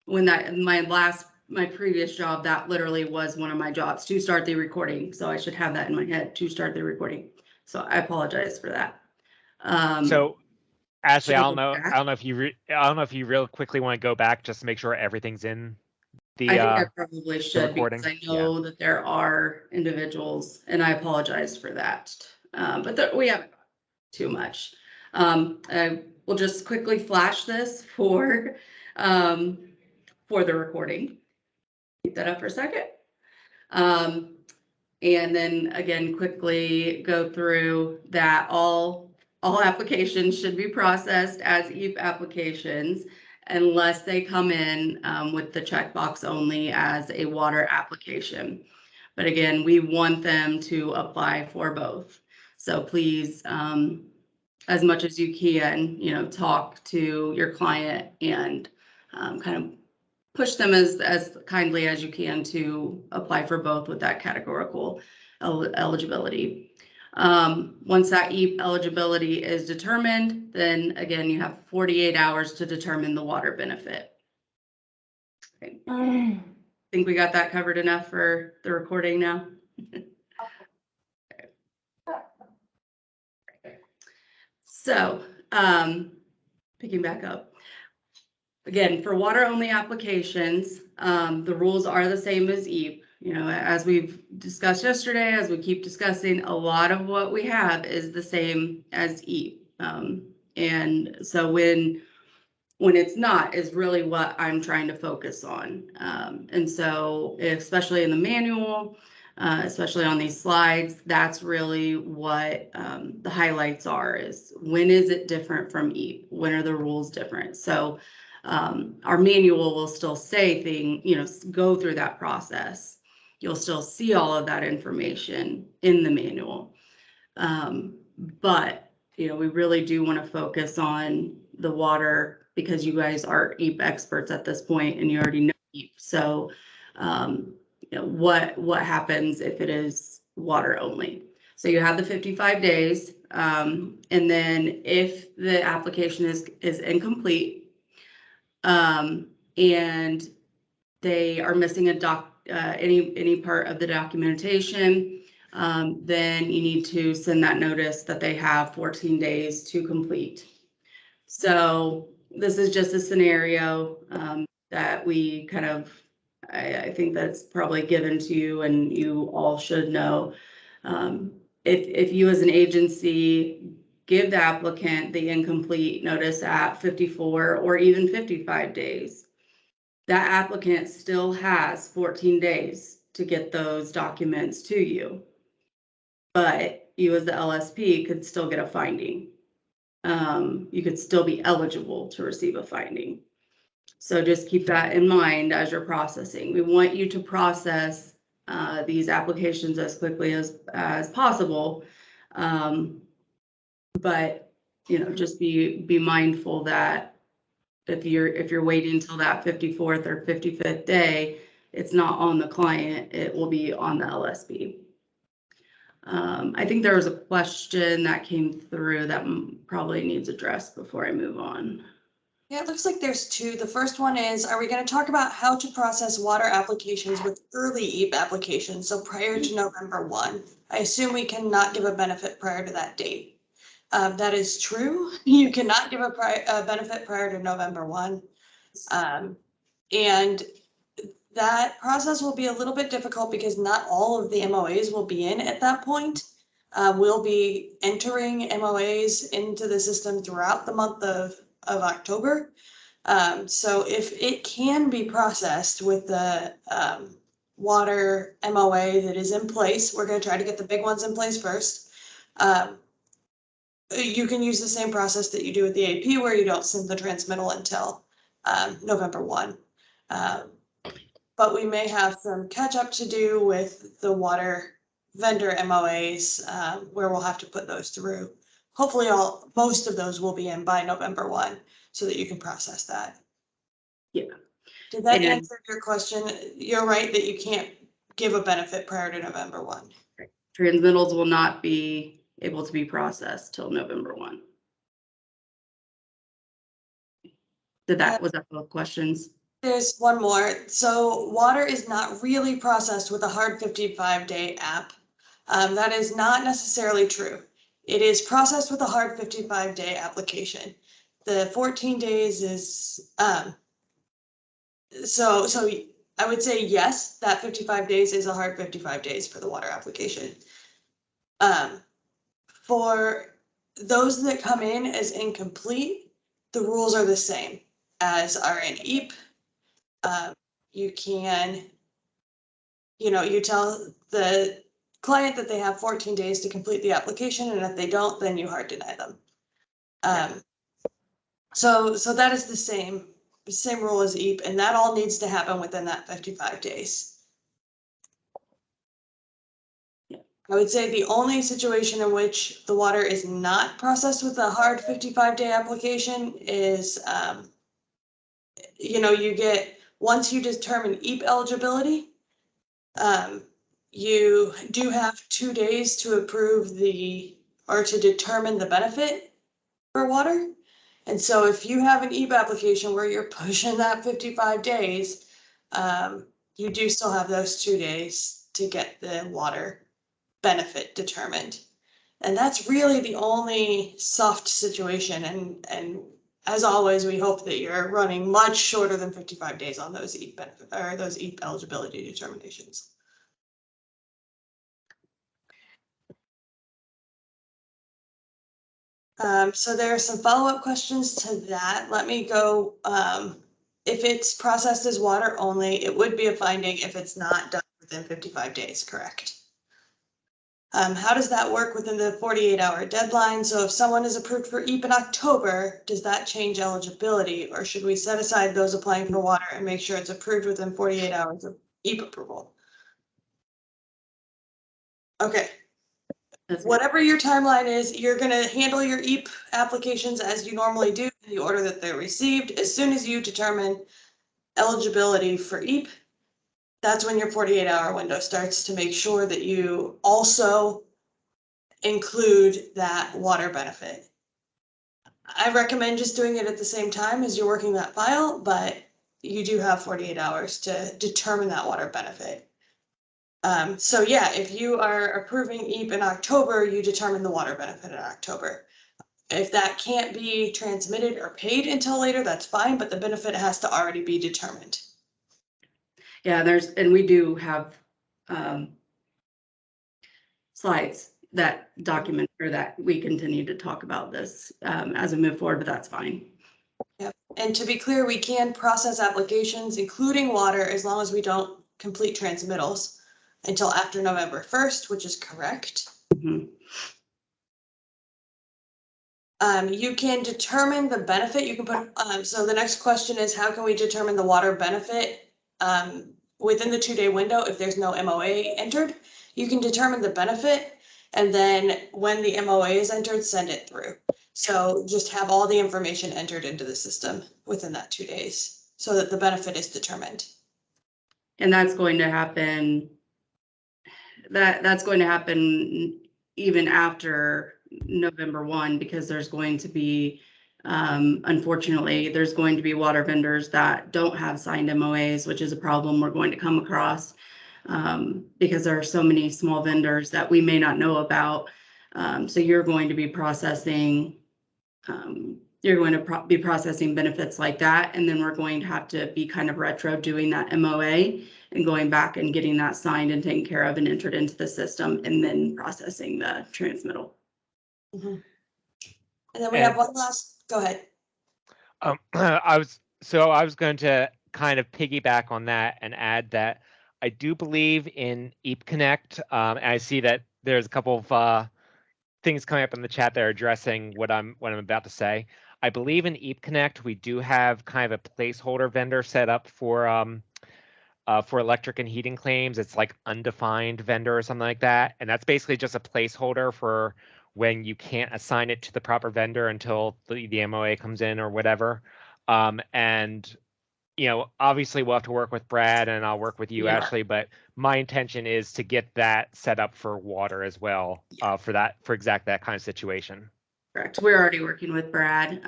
when my previous job, that literally was one of my jobs, to start the recording. So I should have that in my head, to start the recording. So I apologize for that. So Ashley, I should I don't know if you real quickly want to go back just to make sure everything's in the I think I probably should, recording. because I know that there are individuals, and I apologize for that. But we haven't got too much. I will just quickly flash this for the recording. Keep that up for a second. And then again, quickly go through that all applications should be processed as EAP applications unless they come in with the checkbox only as a water application. But again, we want them to apply for both. So please, as much as you can, talk to your client and kind of push them as kindly as you can to apply for both with that categorical eligibility. Once that EAP eligibility is determined, then again, you have 48 hours to determine the water benefit. Okay. Think we got that covered enough for the recording now? So, picking back up. Again, for water only applications, the rules are the same as EAP. As we've discussed yesterday, as we keep discussing, a lot of what we have is the same as EAP. And so when it's not, is really what I'm trying to focus on. And so especially in the manual, especially on these slides, that's really what the highlights are, is when is it different from EAP? When are the rules different? So our manual will still say go through that process. You'll still see all of that information in the manual. But, we really do want to focus on the water, because you guys are EAP experts at this point and you already know EAP. So, what happens if it is water only? So you have the 55 days. And then if the application is incomplete, and they are missing any part of the documentation, then you need to send that notice that they have 14 days to complete. So this is just a scenario that we kind of, I think that's probably given to you, and you all should know. If you as an agency give the applicant the incomplete notice at 54 or even 55 days, that applicant still has 14 days to get those documents to you. But you as the LSP could still get a finding. You could still be eligible to receive a finding. So just keep that in mind as you're processing. We want you to process these applications as quickly as possible. But just be mindful that if you're waiting until that 54th or 55th day, it's not on the client, it will be on the LSP. I think there was a question that came through that probably needs addressed before I move on. Yeah, it looks like there's two. The first one is, are we going to talk about how to process water applications with early EAP applications, so prior to November 1? I assume we cannot give a benefit prior to that date. That is true. You cannot give a benefit prior to November 1. And that process will be a little bit difficult because not all of the MOAs will be in at that point. We'll be entering MOAs into the system throughout the month of October. So if it can be processed with the water MOA that is in place, we're going to try to get the big ones in place first. You can use the same process that you do with the AP, where you don't send the transmittal until November 1. But we may have some catch up to do with the water vendor MOAs, where we'll have to put those through. Hopefully most of those will be in by November 1 so that you can process that. Yeah. Did that answer your question? You're right that you can't give a benefit prior to November 1. Transmittals will not be able to be processed till November 1. Was that both questions? There's one more. So water is not really processed with a hard 55-day app. That is not necessarily true. It is processed with a hard 55-day application. The 14 days is, so I would say yes, that 55 days is a hard 55 days for the water application. For those that come in as incomplete, the rules are the same as are in EAP. You can, you tell the client that they have 14 days to complete the application, and if they don't, then you hard deny them. So that is the same rule as EAP, and that all needs to happen within that 55 days. I would say the only situation in which the water is not processed with a hard 55-day application is, you get, once you determine EAP eligibility, you do have 2 days to approve or to determine the benefit for water. And so if you have an EAP application where you're pushing that 55 days, you do still have those 2 days to get the water benefit determined. And that's really the only soft situation. And as always, we hope that you're running much shorter than 55 days on those EAP benefit or those EAP eligibility determinations. So there are some follow-up questions to that. Let me go. If it's processed as water only, it would be a finding if it's not done within 55 days, correct? How does that work within the 48-hour deadline? So if someone is approved for EAP in October, does that change eligibility, or should we set aside those applying for water and make sure it's approved within 48 hours of EAP approval? Okay. Whatever your timeline is, you're going to handle your EAP applications as you normally do in the order that they're received. As soon as you determine eligibility for EAP, that's when your 48-hour window starts to make sure that you also include that water benefit. I recommend just doing it at the same time as you're working that file, but you do have 48 hours to determine that water benefit. So yeah, if you are approving EAP in October, you determine the water benefit in October. If that can't be transmitted or paid until later, that's fine, but the benefit has to already be determined. Yeah, and we do have slides that document or that we continue to talk about this as we move forward, but that's fine. Yep. And to be clear, we can process applications, including water, as long as we don't complete transmittals until after November 1st, which is correct. Mm-hmm. You can determine the benefit. You can put, so the next question is, how can we determine the water benefit within the 2-day window if there's no MOA entered? You can determine the benefit, and then when the MOA is entered, send it through. So just have all the information entered into the system within that 2 days so that the benefit is determined. And that's going to happen. That's going to happen even after November 1, because there's going to be, unfortunately, there's going to be water vendors that don't have signed MOAs, which is a problem we're going to come across because there are so many small vendors that we may not know about. So you're going to be processing, be processing benefits like that. And then we're going to have to be kind of retro doing that MOA and going back and getting that signed and taken care of and entered into the system, and then processing the transmittal. Mm-hmm. And then we have one last, go ahead. I was going to kind of piggyback on that and add that I do believe in EAP Connect. And I see that there's a couple of things coming up in the chat that are addressing what I'm about to say. I believe in EAP Connect, we do have kind of a placeholder vendor set up for electric and heating claims. It's like undefined vendor or something like that. And that's basically just a placeholder for when you can't assign it to the proper vendor until the MOA comes in or whatever. And, obviously we'll have to work with Brad and I'll work with you, Ashley, but my intention is to get that set up for water as well, for exactly that kind of situation. Correct. We're already working with Brad.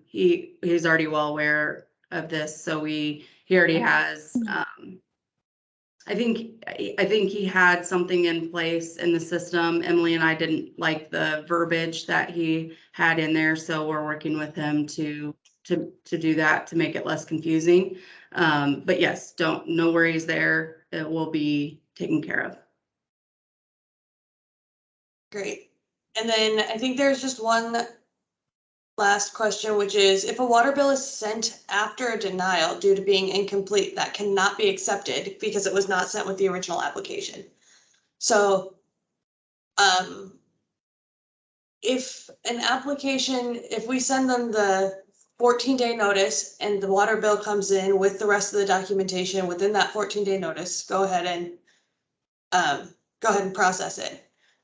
He's already well aware of this. So he already has, I think he had something in place in the system. Emily and I didn't like the verbiage that he had in there, so we're working with him to do that, to make it less confusing. But yes, no worries there. It will be taken care of. Great. And then I think there's just one last question, which is if a water bill is sent after a denial due to being incomplete, that cannot be accepted because it was not sent with the original application. So if an application, if we send them the 14-day notice and the water bill comes in with the rest of the documentation within that 14-day notice, go ahead and process it.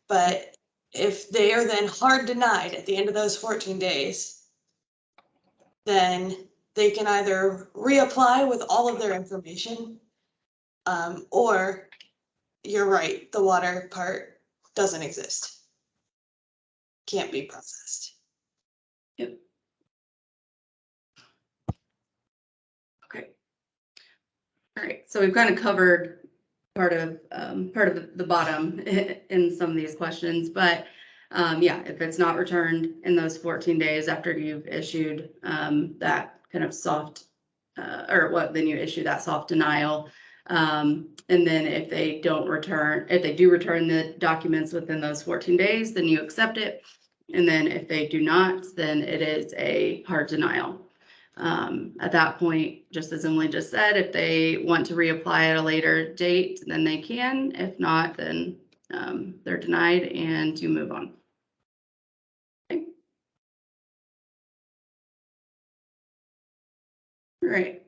But if they are then hard denied at the end of those 14 days, then they can either reapply with all of their information, or you're right, the water part doesn't exist. Can't be processed. Yep. Okay. All right, so we've kind of covered part of the bottom in some of these questions, but yeah, if it's not returned in those 14 days after you've issued that kind of soft, then you issue that soft denial. And then if they do return the documents within those 14 days, then you accept it. And then if they do not, then it is a hard denial. At that point, just as Emily just said, if they want to reapply at a later date, then they can. If not, then they're denied and you move on. Okay. All right.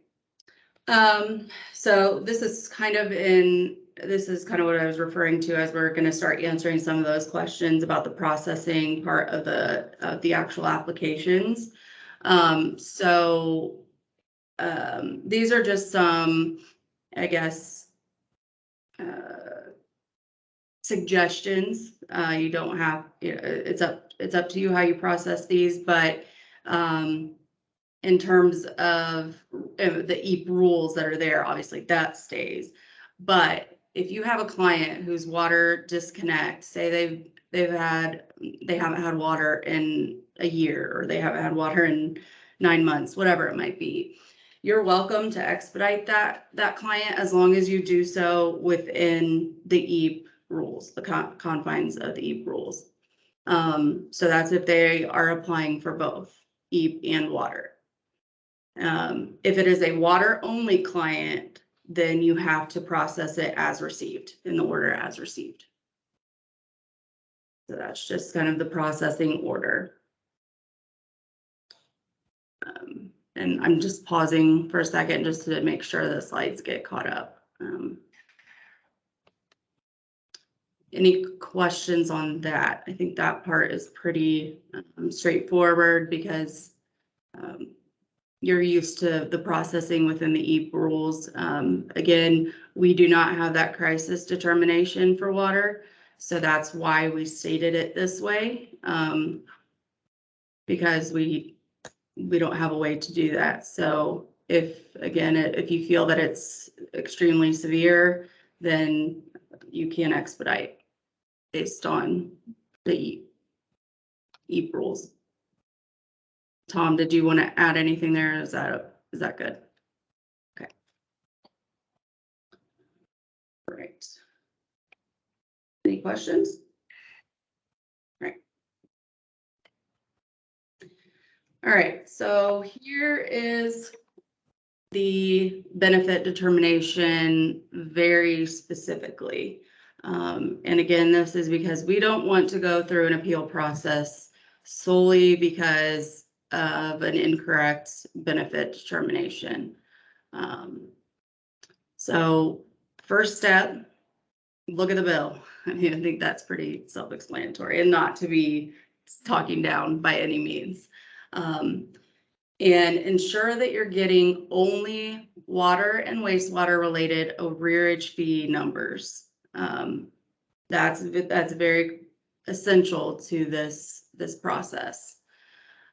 So this is kind of what I was referring to as we're going to start answering some of those questions about the processing part of the actual applications. These are just some, I guess, suggestions. You don't have, it's up to you how you process these, but in terms of the EAP rules that are there, obviously that stays. But if you have a client whose water disconnect, say they haven't had water in a year, or they haven't had water in 9 months, whatever it might be, you're welcome to expedite that client as long as you do so within the EAP rules, the confines of the EAP rules. So that's if they are applying for both EAP and water. If it is a water only client, then you have to process it as received, in the order as received. So that's just kind of the processing order. And I'm just pausing for a second just to make sure the slides get caught up. Any questions on that? I think that part is pretty straightforward because you're used to the processing within the EAP rules. Again, we do not have that crisis determination for water, so that's why we stated it this way, because we don't have a way to do that. So if you feel that it's extremely severe, then you can expedite based on the EAP rules. Tom, did you want to add anything there? Is that good? Okay. All right. Any questions? All right, so here is the benefit determination very specifically. And again, this is because we don't want to go through an appeal process solely because of an incorrect benefit determination. So first step, look at the bill. I mean, I think that's pretty self-explanatory and not to be talking down by any means. And ensure that you're getting only water and wastewater related arrearage fee numbers. That's very essential to this process.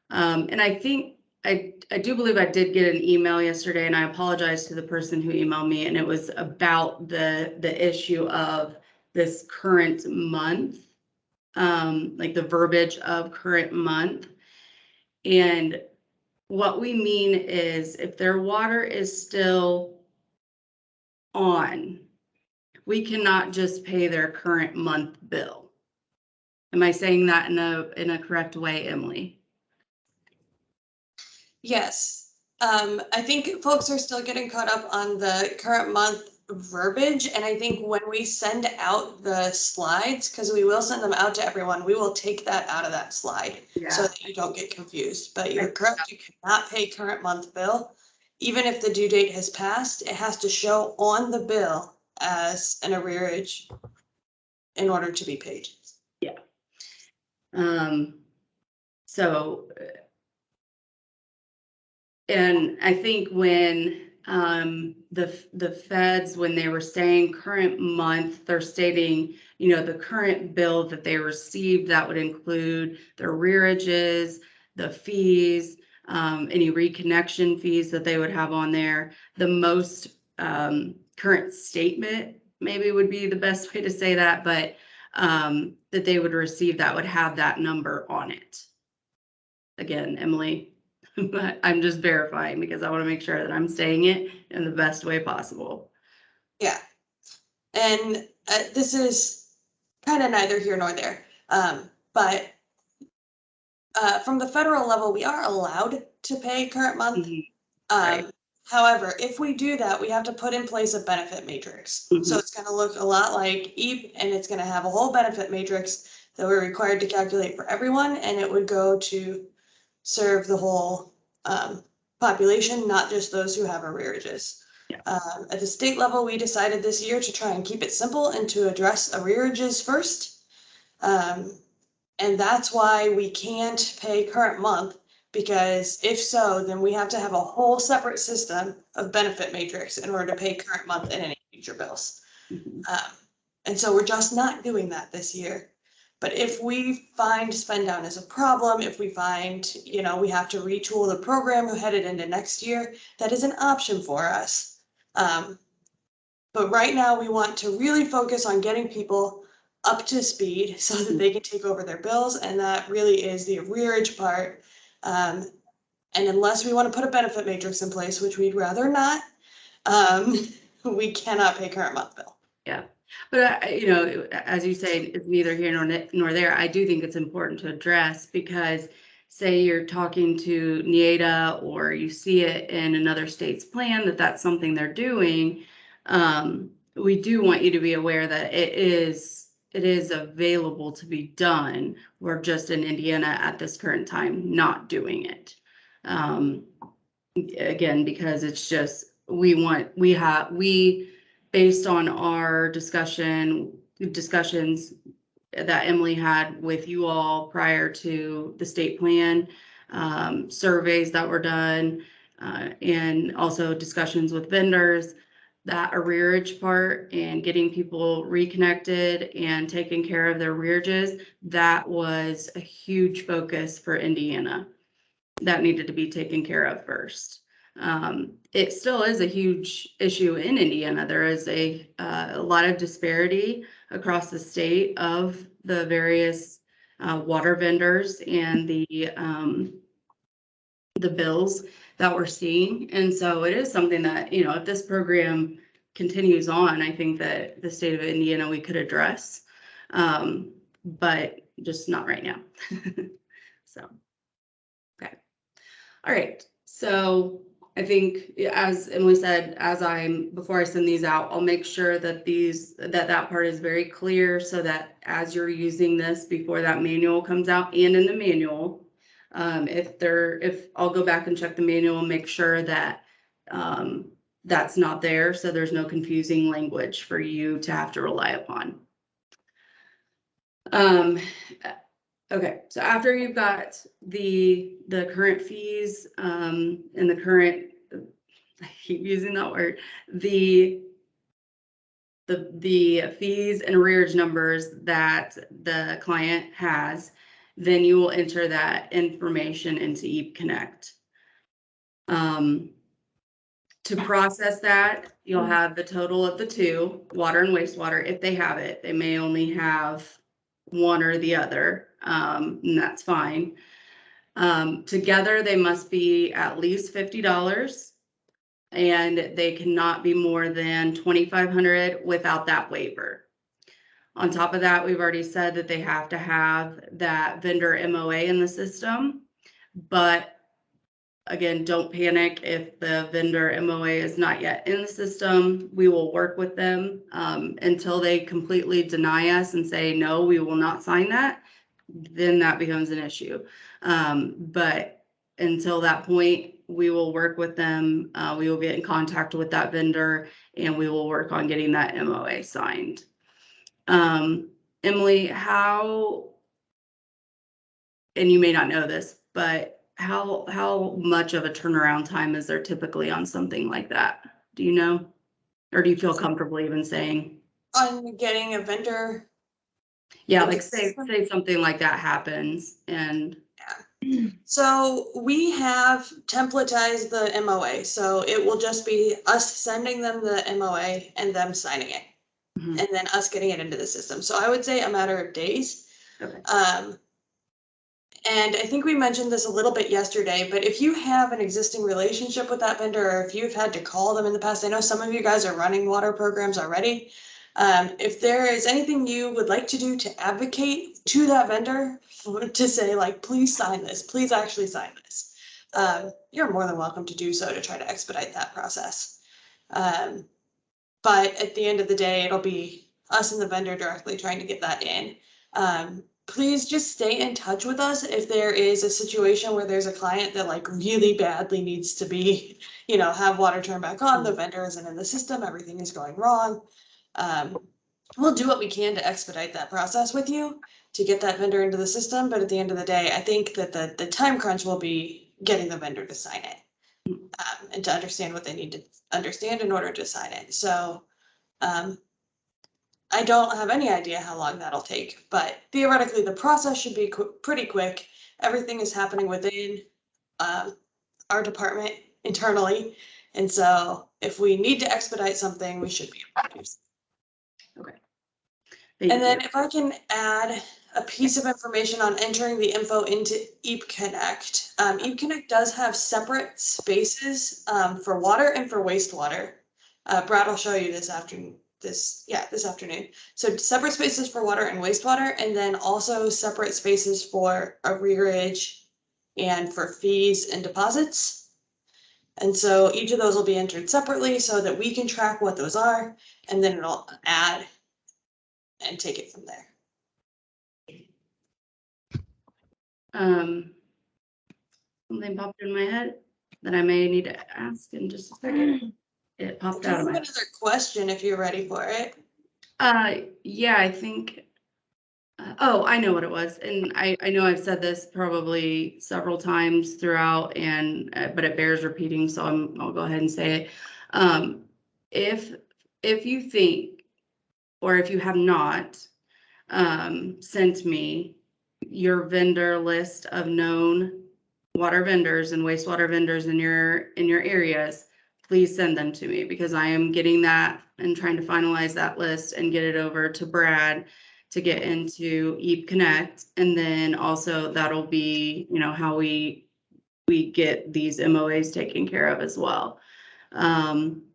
And I think I do believe I did get an email yesterday, and I apologize to the person who emailed me, and it was about the issue of this current month, like the verbiage of current month. And what we mean is if their water is still on, we cannot just pay their current month bill. Am I saying that in a correct way, Emily? Yes. I think folks are still getting caught up on the current month verbiage. And I think when we send out the slides, because we will send them out to everyone, we will take that out of that slide so that you don't get confused. But you're correct, you cannot pay current month bill. Even if the due date has passed, it has to show on the bill as an arrearage in order to be paid. Yeah. So, and I think when the feds, when they were saying current month, they're stating, you know, the current bill that they received, that would include the arrearages, the fees, any reconnection fees that they would have on there. The most current statement maybe would be the best way to say that, but that they would receive that would have that number on it. Again, Emily, but I'm just verifying because I want to make sure that I'm saying it in the best way possible. Yeah. And this is kind of neither here nor there. But from the federal level, we are allowed to pay current month. Right. However, if we do that, we have to put in place a benefit matrix. So it's going to look a lot like EAP, and it's going to have a whole benefit matrix that we're required to calculate for everyone, and it would go to serve the whole population, not just those who have arrearages. Yeah. At the state level, we decided this year to try and keep it simple and to address arrearages first. And that's why we can't pay current month, because if so, then we have to have a whole separate system of benefit matrix in order to pay current month and any future bills. And so we're just not doing that this year. But if we find spend down is a problem, if we find, you know, we have to retool the program headed into next year, that is an option for us. But right now we want to really focus on getting people up to speed so that they can take over their bills. And that really is the arrearage part. And unless we want to put a benefit matrix in place, which we'd rather not, we cannot pay current month bill. Yeah. But, you know, as you say, it's neither here nor there. I do think it's important to address because say you're talking to NIETA or you see it in another state's plan that that's something they're doing. We do want you to be aware that it is available to be done. We're just in Indiana at this current time not doing it. Again, because it's just based on our discussions that Emily had with you all prior to the state plan, surveys that were done, and also discussions with vendors, that arrearage part and getting people reconnected and taking care of their arrearages, that was a huge focus for Indiana. That needed to be taken care of first. It still is a huge issue in Indiana. There is a lot of disparity across the state of the various water vendors and the bills that we're seeing. And so it is something that, you know, if this program continues on, I think that the state of Indiana we could address, but just not right now. So, okay. All right. So I think, as Emily said, before I send these out, I'll make sure that that part is very clear so that as you're using this before that manual comes out, and in the manual, if I'll go back and check the manual and make sure that that's not there, so there's no confusing language for you to have to rely upon. Okay, so after you've got the current fees and the current, I keep using that word, the fees and arrearage numbers that the client has, then you will enter that information into EAP Connect. To process that, you'll have the total of the two, water and wastewater, if they have it. They may only have one or the other, and that's fine. Together, they must be at least $50, and they cannot be more than $2,500 without that waiver. On top of that, we've already said that they have to have that vendor MOA in the system, but again, don't panic if the vendor MOA is not yet in the system. We will work with them until they completely deny us and say, no, we will not sign that. Then that becomes an issue. But until that point, we will work with them. We will get in contact with that vendor and we will work on getting that MOA signed. Emily, how, and you may not know this, but how much of a turnaround time is there typically on something like that? Do you know? Or do you feel comfortable even saying? On getting a vendor. Yeah, like say something like that happens and. So we have templatized the MOA, so it will just be us sending them the MOA and them signing it. Mhm. And then us getting it into the system. So I would say a matter of days. Okay. And I think we mentioned this a little bit yesterday, but if you have an existing relationship with that vendor, or if you've had to call them in the past, I know some of you guys are running water programs already. If there is anything you would like to do to advocate to that vendor to say like, please sign this, please actually sign this, you're more than welcome to do so to try to expedite that process. But at the end of the day, it'll be us and the vendor directly trying to get that in. Please just stay in touch with us if there is a situation where there's a client that like really badly needs to be, have water turned back on, the vendor isn't in the system, everything is going wrong. We'll do what we can to expedite that process with you to get that vendor into the system. But at the end of the day, I think that the time crunch will be getting the vendor to sign it and to understand what they need to understand in order to sign it. So I don't have any idea how long that'll take, but theoretically the process should be pretty quick. Everything is happening within our department internally. And so if we need to expedite something, we should be able to do so. Okay. And then if I can add a piece of information on entering the info into EAP Connect. EAP Connect does have separate spaces for water and for wastewater. Brad will show you this afternoon. This afternoon. So separate spaces for water and wastewater, and then also separate spaces for arrearage and for fees and deposits. And so each of those will be entered separately so that we can track what those are, and then it'll add and take it from there. Something popped in my head that I may need to ask in just a second. It popped out of my head. Another question if you're ready for it. Yeah, I think, oh, I know what it was. And I know I've said this probably several times throughout and, but it bears repeating. So I'll go ahead and say it. If you think, or if you have not sent me your vendor list of known water vendors and wastewater vendors in your areas, please send them to me because I am getting that and trying to finalize that list and get it over to Brad to get into EAP Connect. And then also that'll be, how we get these MOAs taken care of as well.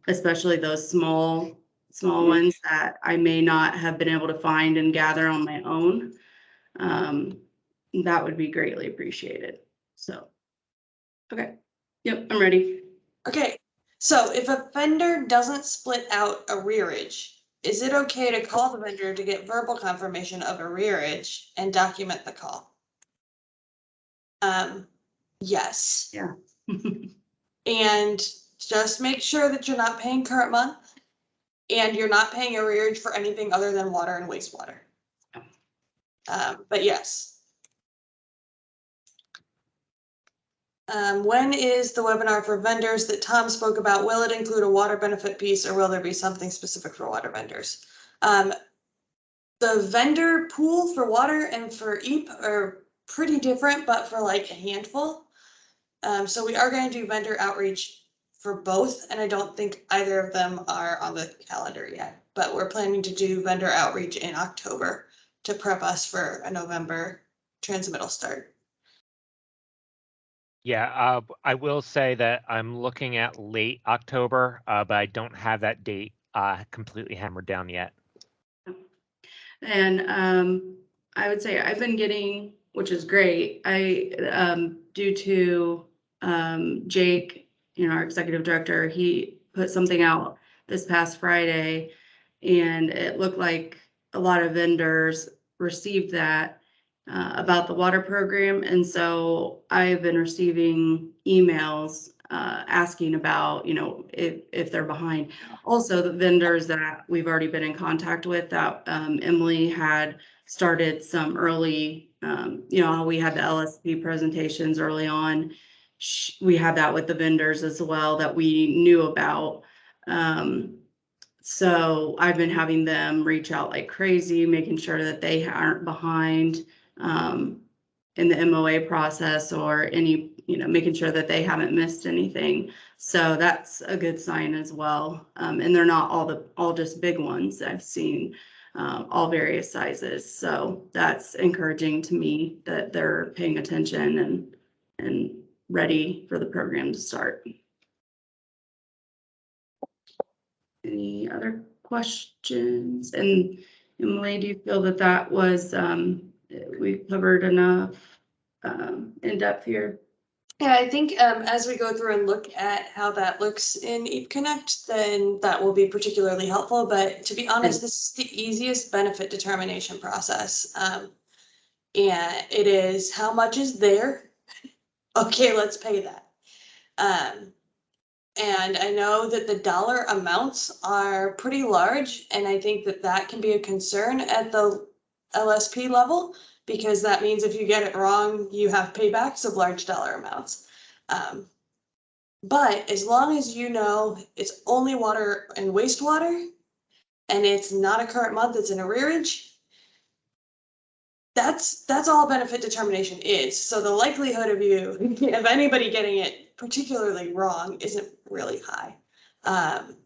Especially those small ones that I may not have been able to find and gather on my own. That would be greatly appreciated. So, okay. Yep, I'm ready. Okay, so if a vendor doesn't split out arrearage, is it okay to call the vendor to get verbal confirmation of arrearage and document the call? Yes. Yeah. And just make sure that you're not paying current month and you're not paying arrearage for anything other than water and wastewater. But yes. When is the webinar for vendors that Tom spoke about? Will it include a water benefit piece or will there be something specific for water vendors? The vendor pool for water and for EAP are pretty different, but for like a handful. So we are going to do vendor outreach for both, and I don't think either of them are on the calendar yet, but we're planning to do vendor outreach in October to prep us for a November transmittal start. Yeah, I will say that I'm looking at late October, but I don't have that date completely hammered down yet. And I would say I've been getting, which is great, due to Jake, our executive director, he put something out this past Friday, and it looked like a lot of vendors received that about the water program. And so I've been receiving emails asking about, if they're behind. Also, the vendors that we've already been in contact with, that Emily had started some early, how we had the LSP presentations early on. We had that with the vendors as well that we knew about. So I've been having them reach out like crazy, making sure that they aren't behind in the MOA process or any, making sure that they haven't missed anything. So that's a good sign as well. And they're not all just big ones. I've seen all various sizes. So that's encouraging to me that they're paying attention and ready for the program to start. Any other questions? And Emily, do you feel that was, we covered enough in depth here? Yeah, I think as we go through and look at how that looks in EAP Connect, then that will be particularly helpful. But to be honest, this is the easiest benefit determination process. And it is how much is there? Okay, let's pay that. And I know that the dollar amounts are pretty large, and I think that can be a concern at the LSP level, because that means if you get it wrong, you have paybacks of large dollar amounts. But as long as you know it's only water and wastewater, and it's not a current month, it's an arrearage, that's all benefit determination is. So the likelihood of anybody getting it particularly wrong isn't really high.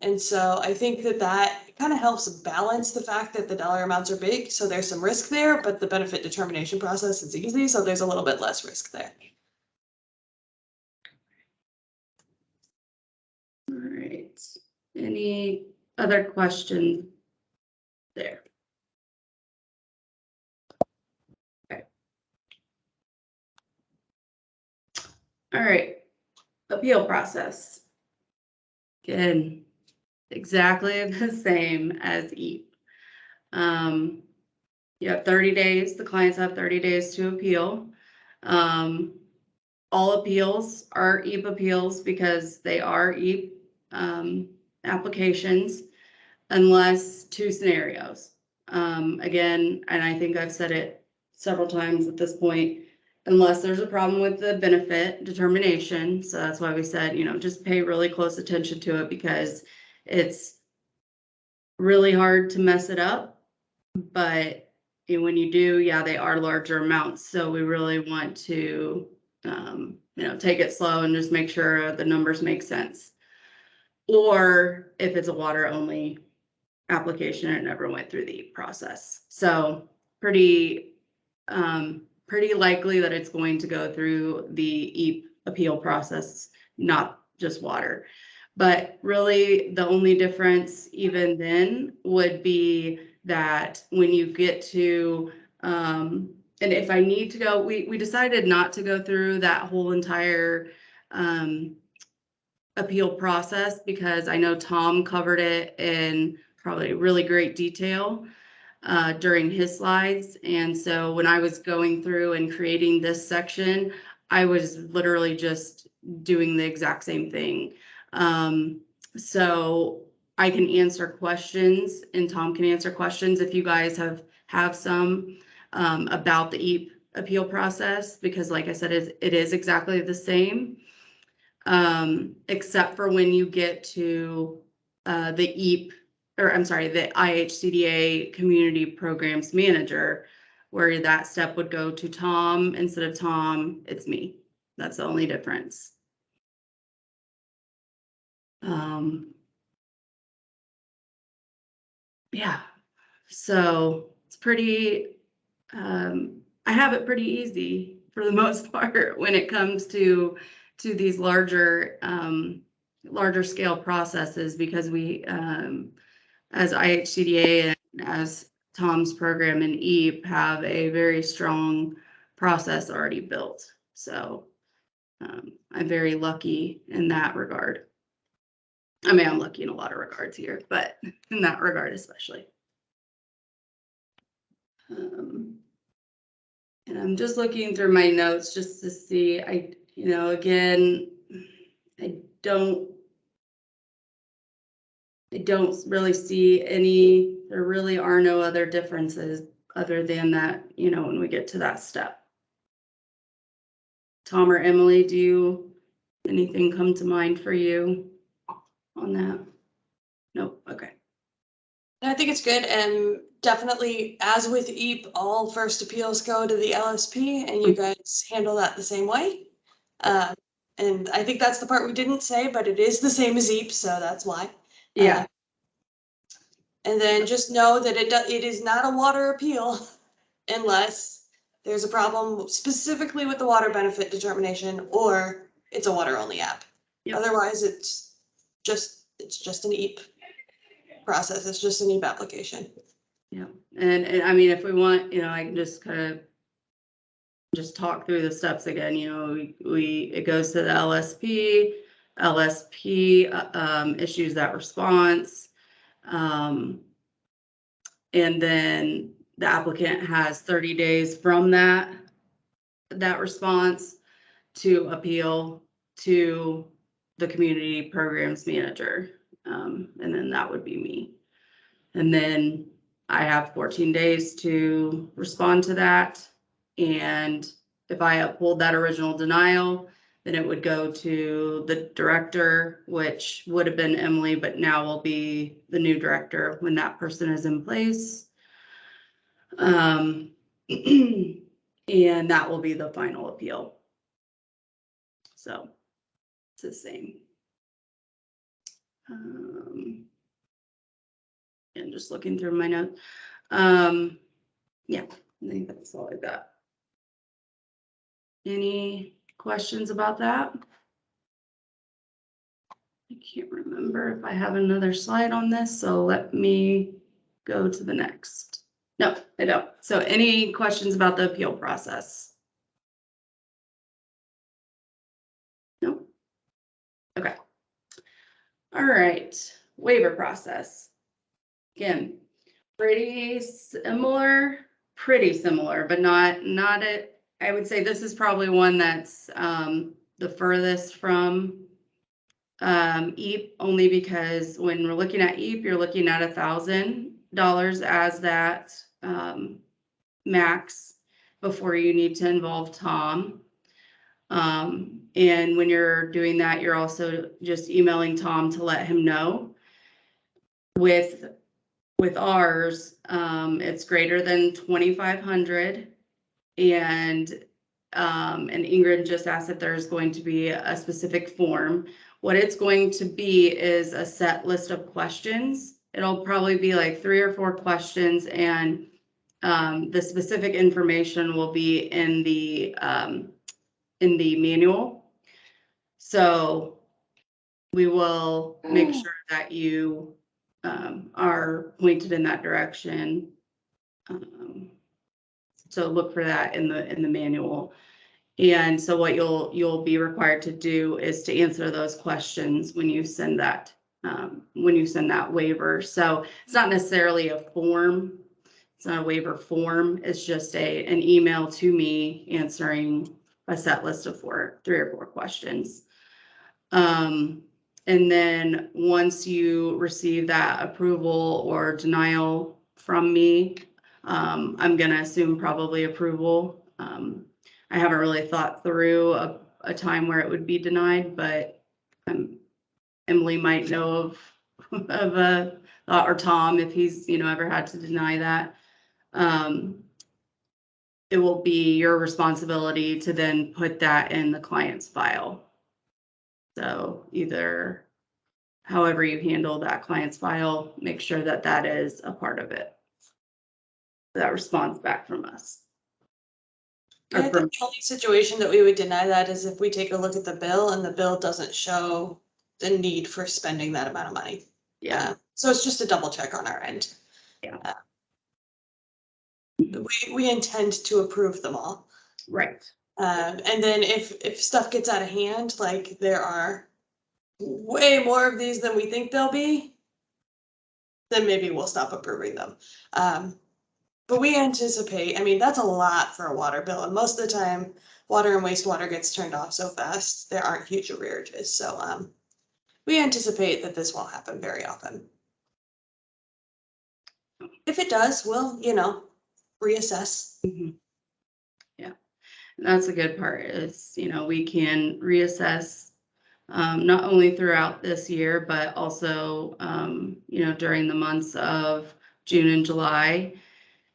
And so I think that kind of helps balance the fact that the dollar amounts are big. So there's some risk there, but the benefit determination process is easy. So there's a little bit less risk there. All right. Any other questions there? Okay. All right. Appeal process. Again, exactly the same as EAP. You have 30 days. The clients have 30 days to appeal. All appeals are EAP appeals because they are EAP applications, unless two scenarios. Again, and I think I've said it several times at this point, unless there's a problem with the benefit determination. So that's why we said, just pay really close attention to it, because it's really hard to mess it up. But when you do, yeah, they are larger amounts. So we really want to, take it slow and just make sure the numbers make sense. Or if it's a water only application, it never went through the process. So pretty likely that it's going to go through the EAP appeal process, not just water. But really the only difference even then would be that when you get to, and if I need to go, we decided not to go through that whole entire appeal process, because I know Tom covered it in probably really great detail during his slides. And so when I was going through and creating this section, I was literally just doing the exact same thing. So I can answer questions, and Tom can answer questions if you guys have some about the EAP appeal process, because like I said, it is exactly the same, except for when you get to the EAP, or I'm sorry, the IHCDA Community Programs Manager, where that step would go to Tom. Instead of Tom, it's me. That's the only difference. Yeah, so it's pretty, I have it pretty easy for the most part when it comes to these larger scale processes, because we, as IHCDA and as Tom's program and EAP, have a very strong process already built. So I'm very lucky in that regard. I mean, I'm lucky in a lot of regards here, but in that regard especially. And I'm just looking through my notes just to see, again, I don't really see any, there really are no other differences other than that, when we get to that step. Tom or Emily, anything come to mind for you on that? Nope, okay. I think it's good, and definitely, as with EAP, all first appeals go to the LSP, and you guys handle that the same way. And I think that's the part we didn't say, but it is the same as EAP, so that's why. Yeah. And then just know that it is not a water appeal unless there's a problem specifically with the water benefit determination, or it's a water only app. Yep. Otherwise, it's just an EAP process. It's just an EAP application. Yeah, and I mean, if we want, I can just kind of just talk through the steps again. It goes to the LSP issues that response, and then the applicant has 30 days from that response to appeal to the community programs manager, and then that would be me. And then I have 14 days to respond to that. And if I uphold that original denial, then it would go to the director, which would have been Emily, but now will be the new director when that person is in place. And that will be the final appeal. So it's the same. And just looking through my notes. Yeah, I think that's all I got. Any questions about that? I can't remember if I have another slide on this, so let me go to the next. No, I don't. So any questions about the appeal process? No? Okay. All right, waiver process. Again, pretty similar, but not it. I would say this is probably one that's the furthest from EAP, only because when we're looking at EAP, you're looking at $1,000 as that max before you need to involve Tom. And when you're doing that, you're also just emailing Tom to let him know. With ours, it's greater than 2,500, and Ingrid just asked if there's going to be a specific form. What it's going to be is a set list of questions. It'll probably be like 3 or 4 questions, and the specific information will be in the manual. So we will make sure that you are pointed in that direction. So look for that in the manual. And so what you'll be required to do is to answer those questions when you send that waiver. So it's not necessarily a form. It's not a waiver form. It's just an email to me answering a set list of 3 or 4 questions. And then once you receive that approval or denial from me, I'm going to assume probably approval. I haven't really thought through a time where it would be denied, but Emily might know of a thought, or Tom, if he's ever had to deny that. it will be your responsibility to then put that in the client's file. So either however you handle that client's file, make sure that that is a part of it. That response back from us. I think the only situation that we would deny that is if we take a look at the bill and the bill doesn't show the need for spending that amount of money. Yeah. So it's just a double check on our end. Yeah. We intend to approve them all. Right. And then if stuff gets out of hand, like there are way more of these than we think there'll be, then maybe we'll stop approving them. But we anticipate, I mean, that's a lot for a water bill, and most of the time, water and wastewater gets turned off so fast, there aren't huge arrearages, so we anticipate that this won't happen very often. If it does, we'll, reassess. Mm-hmm. Yeah, and that's a good part is, we can reassess not only throughout this year, but also, during the months of June and July.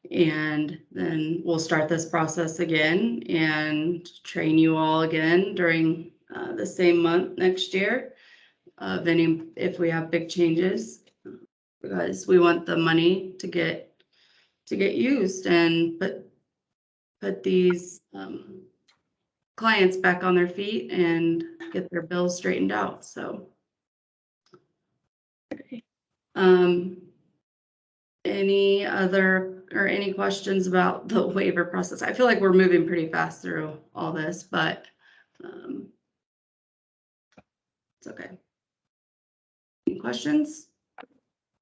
And then we'll start this process again and train you all again during the same month next year of if we have big changes, because we want the money to get used and put these clients back on their feet and get their bills straightened out. So, okay. Any questions about the waiver process? I feel like we're moving pretty fast through all this, but it's okay. Any questions?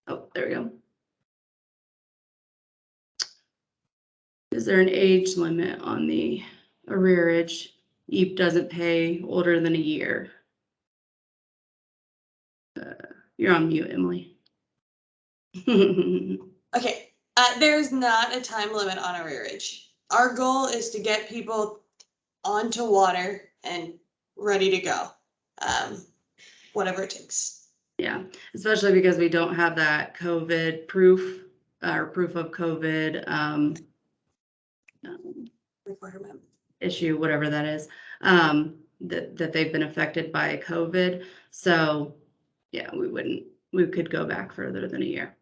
Oh, there we go. Is there an age limit on the arrearage? EAP doesn't pay older than a year. You're on mute, Emily. Okay, there's not a time limit on arrearage. Our goal is to get people onto water and ready to go, whatever it takes. Yeah, especially because we don't have that COVID proof or proof of COVID Requirement. issue, whatever that is, that they've been affected by COVID. So yeah, we could go back further than a year.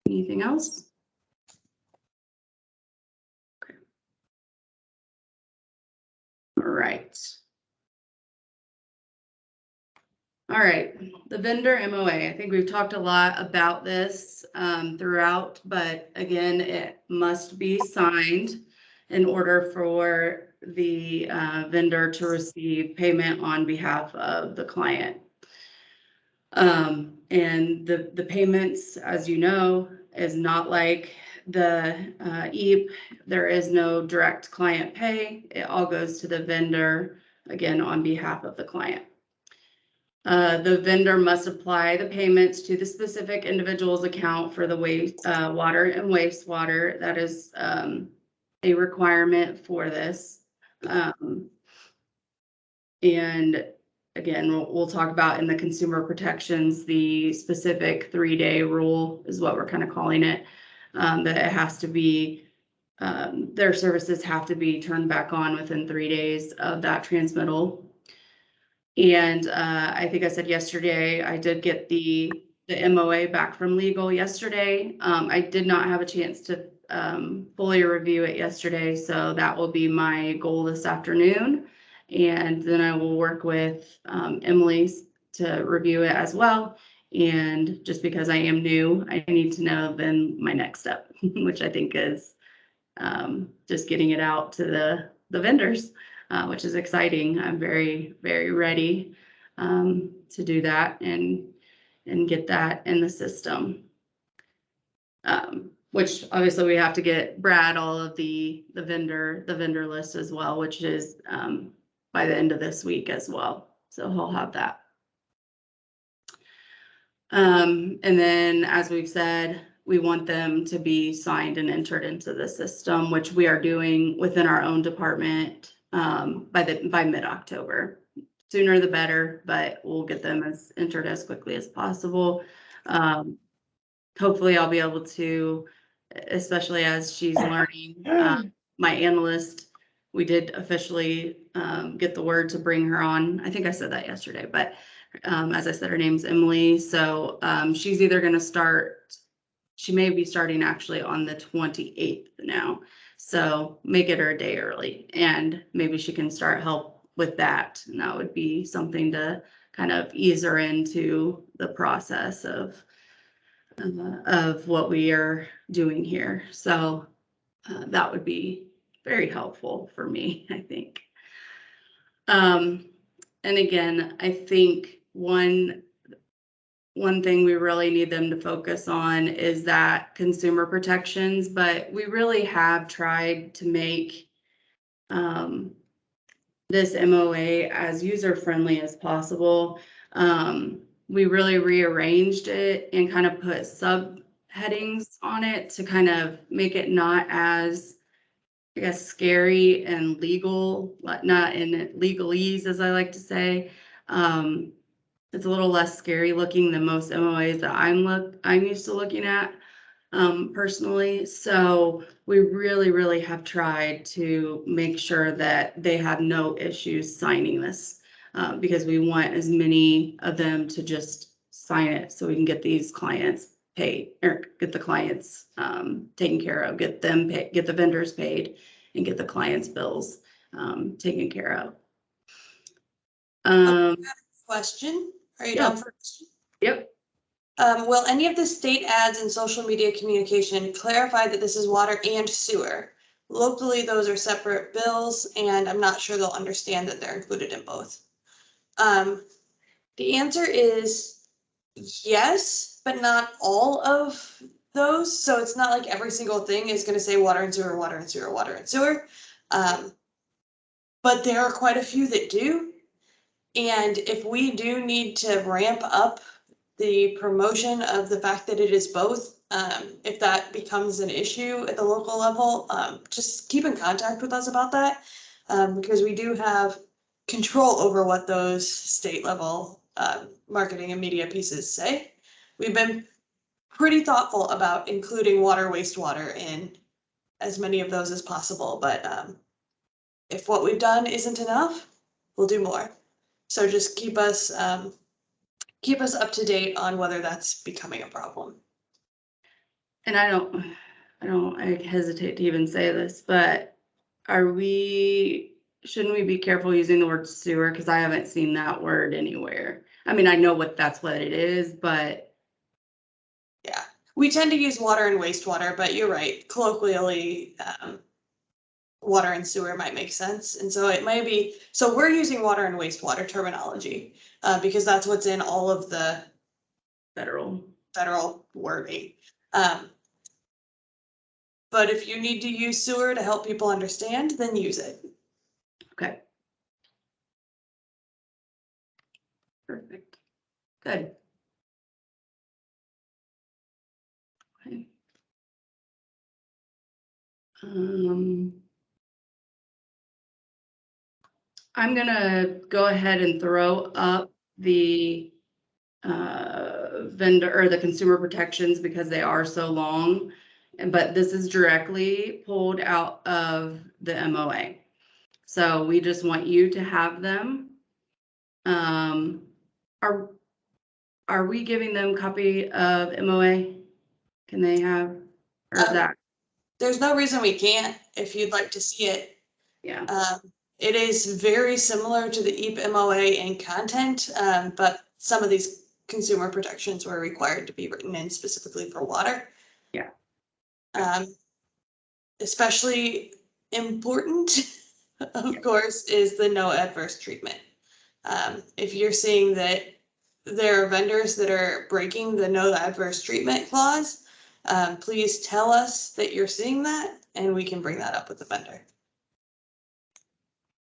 Anything else? Okay. All right. All right, the vendor MOA. I think we've talked a lot about this throughout, but again, it must be signed in order for the vendor to receive payment on behalf of the client. And the payments, as you know, is not like the EAP. There is no direct client pay. It all goes to the vendor, again, on behalf of the client. The vendor must apply the payments to the specific individual's account for the water and wastewater. That is a requirement for this. And again, we'll talk about in the consumer protections, the specific 3-day rule is what we're kind of calling it, that it has to be, their services have to be turned back on within 3 days of that transmittal. And I think I said yesterday, I did get the MOA back from legal yesterday. I did not have a chance to fully review it yesterday, so that will be my goal this afternoon. And then I will work with Emily to review it as well. And just because I am new, I need to know then my next step, which I think is just getting it out to the vendors. Which is exciting. I'm very, very ready to do that and get that in the system. Which obviously we have to get Brad all of the vendor list as well, which is by the end of this week as well. So he'll have that. And then, as we've said, we want them to be signed and entered into the system, which we are doing within our own department by mid-October. Sooner the better, but we'll get them entered as quickly as possible. Hopefully I'll be able to especially as she's learning. My analyst, we did officially get the word to bring her on. I think I said that yesterday, but as I said, her name's Emily. So she's either going to start, she may be starting actually on the 28th now. So make it her a day early, and maybe she can start help with that. And that would be something to kind of ease her into the process of what we are doing here. So that would be very helpful for me, I think. And again, I think one thing we really need them to focus on is that consumer protections, but we really have tried to make this MOA as user-friendly as possible. We really rearranged it and kind of put subheadings on it to kind of make it not as, I guess, scary and legal, not in legalese, as I like to say. It's a little less scary looking than most MOAs that I'm used to looking at personally. So we really have tried to make sure that they have no issues signing this because we want as many of them to just sign it so we can get these clients paid, or get the clients taken care of, get the vendors paid, and get the clients' bills taken care of. Question, are you Yeah. done for a question? Yep. Will any of the state ads and social media communication clarify that this is water and sewer? Locally, those are separate bills, and I'm not sure they'll understand that they're included in both. The answer is yes, but not all of those. So it's not like every single thing is going to say water and sewer, water and sewer, water and sewer. But there are quite a few that do. And if we do need to ramp up the promotion of the fact that it is both, if that becomes an issue at the local level, just keep in contact with us about that, because we do have control over what those state level marketing and media pieces say. We've been pretty thoughtful about including water, wastewater in as many of those as possible, but if what we've done isn't enough, we'll do more. So just keep us up to date on whether that's becoming a problem. And I hesitate to even say this, but shouldn't we be careful using the word sewer? Because I haven't seen that word anywhere. I mean, I know that's what it is, but. Yeah, we tend to use water and wastewater, but you're right. Colloquially, water and sewer might make sense. And so it might be, so we're using water and wastewater terminology because that's what's in all of the federal wording. But if you need to use sewer to help people understand, then use it. Okay. Perfect. Good. Okay. I'm gonna go ahead and throw up the vendor or the consumer protections because they are so long, but this is directly pulled out of the MOA. So we just want you to have them. Are we giving them copy of MOA? Can they have, or is that? There's no reason we can't if you'd like to see it. Yeah. It is very similar to the EAP MOA in content, but some of these consumer protections were required to be written in specifically for water. Yeah. Especially important, of course, is the no adverse treatment. If you're seeing that there are vendors that are breaking the no adverse treatment clause, please tell us that you're seeing that and we can bring that up with the vendor.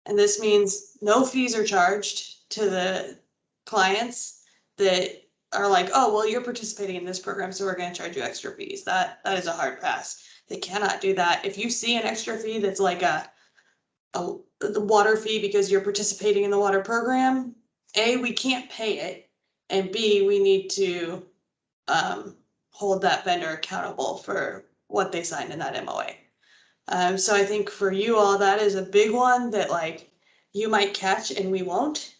And this means no fees are charged to the clients that are like, oh, well, you're participating in this program, so we're going to charge you extra fees. That is a hard pass. They cannot do that. If you see an extra fee that's like the water fee because you're participating in the water program, A, we can't pay it, and B, we need to hold that vendor accountable for what they signed in that MOA. So I think for you all, that is a big one that like you might catch and we won't.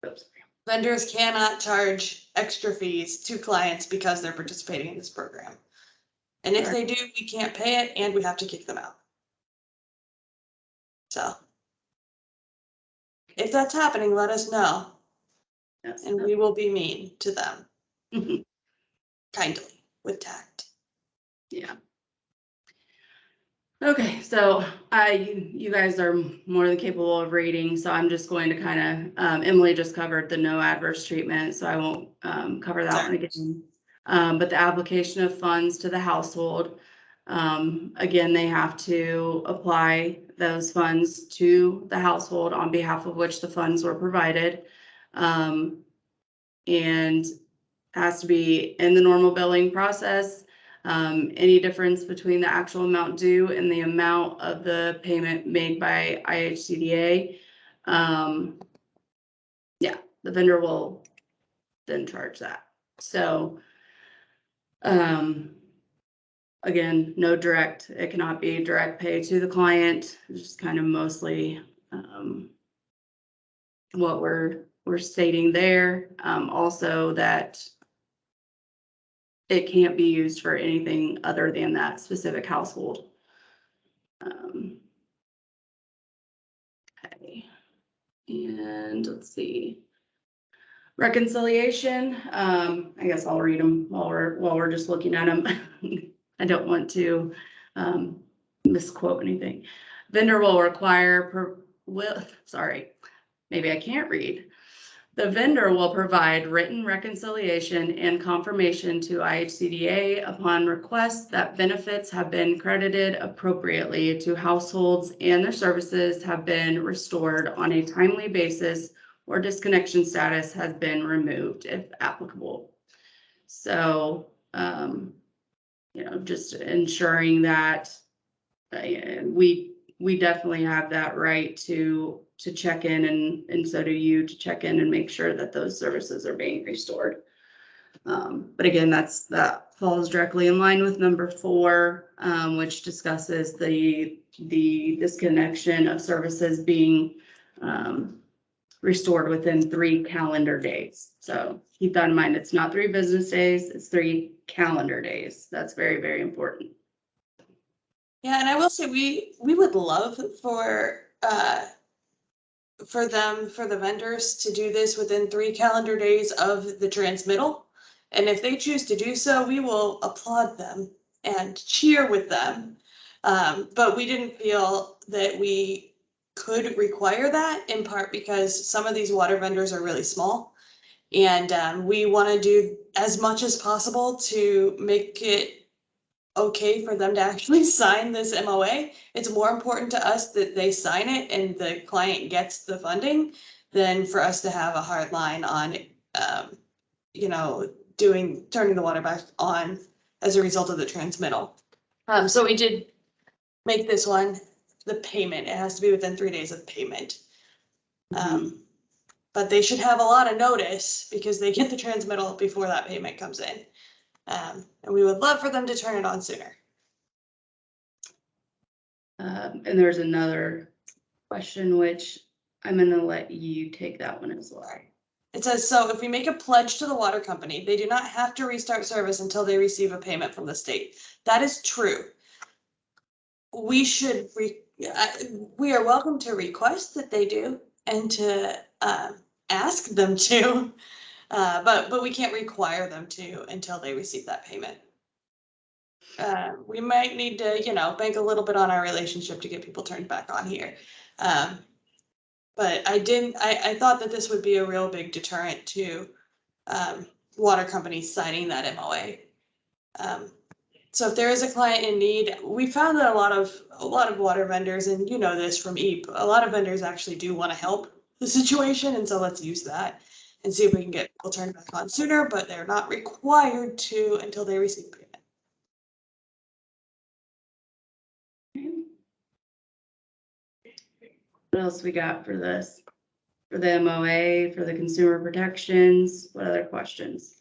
Oops. Vendors cannot charge extra fees to clients because they're participating in this program. And if they do, we can't pay it and we have to kick them out. So if that's happening, let us know Yes. and we will be mean to them Mhm. kindly with tact. Yeah. Okay, so you guys are more than capable of reading, so I'm just going to kind of, Emily just covered the no adverse treatment, so I won't cover that one again. But the application of funds to the household, again, they have to apply those funds to the household on behalf of which the funds were provided. And has to be in the normal billing process. Any difference between the actual amount due and the amount of the payment made by IHCDA, yeah, the vendor will then charge that. So, again, no direct, it cannot be direct pay to the client. It's just kind of mostly what we're stating there. Also that it can't be used for anything other than that specific household. Okay. And let's see. Reconciliation, I guess I'll read them while we're just looking at them. I don't want to misquote anything. Vendor will require, maybe I can't read. The vendor will provide written reconciliation and confirmation to IHCDA upon request that benefits have been credited appropriately to households and their services have been restored on a timely basis or disconnection status has been removed if applicable. So, just ensuring that we definitely have that right to check in and so do you, to check in and make sure that those services are being restored. But again, that falls directly in line with number 4, which discusses the disconnection of services being restored within 3 calendar days. So keep that in mind. It's not 3 business days, it's 3 calendar days. That's very, very important. Yeah, and I will say we would love for the vendors to do this within 3 calendar days of the transmittal. And if they choose to do so, we will applaud them and cheer with them. But we didn't feel that we could require that, in part because some of these water vendors are really small. And we want to do as much as possible to make it okay for them to actually sign this MOA. It's more important to us that they sign it and the client gets the funding than for us to have a hard line on, turning the water back on as a result of the transmittal. So we did make this one the payment. It has to be within 3 days of payment. But they should have a lot of notice because they get the transmittal before that payment comes in. And we would love for them to turn it on sooner. And there's another question, which I'm going to let you take that one as well. It says, so if we make a pledge to the water company, they do not have to restart service until they receive a payment from the state. That is true. We are welcome to request that they do and to ask them to, but we can't require them to until they receive that payment. We might need to, bank a little bit on our relationship to get people turned back on here. But I thought that this would be a real big deterrent to water companies signing that MOA. So if there is a client in need, we found that a lot of water vendors, and you know this from EAP, a lot of vendors actually do want to help the situation, and so let's use that and see if we can get people turned back on sooner, but they're not required to until they receive payment. What else we got for this? For the MOA, for the consumer protections? What other questions?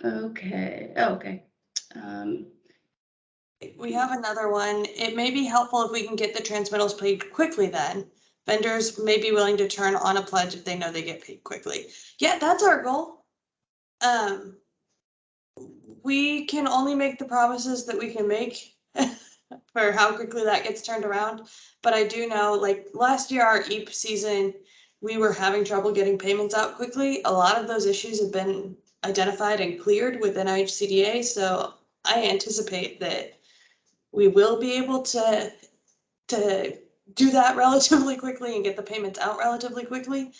Okay, okay. We have another one. It may be helpful if we can get the transmittals paid quickly then. Vendors may be willing to turn on a pledge if they know they get paid quickly. Yeah, that's our goal. We can only make the promises that we can make for how quickly that gets turned around. But I do know, like last year, our EAP season, we were having trouble getting payments out quickly. A lot of those issues have been identified and cleared within IHCDA. So I anticipate that we will be able to do that relatively quickly and get the payments out relatively quickly.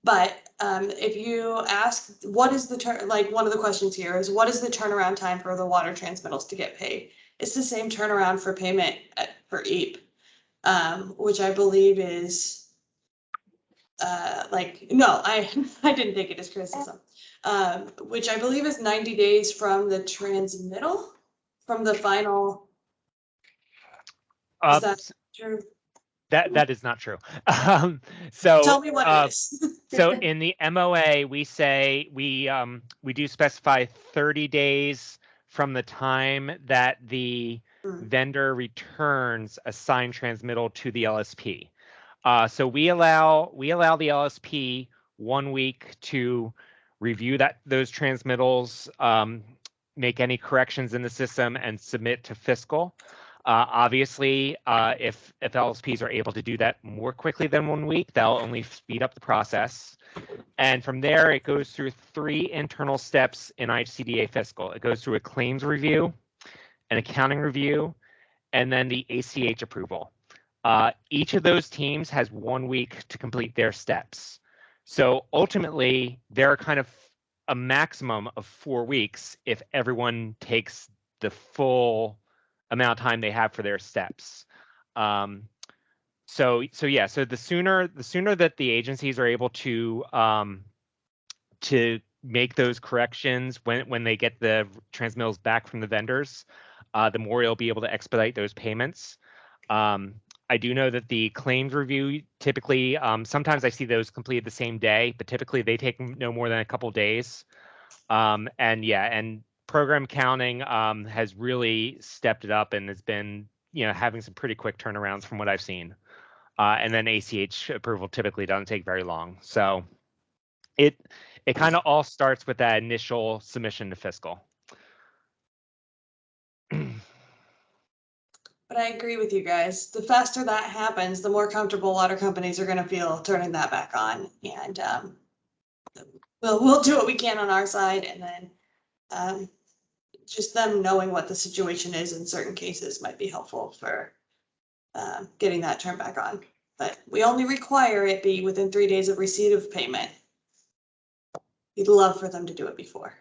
But if you ask, what is the like one of the questions here is, what is the turnaround time for the water transmittals to get paid? It's the same turnaround for payment for EAP, which I believe is no, I didn't take it as criticism, which I believe is 90 days from the transmittal, from the final. Is that true? That is not true. So tell me what it is. So in the MOA, we say we do specify 30 days from the time that the vendor returns a signed transmittal to the LSP. So we allow the LSP 1 week to review those transmittals, make any corrections in the system, and submit to fiscal. Obviously, if LSPs are able to do that more quickly than 1 week, that'll only speed up the process. And from there, it goes through 3 internal steps in IHCDA fiscal. It goes through a claims review, an accounting review, and then the ACH approval. Each of those teams has 1 week to complete their steps. So ultimately, there are kind of a maximum of 4 weeks if everyone takes the full amount of time they have for their steps. So the sooner that the agencies are able to make those corrections when they get the transmittals back from the vendors, the more you'll be able to expedite those payments. I do know that the claims review typically, sometimes I see those completed the same day, but typically they take no more than a couple days. And program counting has really stepped it up and has been, having some pretty quick turnarounds from what I've seen. And then ACH approval typically doesn't take very long. So it kind of all starts with that initial submission to fiscal. But I agree with you guys. The faster that happens, the more comfortable water companies are going to feel turning that back on. And we'll do what we can on our side, and then just them knowing what the situation is in certain cases might be helpful for getting that turned back on. But we only require it be within 3 days of receipt of payment. We'd love for them to do it before.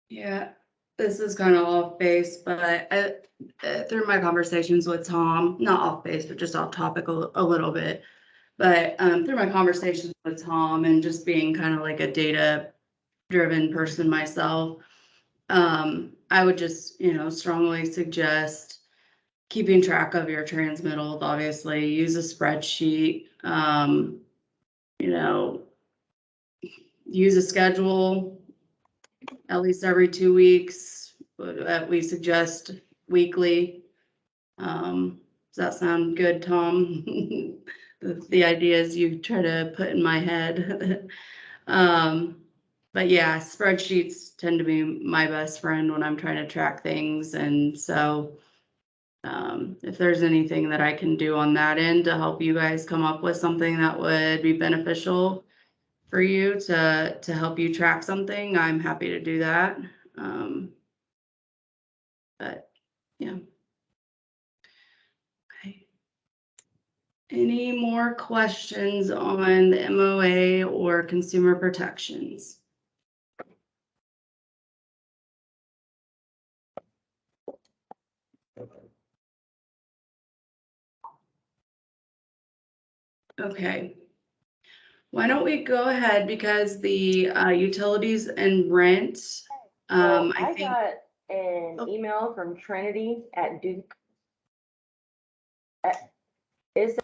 Yeah, this is kind of off base, but through my conversations with Tom, not off base, but just off topic a little bit. But through my conversations with Tom and just being kind of like a data-driven person myself, I would just, strongly suggest keeping track of your transmittals. Obviously, use a spreadsheet. Use a schedule at least every 2 weeks. We suggest weekly. Does that sound good, Tom? The ideas you try to put in my head. But yeah, spreadsheets tend to be my best friend when I'm trying to track things. And so if there's anything that I can do on that end to help you guys come up with something that would be beneficial for you to help you track something, I'm happy to do that. But yeah. Okay. Any more questions on the MOA or consumer protections? Okay. Why don't we go ahead, because the utilities and rent, I got an email from Trinity at Duke Is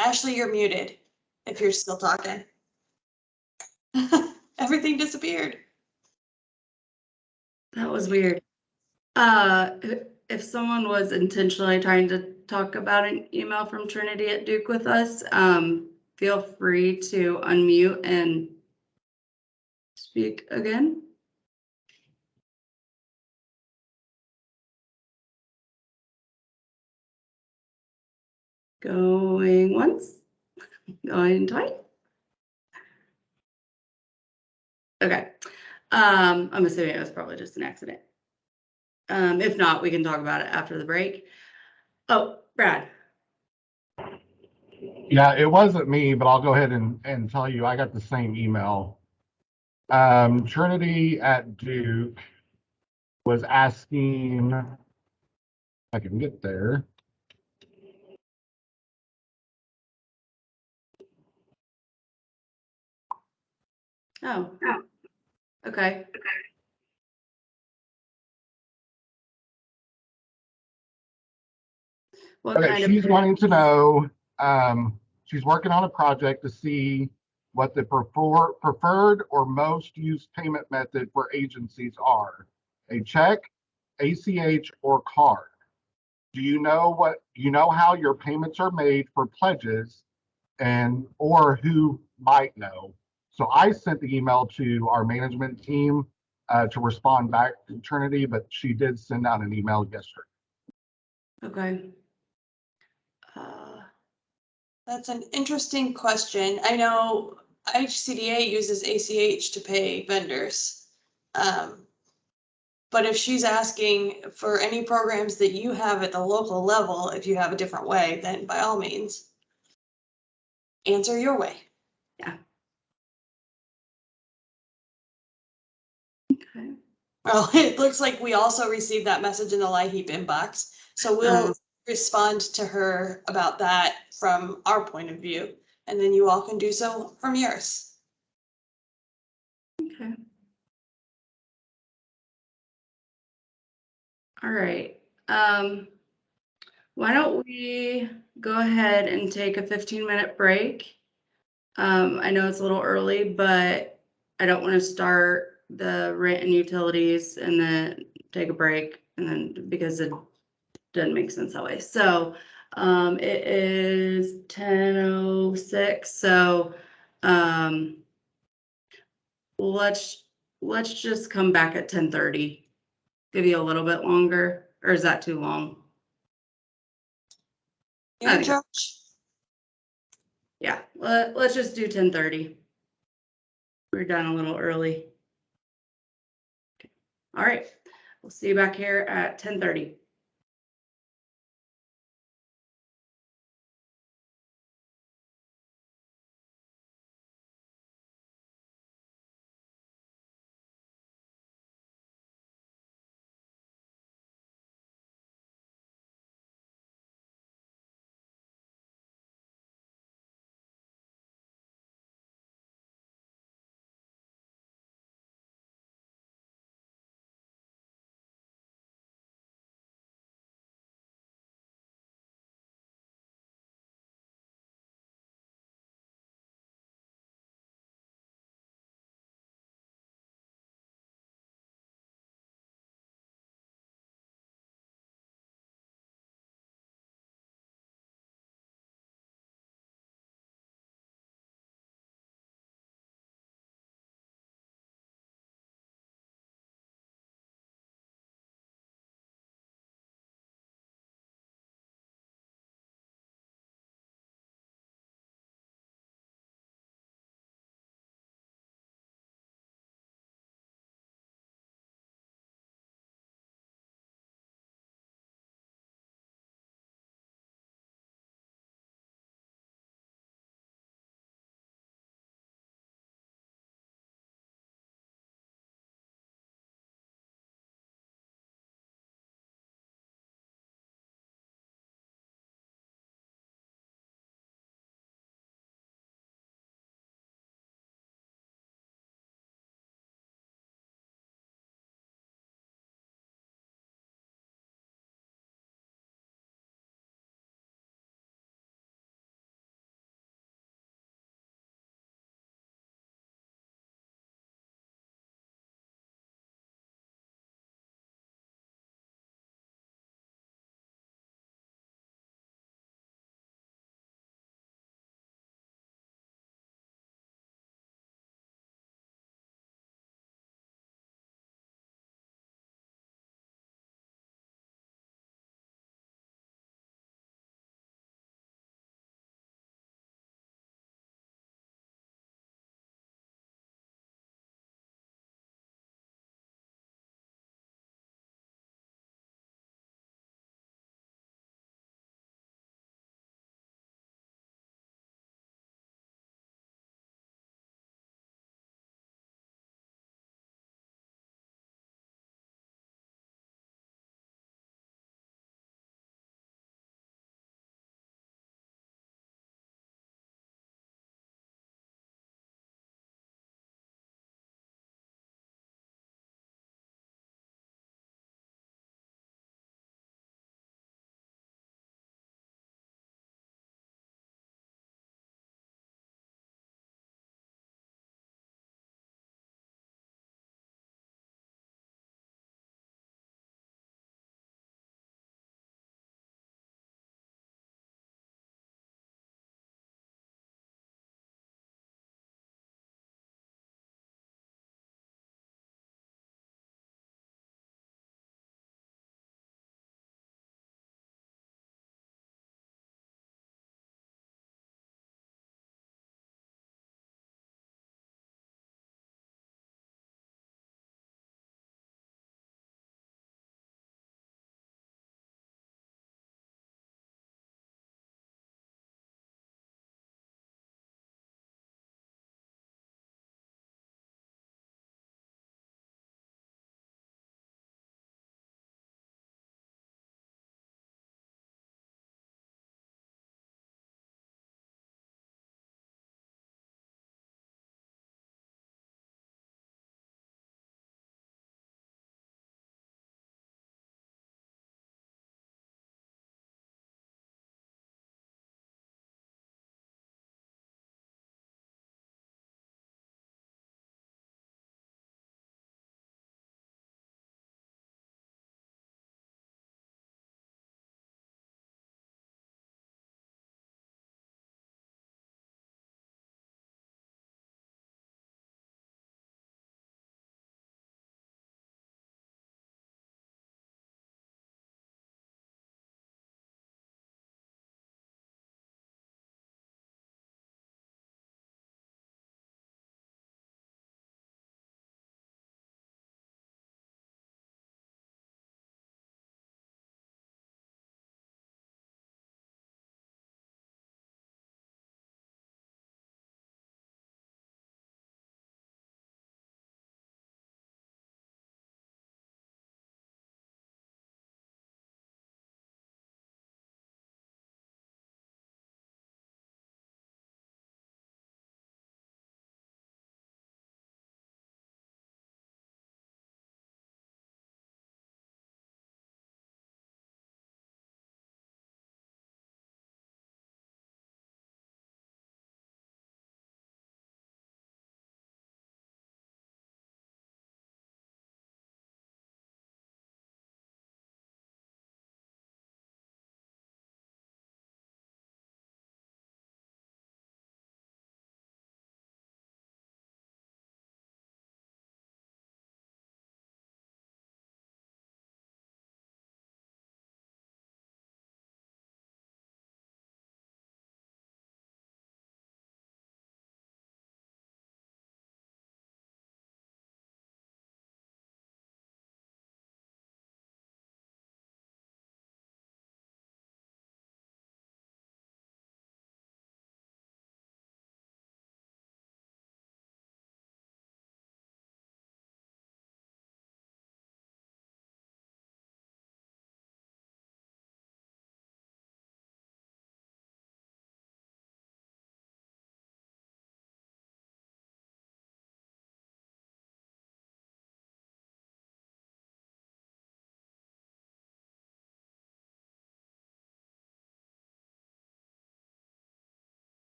Ashley, you're muted if you're still talking. Everything disappeared. That was weird. If someone was intentionally trying to talk about an email from Trinity at Duke with us, feel free to unmute and speak again. Going once, going twice. Okay. I'm assuming it was probably just an accident. If not, we can talk about it after the break. Oh, Brad. Yeah, it wasn't me, but I'll go ahead and tell you I got the same email. Trinity at Duke was asking if I can get there. Oh, okay. What Okay, kind she's of, wanting to know, she's working on a project to see what the preferred or most used payment method for agencies are. A check, ACH, or card. Do you know how your payments are made for pledges or who might know? So I sent the email to our management team to respond back to Trinity, but she did send out an email yesterday. okay. That's an interesting question. I know IHCDA uses ACH to pay vendors. But if she's asking for any programs that you have at the local level, if you have a different way, then by all means, answer your way. Okay. Well, it looks like we also received that message in the LIHWAP inbox. So we'll respond to her about that from our point of view, and then you all can do so from yours. Okay. All right. Why don't we go ahead and take a 15-minute break? I know it's a little early, but I don't want to start the rent and utilities and then take a break and then because it doesn't make sense that way. So it is 10:06. So let's just come back at 10:30. Give you a little bit longer, or is that too long? You're in charge. Yeah, let's just do 10:30. We're done a little early. Okay. All right, we'll see you back here at 10:30.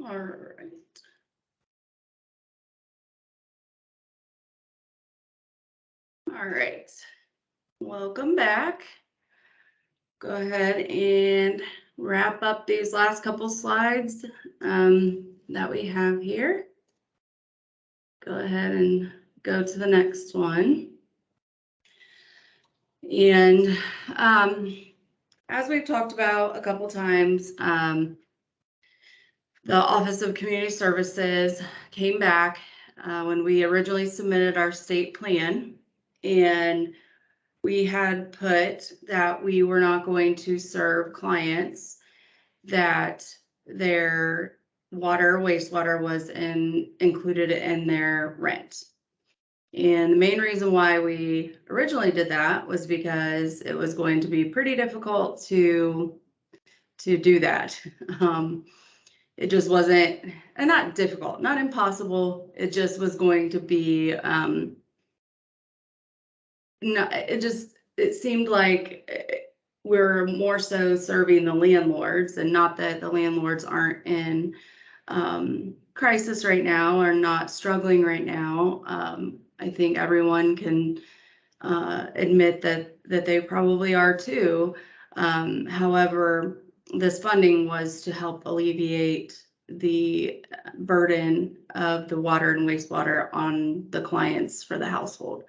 All right. All right. Welcome back. Go ahead and wrap up these last couple slides that we have here. Go ahead and go to the next one. And as we've talked about a couple times, the Office of Community Services came back when we originally submitted our state plan, and we had put that we were not going to serve clients that their water, wastewater was included in their rent. And the main reason why we originally did that was because it was going to be pretty difficult to do that. It just wasn't, and not difficult, not impossible. It just was going to be, no, it seemed like we're more so serving the landlords, and not that the landlords aren't in crisis right now or not struggling right now. I think everyone can admit that they probably are too. However, this funding was to help alleviate the burden of the water and wastewater on the clients for the household.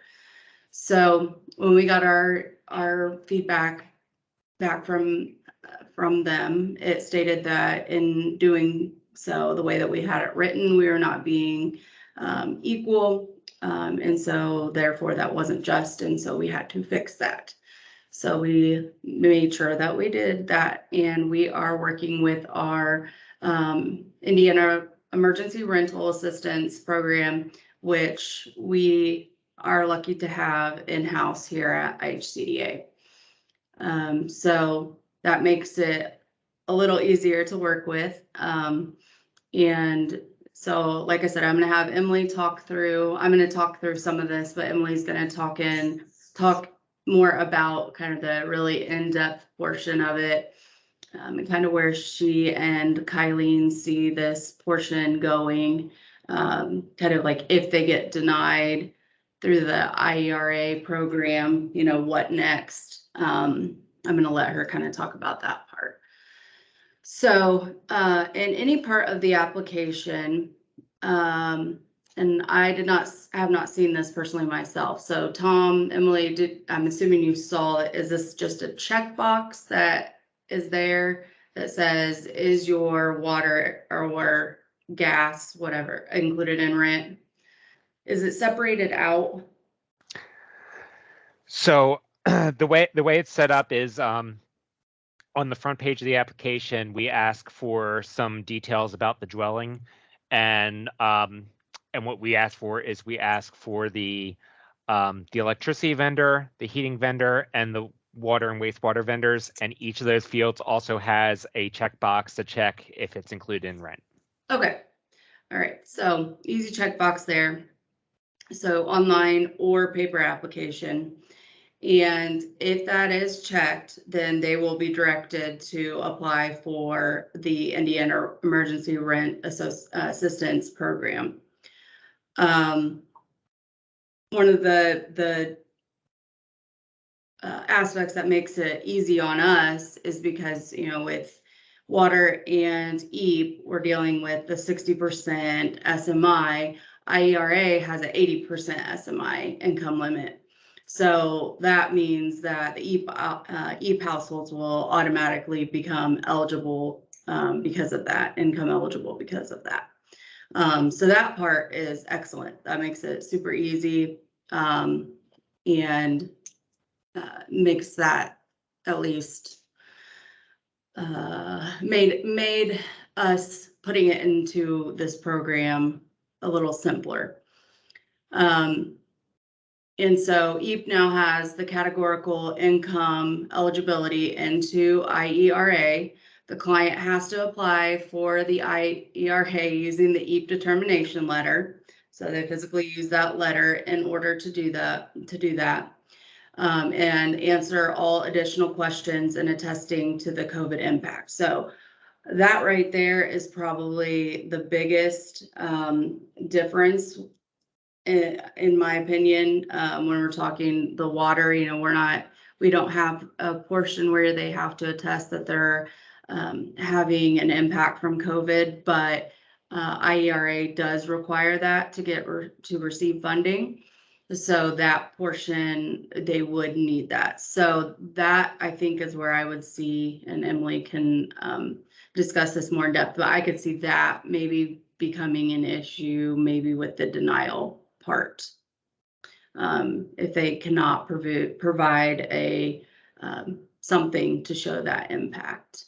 So when we got our feedback back from them, it stated that in doing so, the way that we had it written, we were not being equal, and so therefore that wasn't just, and so we had to fix that. So we made sure that we did that, and we are working with our Indiana Emergency Rental Assistance Program, which we are lucky to have in-house here at IHCDA. So that makes it a little easier to work with. And so, like I said, I'm going to have Emily talk through some of this, but Emily's going to talk more about kind of the really in-depth portion of it, and kind of where she and Kylene see this portion going, kind of like if they get denied through the IERA program, you know, what next? I'm going to let her kind of talk about that part. So in any part of the application, and I have not seen this personally myself. So Tom, Emily, I'm assuming you saw it. Is this just a checkbox that is there that says, is your water or gas, whatever, included in rent? Is it separated out? So the way it's set up is on the front page of the application, we ask for some details about the dwelling, and what we ask for is the electricity vendor, the heating vendor, and the water and wastewater vendors, and each of those fields also has a checkbox to check if it's included in rent. Okay. All right. So easy checkbox there. So online or paper application. And if that is checked, then they will be directed to apply for the Indiana Emergency Rent Assistance Program. One of the aspects that makes it easy on us is because, you know, with water and EAP, we're dealing with the 60% SMI. IERA has an 80% SMI income limit. So that means that the EAP households will automatically become eligible because of that, income eligible because of that. So that part is excellent. That makes it super easy, and makes that at least made us putting it into this program a little simpler. And so EAP now has the categorical income eligibility into IERA. The client has to apply for the IERA using the EAP determination letter. So they physically use that letter in order to do that. And answer all additional questions and attesting to the COVID impact. So that right there is probably the biggest difference in my opinion, when we're talking the water. You know, we don't have a portion where they have to attest that they're having an impact from COVID, but IERA does require that to receive funding. So that portion, they would need that. So that I think is where I would see, and Emily can discuss this more in depth, but I could see that maybe becoming an issue, maybe with the denial part. If they cannot provide a something to show that impact.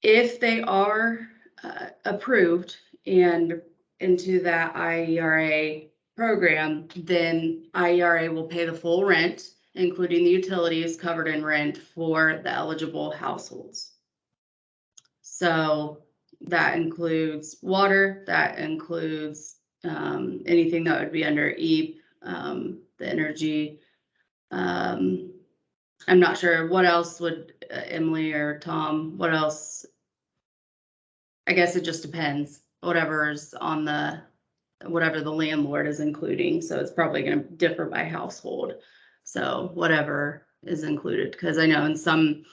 If they are approved and into that IERA program, then IERA will pay the full rent, including the utilities covered in rent for the eligible households. So that includes water, that includes anything that would be under EAP, the energy. I'm not sure what else would Emily or Tom, what else? I guess it just depends, whatever's on whatever the landlord is including. So it's probably going to differ by household. So whatever is included, because I know in some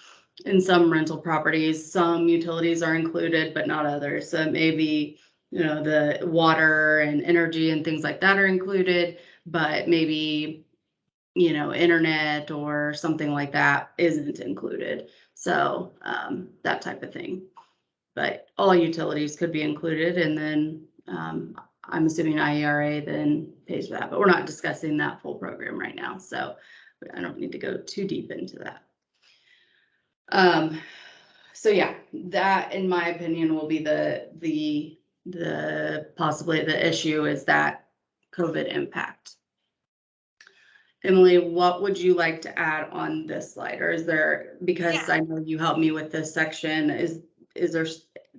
rental properties, some utilities are included, but not others. So maybe, you know, the water and energy and things like that are included, but maybe, you know, internet or something like that isn't included. So that type of thing. But all utilities could be included, and then I'm assuming IERA then pays for that, but we're not discussing that full program right now, so I don't need to go too deep into that. So yeah, that in my opinion will be the possibly the issue, is that COVID impact. Emily, what would you like to add on this slide? Or is there, because I know you helped me with this section, is there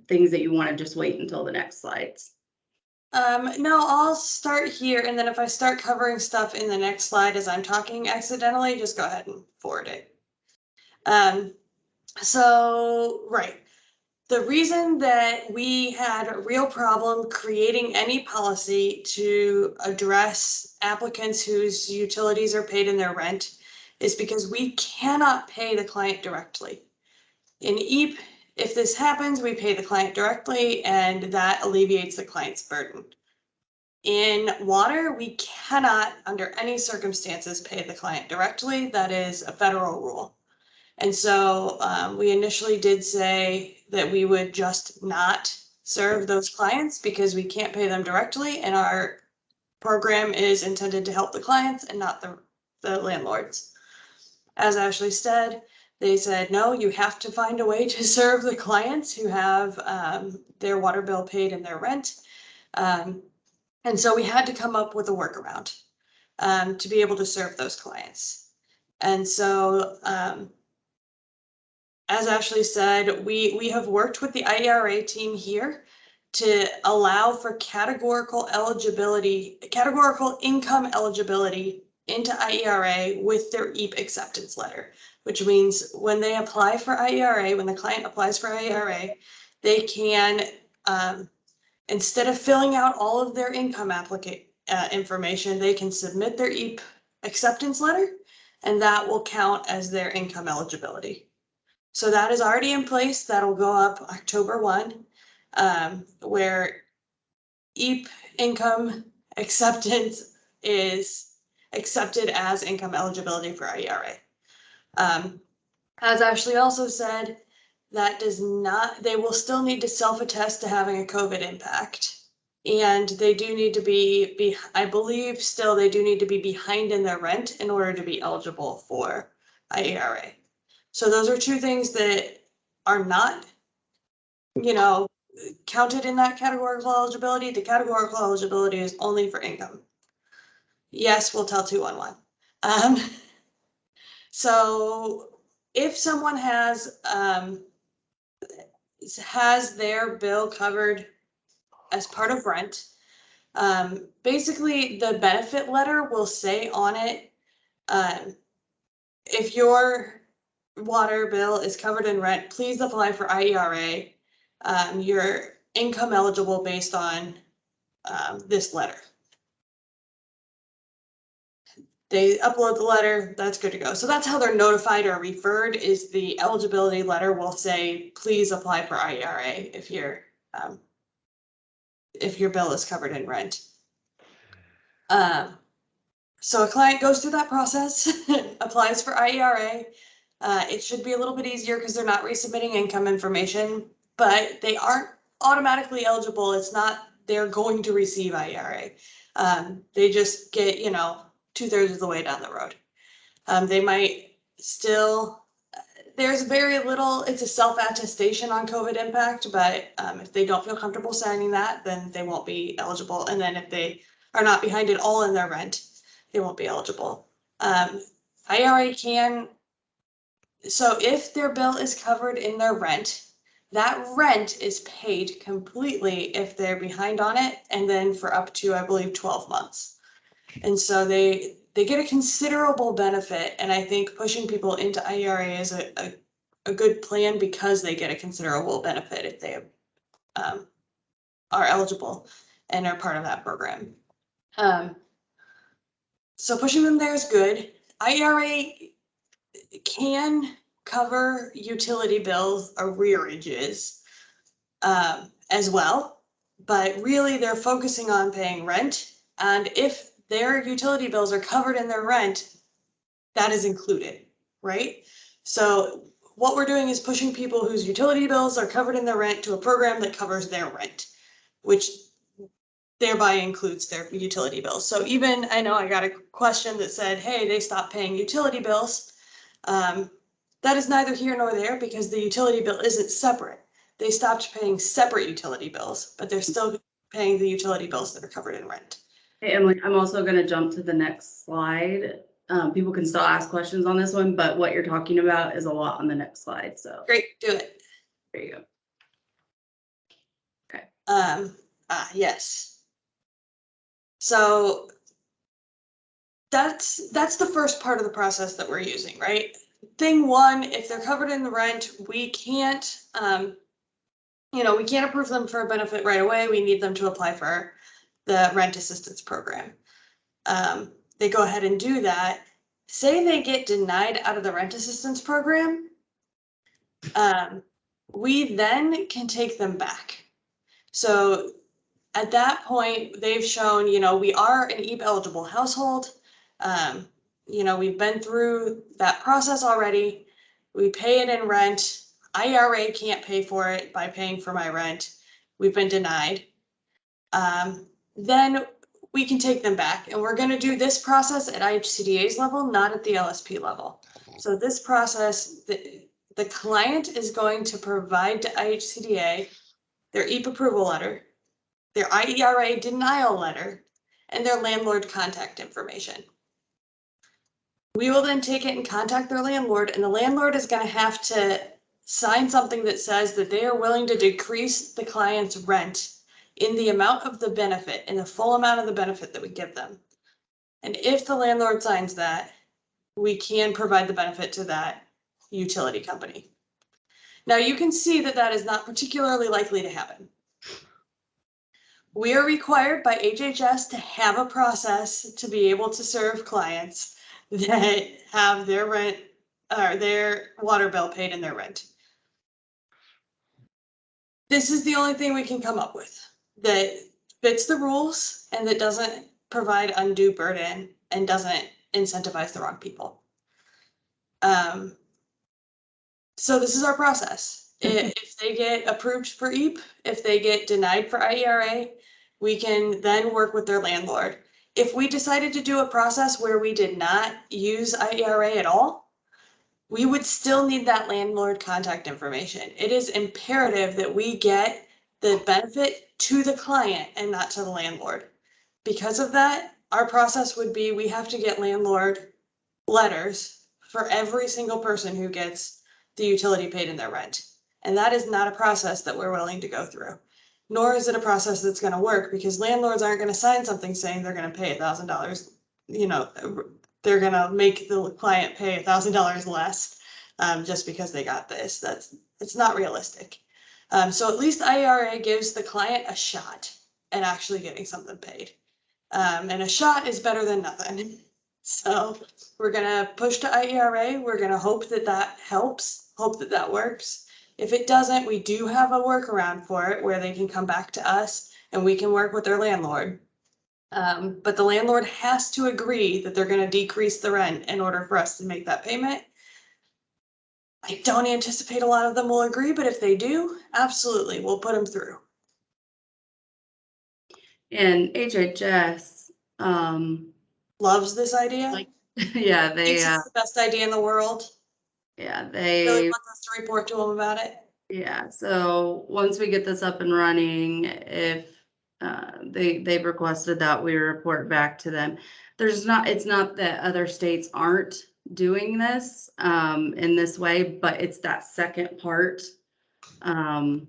things that you want to just wait until the next slides? No, I'll start here, and then if I start covering stuff in the next slide as I'm talking accidentally, just go ahead and forward it. So, right. The reason that we had a real problem creating any policy to address applicants whose utilities are paid in their rent is because we cannot pay the client directly. In EAP, if this happens, we pay the client directly, and that alleviates the client's burden. In water, we cannot, under any circumstances, pay the client directly. That is a federal rule. And so we initially did say that we would just not serve those clients because we can't pay them directly, and our program is intended to help the clients and not the landlords. As Ashley said, they said, no, you have to find a way to serve the clients who have their water bill paid in their rent. And so we had to come up with a workaround to be able to serve those clients. And so as Ashley said, we have worked with the IERA team here to allow for categorical income eligibility into IERA with their EAP acceptance letter, which means when they apply for IERA, when the client applies for IERA, they can, instead of filling out all of their income information, they can submit their EAP acceptance letter, and that will count as their income eligibility. So that is already in place. That'll go up October 1, where EAP income acceptance is accepted as income eligibility for IERA. As Ashley also said, that does not, they will still need to self-attest to having a COVID impact. And they do need to be, I believe still they do need to be behind in their rent in order to be eligible for IERA. So those are two things that are not, you know, counted in that categorical eligibility. The categorical eligibility is only for income. Yes, we'll tell 211. So if someone has their bill covered as part of rent, basically the benefit letter will say on it, if your water bill is covered in rent, please apply for IERA. You're income eligible based on this letter. They upload the letter, that's good to go. So that's how they're notified or referred, is the eligibility letter will say, please apply for IERA if your bill is covered in rent. So a client goes through that process, applies for IERA. It should be a little bit easier because they're not resubmitting income information, but they aren't automatically eligible. It's not, they're going to receive IERA. They just get, 2/3 of the way down the road. They might still, there's very little, it's a self-attestation on COVID impact, but if they don't feel comfortable signing that, then they won't be eligible. And then if they are not behind it all in their rent, they won't be eligible. IRA can, so if their bill is covered in their rent, that rent is paid completely if they're behind on it, and then for up to, I believe, 12 months. And so they get a considerable benefit, and I think pushing people into IRA is a good plan because they get a considerable benefit if they are eligible and are part of that program. So pushing them there is good. IRA can cover utility bills arrearages as well, but really they're focusing on paying rent. And if their utility bills are covered in their rent, that is included, right? So what we're doing is pushing people whose utility bills are covered in their rent to a program that covers their rent, which thereby includes their utility bills. So even, I know I got a question that said, hey, they stopped paying utility bills. That is neither here nor there because the utility bill isn't separate. They stopped paying separate utility bills, but they're still paying the utility bills that are covered in rent. Hey, Emily, I'm also going to jump to the next slide. People can still ask questions on this one, but what you're talking about is a lot on the next slide. So great, do it. There you go. Okay. Yes. So that's the first part of the process that we're using, right? Thing one, if they're covered in the rent, we can't, we can't approve them for a benefit right away. We need them to apply for the rent assistance program. They go ahead and do that. Say they get denied out of the rent assistance program. We then can take them back. So at that point, they've shown, we are an EAP eligible household. We've been through that process already. We pay it in rent. IRA can't pay for it by paying for my rent. We've been denied. Then we can take them back, and we're going to do this process at IHCDA's level, not at the LSP level. So this process, the client is going to provide to IHCDA their EAP approval letter, their IERA denial letter, and their landlord contact information. We will then take it and contact their landlord, and the landlord is going to have to sign something that says that they are willing to decrease the client's rent in the amount of the benefit, in the full amount of the benefit that we give them. And if the landlord signs that, we can provide the benefit to that utility company. Now you can see that that is not particularly likely to happen. We are required by HHS to have a process to be able to serve clients that have their rent or their water bill paid in their rent. This is the only thing we can come up with that fits the rules and that doesn't provide undue burden and doesn't incentivize the wrong people. So this is our process. If they get approved for EAP, if they get denied for IERA, we can then work with their landlord. If we decided to do a process where we did not use IERA at all, we would still need that landlord contact information. It is imperative that we get the benefit to the client and not to the landlord. Because of that, our process would be we have to get landlord letters for every single person who gets the utility paid in their rent. And that is not a process that we're willing to go through. Nor is it a process that's going to work because landlords aren't going to sign something saying they're going to pay $1,000. They're going to make the client pay $1,000 less just because they got this. It's not realistic. So at least IERA gives the client a shot at actually getting something paid. And a shot is better than nothing. So we're gonna push to IERA. We're gonna hope that that helps, hope that that works. If it doesn't, we do have a workaround for it where they can come back to us and we can work with their landlord. But the landlord has to agree that they're gonna decrease the rent in order for us to make that payment. I don't anticipate a lot of them will agree, but if they do, absolutely, we'll put them through. And HHS, Loves this idea. Like, yeah, they, Thinks it's the best idea in the world. yeah, Really they, wants us to report to them about it. yeah, so once we get this up and running, if they've requested that we report back to them. It's not that other states aren't doing this in this way, but it's that second part of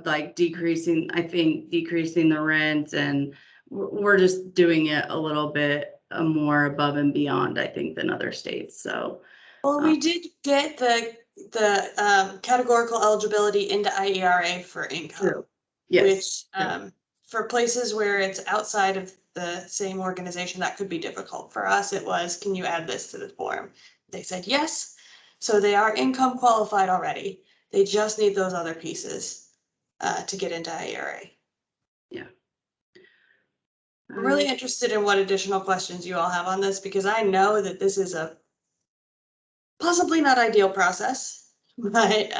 like decreasing the rent, and we're just doing it a little bit more above and beyond, I think, than other states, so. Well, we did get the categorical eligibility into IERA for income. True. Yes. Which, for places where it's outside of the same organization, that could be difficult. For us, it was, can you add this to the form? They said yes, so they are income qualified already. They just need those other pieces to get into IERA. Yeah. I'm really interested in what additional questions you all have on this, because I know that this is a possibly not ideal process, but it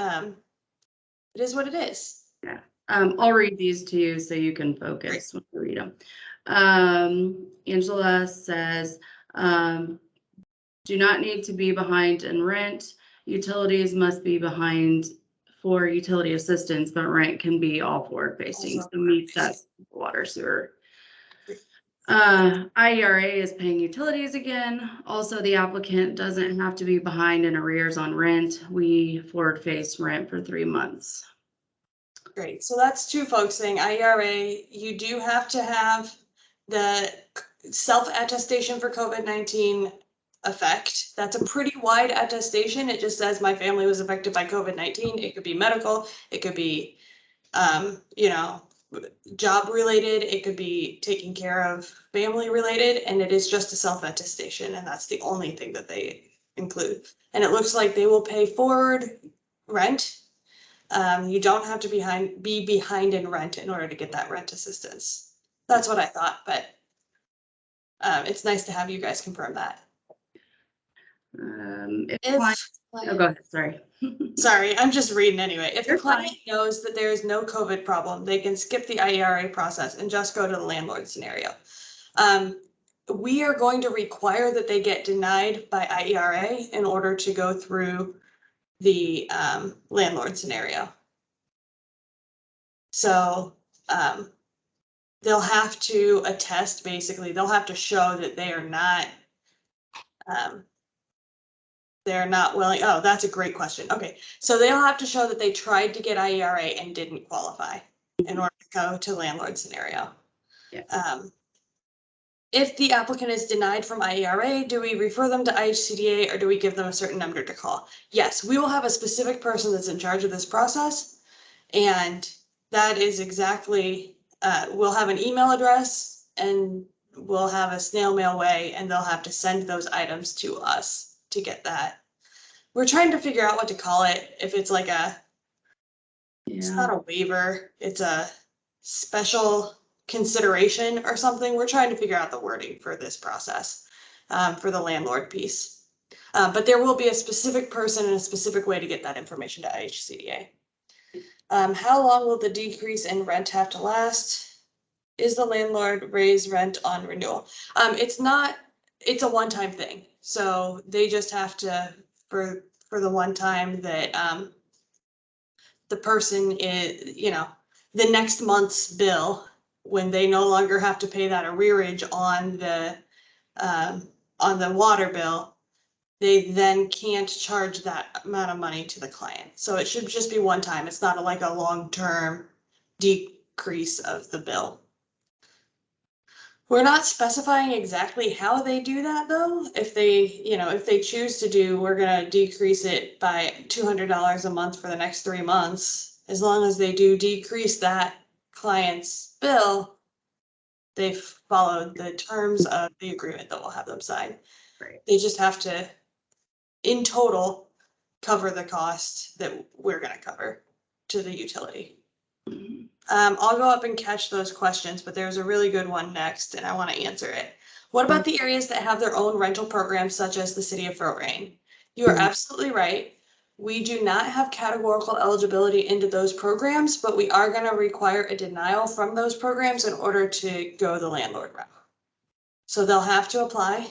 is what it is. Yeah, I'll read these to you so you can focus when you read them. Angela says, do not need to be behind in rent. Utilities must be behind for utility assistance, but rent can be all forward facing. So meets that water, sewer. IERA is paying utilities again. Also, the applicant doesn't have to be behind in arrears on rent. We forward face rent for 3 months. Great, so that's two folks saying IERA, you do have to have the self-attestation for COVID-19 effect. That's a pretty wide attestation. It just says my family was affected by COVID-19. It could be medical, it could be, job related, it could be taking care of family related, and it is just a self-attestation, and that's the only thing that they include. And it looks like they will pay forward rent. You don't have to be behind in rent in order to get that rent assistance. That's what I thought, but it's nice to have you guys confirm that. Oh, go ahead, sorry. Sorry, I'm just reading anyway. If the You're client fine. knows that there is no COVID problem, they can skip the IERA process and just go to the landlord scenario. We are going to require that they get denied by IERA in order to go through the landlord scenario. So they'll have to attest, basically, they'll have to show that they are not willing. Oh, that's a great question. Okay, so they'll have to show that they tried to get IERA and didn't qualify in order to go to landlord scenario. Yeah. If the applicant is denied from IERA, do we refer them to IHCDA or do we give them a certain number to call? Yes, we will have a specific person that's in charge of this process, and that is exactly, we'll have an email address and we'll have a snail mail way, and they'll have to send those items to us to get that. We're trying to figure out what to call it. If it's like it's not a waiver, it's a special consideration or something. We're trying to figure out the wording for this process for the landlord piece. But there will be a specific person and a specific way to get that information to IHCDA. How long will the decrease in rent have to last? Is the landlord raise rent on renewal? It's not, it's a one-time thing. So they just have to, for the one time that the person is, the next month's bill, when they no longer have to pay that arrearage on the water bill, they then can't charge that amount of money to the client. So it should just be one time. It's not like a long-term decrease of the bill. We're not specifying exactly how they do that though. If they, if they choose to do, we're gonna decrease it by $200 a month for the next 3 months. As long as they do decrease that client's bill, they've followed the terms of the agreement that we'll have them sign. Right. They just have to, in total, cover the cost that we're gonna cover to the utility. I'll go up and catch those questions, but there's a really good one next and I want to answer it. What about the areas that have their own rental programs, such as the city of Fort Wayne? You are absolutely right. We do not have categorical eligibility into those programs, but we are going to require a denial from those programs in order to go the landlord route. So they'll have to apply.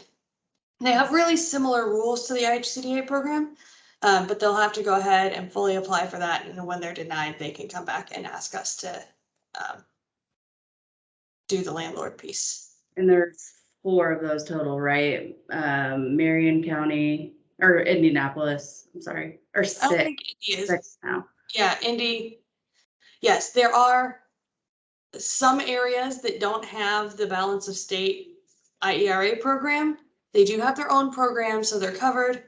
They have really similar rules to the IHCDA program. But they'll have to go ahead and fully apply for that. And when they're denied, they can come back and ask us to do the landlord piece. And there's 4 of those total, right? Marion County or Indianapolis, I'm sorry, or 6. I don't think Indy is. 6 now. Yeah, Indy. Yes, there are some areas that don't have the balance of state IERA program. They do have their own program, so they're covered.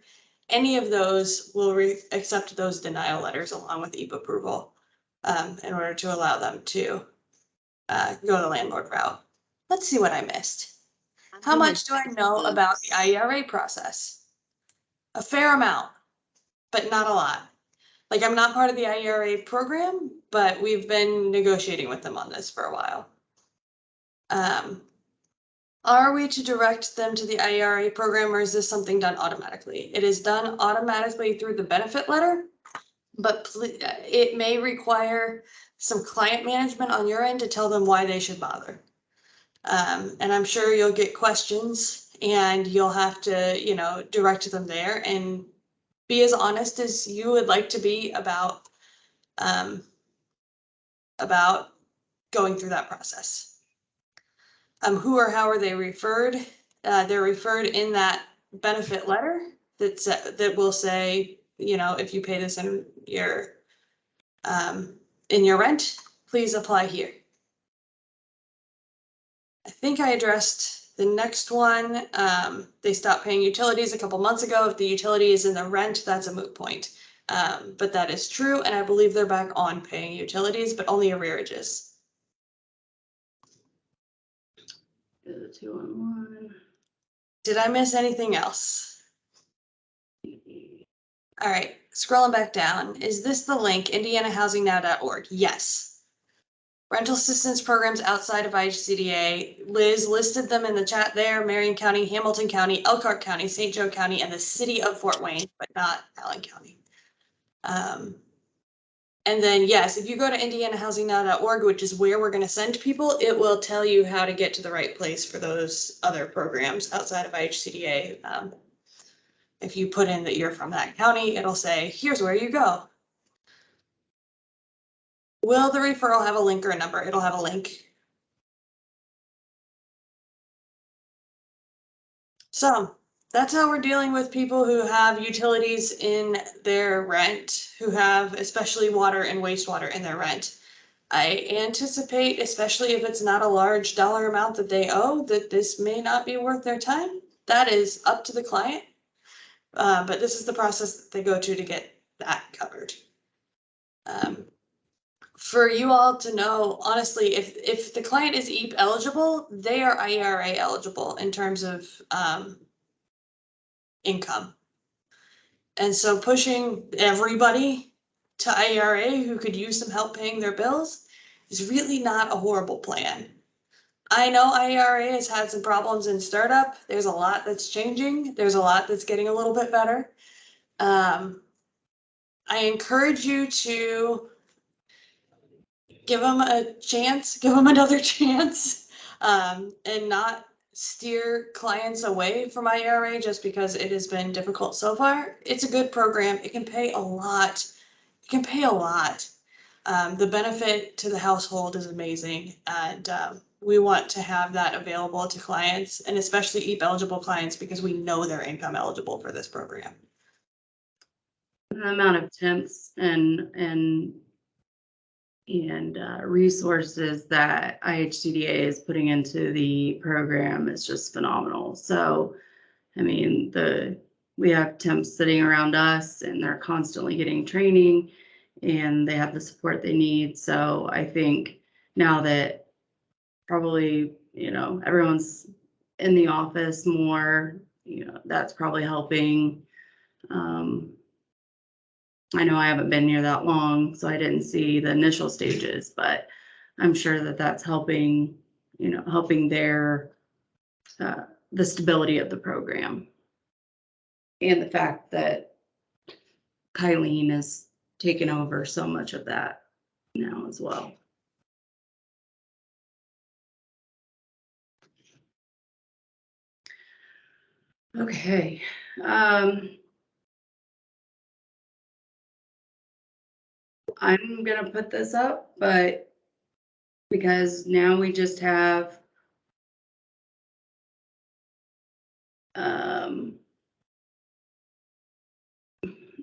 Any of those will accept those denial letters along with EAP approval in order to allow them to go the landlord route. Let's see what I missed. How much do I know about the IERA process? A fair amount, but not a lot. Like, I'm not part of the IERA program, but we've been negotiating with them on this for a while. Are we to direct them to the IERA program, or is this something done automatically? It is done automatically through the benefit letter, but it may require some client management on your end to tell them why they should bother. And I'm sure you'll get questions and you'll have to, direct them there and be as honest as you would like to be about going through that process. Who or how are they referred? They're referred in that benefit letter that will say, if you pay this in your rent, please apply here. I think I addressed the next one. They stopped paying utilities a couple months ago. If the utility is in the rent, that's a moot point. But that is true, and I believe they're back on paying utilities, but only arrearages. The 2-on-1. Did I miss anything else? All right, scrolling back down. Is this the link, indianahousingnow.org? Yes. Rental assistance programs outside of IHCDA. Liz listed them in the chat there: Marion County, Hamilton County, Elkhart County, St. Joe County, and the city of Fort Wayne, but not Allen County. And then, yes, if you go to indianahousingnow.org, which is where we're going to send people, it will tell you how to get to the right place for those other programs outside of IHCDA. If you put in that you're from that county, it'll say, here's where you go. Will the referral have a link or a number? It'll have a link. So that's how we're dealing with people who have utilities in their rent, who have especially water and wastewater in their rent. I anticipate, especially if it's not a large dollar amount that they owe, that this may not be worth their time. That is up to the client. But this is the process that they go to get that covered. For you all to know, honestly, if the client is EAP eligible, they are IERA eligible in terms of income. And so pushing everybody to IERA who could use some help paying their bills is really not a horrible plan. I know IERA has had some problems in startup. There's a lot that's changing. There's a lot that's getting a little bit better. I encourage you to give them a chance, give them another chance, and not steer clients away from IERA just because it has been difficult so far. It's a good program. It can pay a lot. It can pay a lot. The benefit to the household is amazing, and we want to have that available to clients, and especially EAP eligible clients, because we know they're income eligible for this program. The amount of temps and and resources that IHCDA is putting into the program is just phenomenal. So, I mean, we have temps sitting around us and they're constantly getting training and they have the support they need. So I think now that probably, everyone's in the office more, that's probably helping. I know I haven't been here that long, so I didn't see the initial stages, but I'm sure that that's helping, helping the stability of the program. And the fact that Kylene has taken over so much of that now as well. Okay. I'm gonna put this up, but because now we just have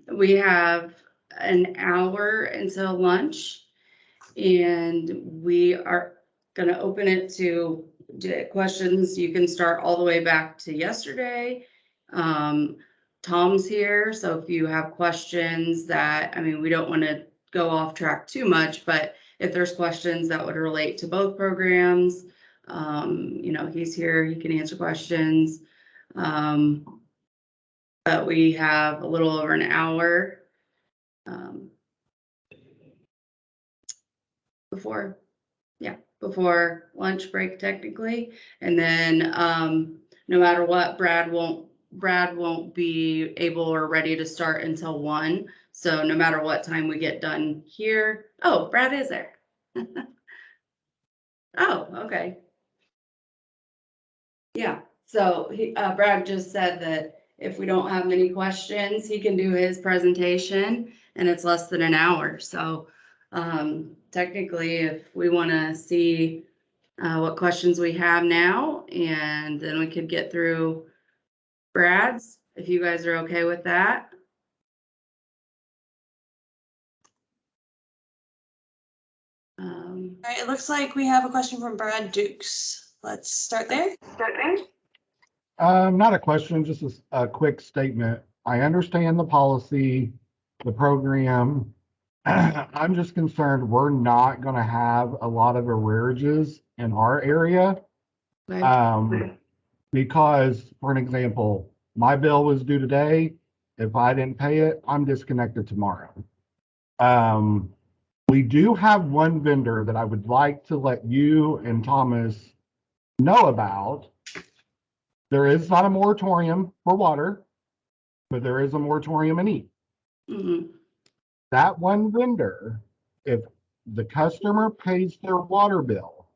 we have an hour until lunch, and we are gonna open it to questions. You can start all the way back to yesterday. Tom's here, so if you have questions that, we don't want to go off track too much, but if there's questions that would relate to both programs, he's here, he can answer questions. But we have a little over an hour before lunch break technically. And then no matter what, Brad won't be able or ready to start until 1. So no matter what time we get done here. Oh, Brad is there. Oh, okay. Yeah, so Brad just said that if we don't have many questions, he can do his presentation and it's less than an hour. So technically, if we want to see what questions we have now, and then we could get through Brad's, if you guys are okay with that. All right, it looks like we have a question from Brad Dukes. Let's start there. Not a question, just a quick statement. I understand the policy, the program. I'm just concerned we're not going to have a lot of arrearages in our area. Because, for an example, my bill was due today. If I didn't pay it, I'm disconnected tomorrow. We do have one vendor that I would like to let you and Thomas know about. There is not a moratorium for water, but there is a moratorium in heat. Mm-hmm. That one vendor, if the customer pays their water bill,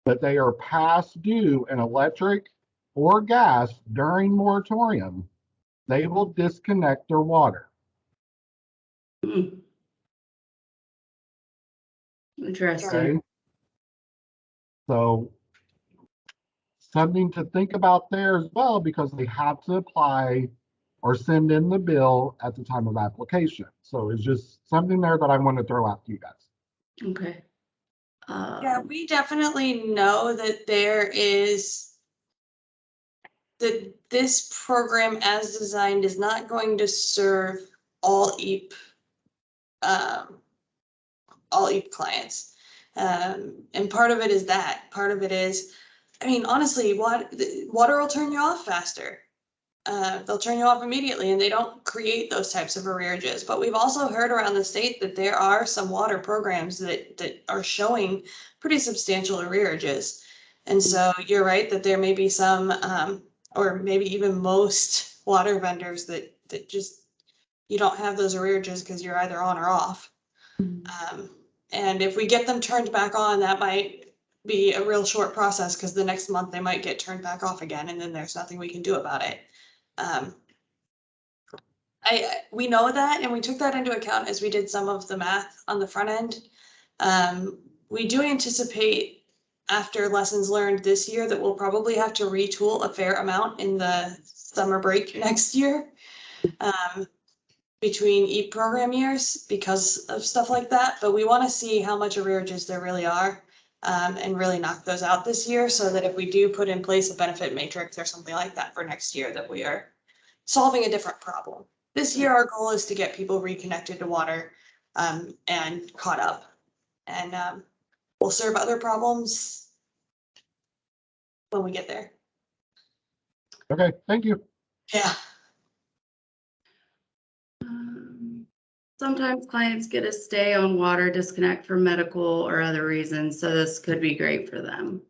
but they are past due in electric or gas during moratorium, they will disconnect their water. Mm-hmm. Interesting. Okay? So something to think about there as well, because they have to apply or send in the bill at the time of application. So it's just something there that I want to throw out to you guys. Okay. Yeah, we definitely know that that this program as designed is not going to serve all EAP clients. And part of it is that. Part of it is, honestly, water will turn you off faster. They'll turn you off immediately and they don't create those types of arrearages. But we've also heard around the state that there are some water programs that are showing pretty substantial arrearages. And so you're right that there may be some, or maybe even most water vendors that just, you don't have those arrearages because you're either on or off. And if we get them turned back on, that might be a real short process because the next month they might get turned back off again and then there's nothing we can do about it. We know that, and we took that into account as we did some of the math on the front end. We do anticipate after lessons learned this year that we'll probably have to retool a fair amount in the summer break next year. between each program years because of stuff like that, but we want to see how much arrearages there really are, and really knock those out this year, so that if we do put in place a benefit matrix or something like that for next year, that we are solving a different problem. This year, our goal is to get people reconnected to water, and caught up, and we'll serve other problems when we get there. Okay, thank you. Yeah. Sometimes clients get a stay on water disconnect for medical or other reasons, so this could be great for them.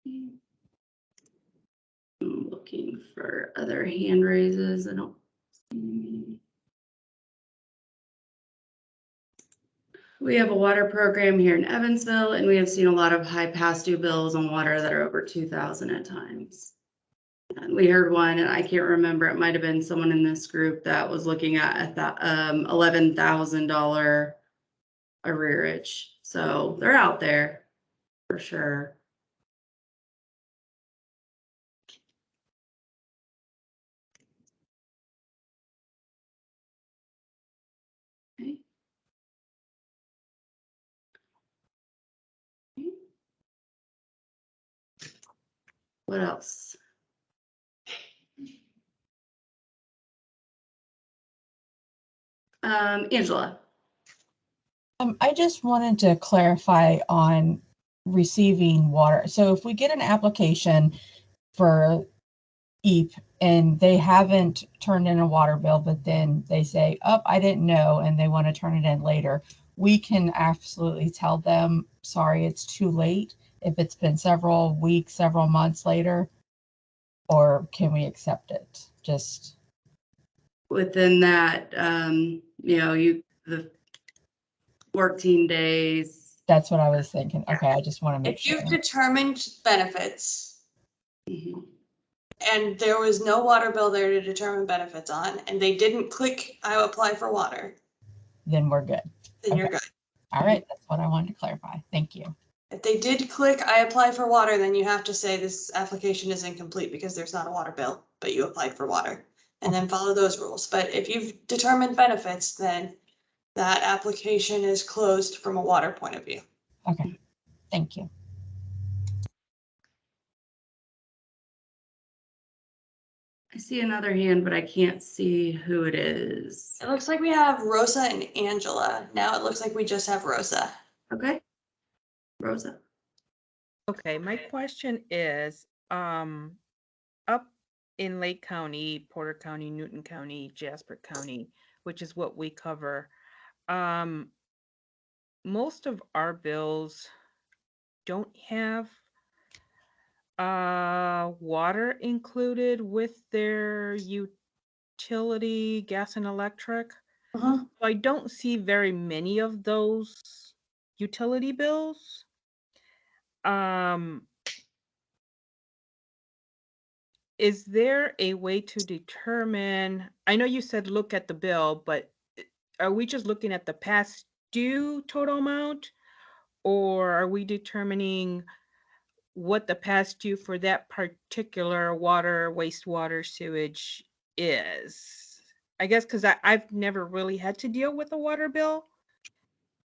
I'm looking for other hand raises. I don't see any. We have a water program here in Evansville, and we have seen a lot of high past due bills on water that are over 2,000 at times. And we heard one, and I can't remember, it might have been someone in this group that was looking at $11,000 arrearage. So they're out there for sure. Okay. What else? Angela. I just wanted to clarify on receiving water. So if we get an application for EAP and they haven't turned in a water bill, but then they say, oh, I didn't know, and they want to turn it in later, we can absolutely tell them, sorry, it's too late, if it's been several weeks, several months later, or can we accept it? Just Within that, the 14 days. that's what I was thinking. Okay, I just want to make If sure. you've determined benefits, Mhm. and there was no water bill there to determine benefits on, and they didn't click, I apply for water, Then we're good. then you're Okay. good. All right, that's what I wanted to clarify. Thank you. If they did click, I apply for water, then you have to say this application is incomplete because there's not a water bill, but you applied for water, and then follow those rules. But if you've determined benefits, then that application is closed from a water point of view. Okay, thank you. I see another hand, but I can't see who it is. It looks like we have Rosa and Angela. Now it looks like we just have Rosa. Okay. Rosa. Okay, my question is, up in Lake County, Porter County, Newton County, Jasper County, which is what we cover, most of our bills don't have water included with their utility, gas and electric. Uh-huh. So I don't see very many of those utility bills. Is there a way to determine, I know you said look at the bill, but are we just looking at the past due total amount? Or are we determining what the past due for that particular water, wastewater, sewage is? I guess because I've never really had to deal with a water bill.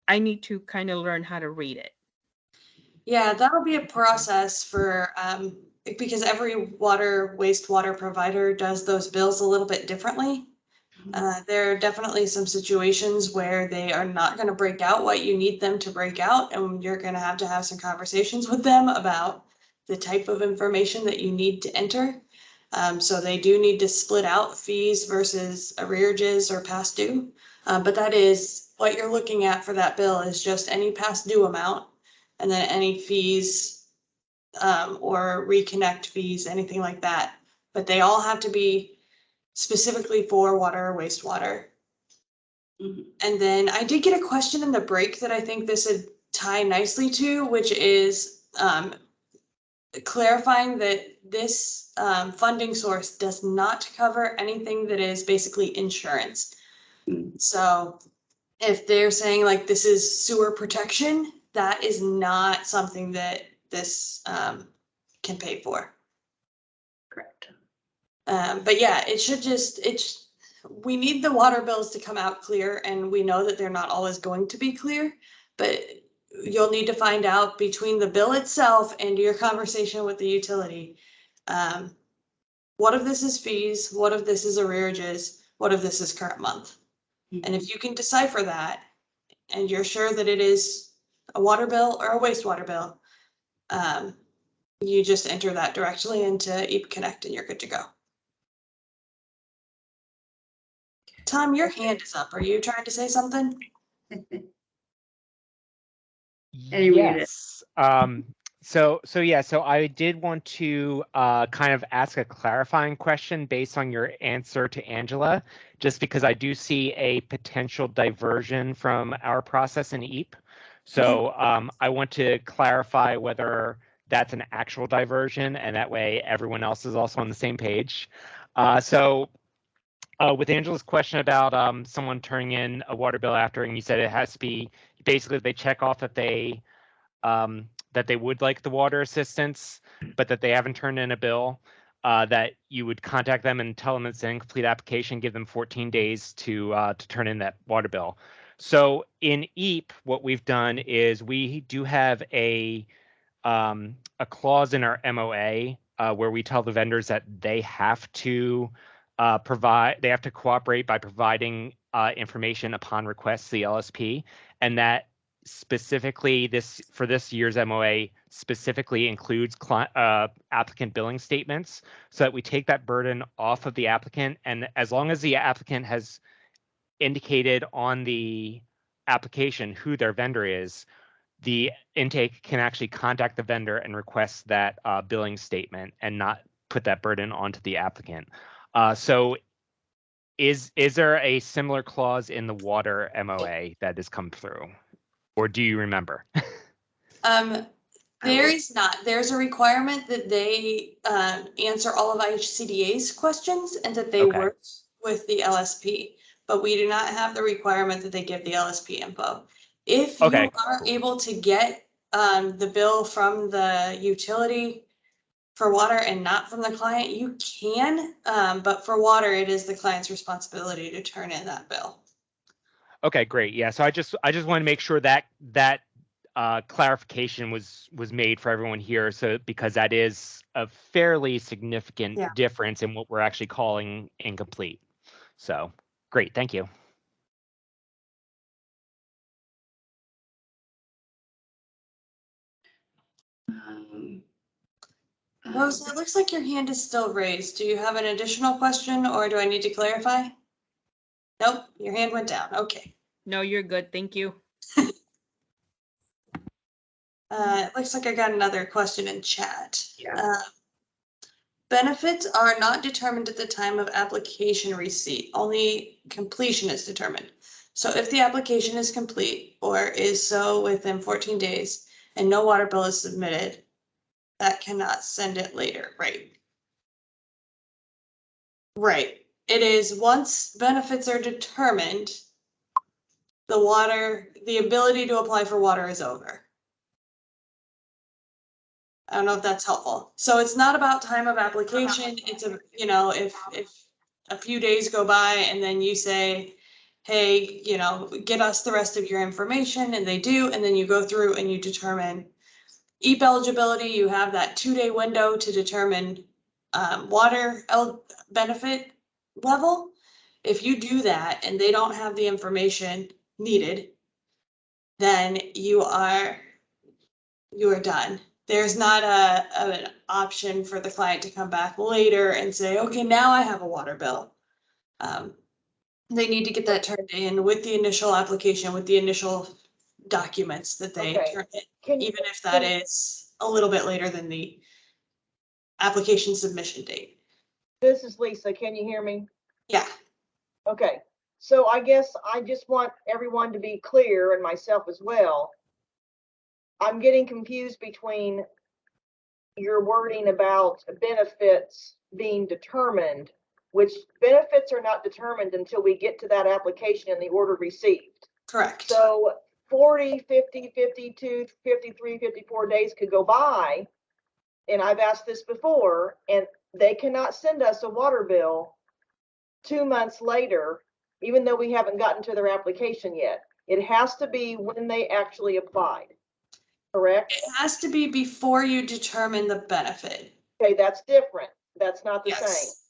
I need to kind of learn how to read it. Yeah, that'll be a process for, because every water, wastewater provider does those bills a little bit differently. There are definitely some situations where they are not going to break out what you need them to break out, and you're going to have some conversations with them about the type of information that you need to enter. So they do need to split out fees versus arrearages or past due. But that is what you're looking at for that bill is just any past due amount, and then any fees or reconnect fees, anything like that. But they all have to be specifically for water or wastewater. Mhm. And then I did get a question in the break that I think this would tie nicely to, which is clarifying that this funding source does not cover anything that is basically insurance. So if they're saying like this is sewer protection, that is not something that this can pay for. But yeah, it should just, we need the water bills to come out clear, and we know that they're not always going to be clear, but you'll need to find out between the bill itself and your conversation with the utility. What if this is fees? What if this is arrearages? What if this is current month? And if you can decipher that, and you're sure that it is a water bill or a wastewater bill, you just enter that directly into EAP Connect and you're good to go. Tom, your hand is up. Are you trying to say something? And you read it. Yes. So I did want to kind of ask a clarifying question based on your answer to Angela, just because I do see a potential diversion from our process in EAP. So I want to clarify whether that's an actual diversion, and that way everyone else is also on the same page. With Angela's question about someone turning in a water bill after, and you said it has to be basically they check off that they would like the water assistance, but that they haven't turned in a bill, that you would contact them and tell them it's an incomplete application, give them 14 days to turn in that water bill. So in EAP, what we've done is we do have a clause in our MOA where we tell the vendors that they have to cooperate by providing information upon request to the LSP, and that specifically for this year's MOA specifically includes applicant billing statements, so that we take that burden off of the applicant. And as long as the applicant has indicated on the application who their vendor is, the intake can actually contact the vendor and request that billing statement and not put that burden onto the applicant. So is there a similar clause in the water MOA that has come through? Or do you remember? There is not. There's a requirement that they answer all of IHCDA's questions and that they work with the LSP, but we do not have the requirement that they give the LSP info. If you are able to get the bill from the utility for water and not from the client, you can, but for water, it is the client's responsibility to turn in that bill. Okay, great. Yeah, so I just want to make sure that clarification was made for everyone here, so because that is a fairly significant difference in what we're actually calling incomplete. So great, thank you. Rose, it looks like your hand is still raised. Do you have an additional question, or do I need to clarify? Nope, your hand went down. Okay. No, you're good. Thank you. It looks like I got another question in chat. Yeah. Benefits are not determined at the time of application receipt. Only completion is determined. So if the application is complete or is so within 14 days and no water bill is submitted, that cannot send it later, right? Right. It is once benefits are determined, the ability to apply for water is over. I don't know if that's helpful. So it's not about time of application. It's if a few days go by and then you say, hey, get us the rest of your information, and they do, and then you go through and you determine EAP eligibility. You have that 2-day window to determine water benefit level. If you do that and they don't have the information needed, then you are done. There's not an option for the client to come back later and say, okay, now I have a water bill. They need to get that turned in with the initial application, with the initial documents that they turn in, even if that is a little bit later than the application submission date. This is Lisa. Can you hear me? Yeah. Okay. So I guess I just want everyone to be clear, and myself as well. I'm getting confused between your wording about benefits being determined, which benefits are not determined until we get to that application and the order received. Correct. So 40, 50, 52, 53, 54 days could go by. And I've asked this before, and they cannot send us a water bill 2 months later, even though we haven't gotten to their application yet. It has to be when they actually applied, correct? It has to be before you determine the benefit. Okay, that's different. That's not the same. Yes.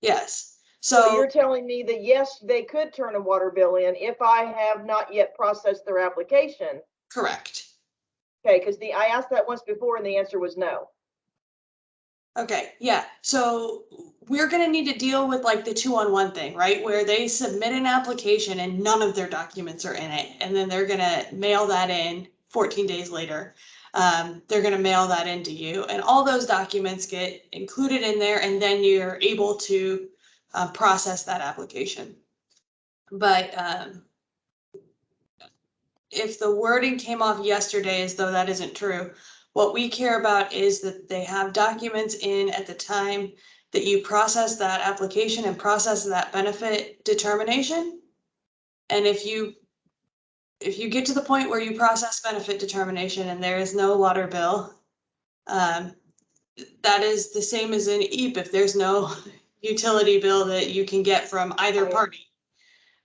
Yes. So So you're telling me that yes, they could turn a water bill in if I have not yet processed their application. correct. Okay, because I asked that once before and the answer was no. Okay, yeah, so we're gonna need to deal with like the 2-on-1 thing, right? Where they submit an application and none of their documents are in it, and then they're gonna mail that in 14 days later. They're gonna mail that in to you, and all those documents get included in there, and then you're able to process that application. But if the wording came off yesterday as though that isn't true, what we care about is that they have documents in at the time that you process that application and process that benefit determination. And if you get to the point where you process benefit determination and there is no water bill, that is the same as in EAP if there's no utility bill that you can get from either party.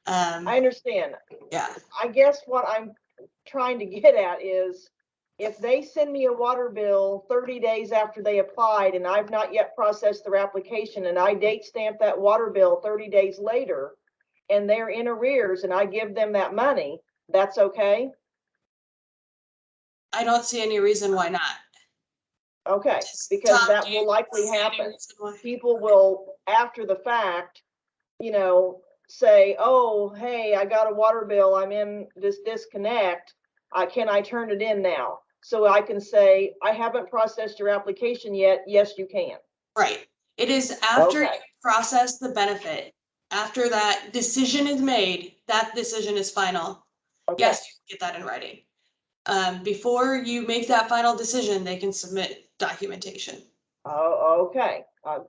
I understand. Yeah. I guess what I'm trying to get at is if they send me a water bill 30 days after they applied and I've not yet processed their application and I date stamp that water bill 30 days later and they're in arrears and I give them that money, that's okay? I don't see any reason why not. Okay, because Tom, that do will you likely see any happen. reason why? People will, after the fact, say, oh, hey, I got a water bill, I'm in this disconnect. Can I turn it in now? So I can say, I haven't processed your application yet. Yes, you can. Right. It is after Okay. you process the benefit, after that decision is made, that decision is final. Okay. Yes, you can get that in writing. Before you make that final decision, they can submit documentation. Oh, okay.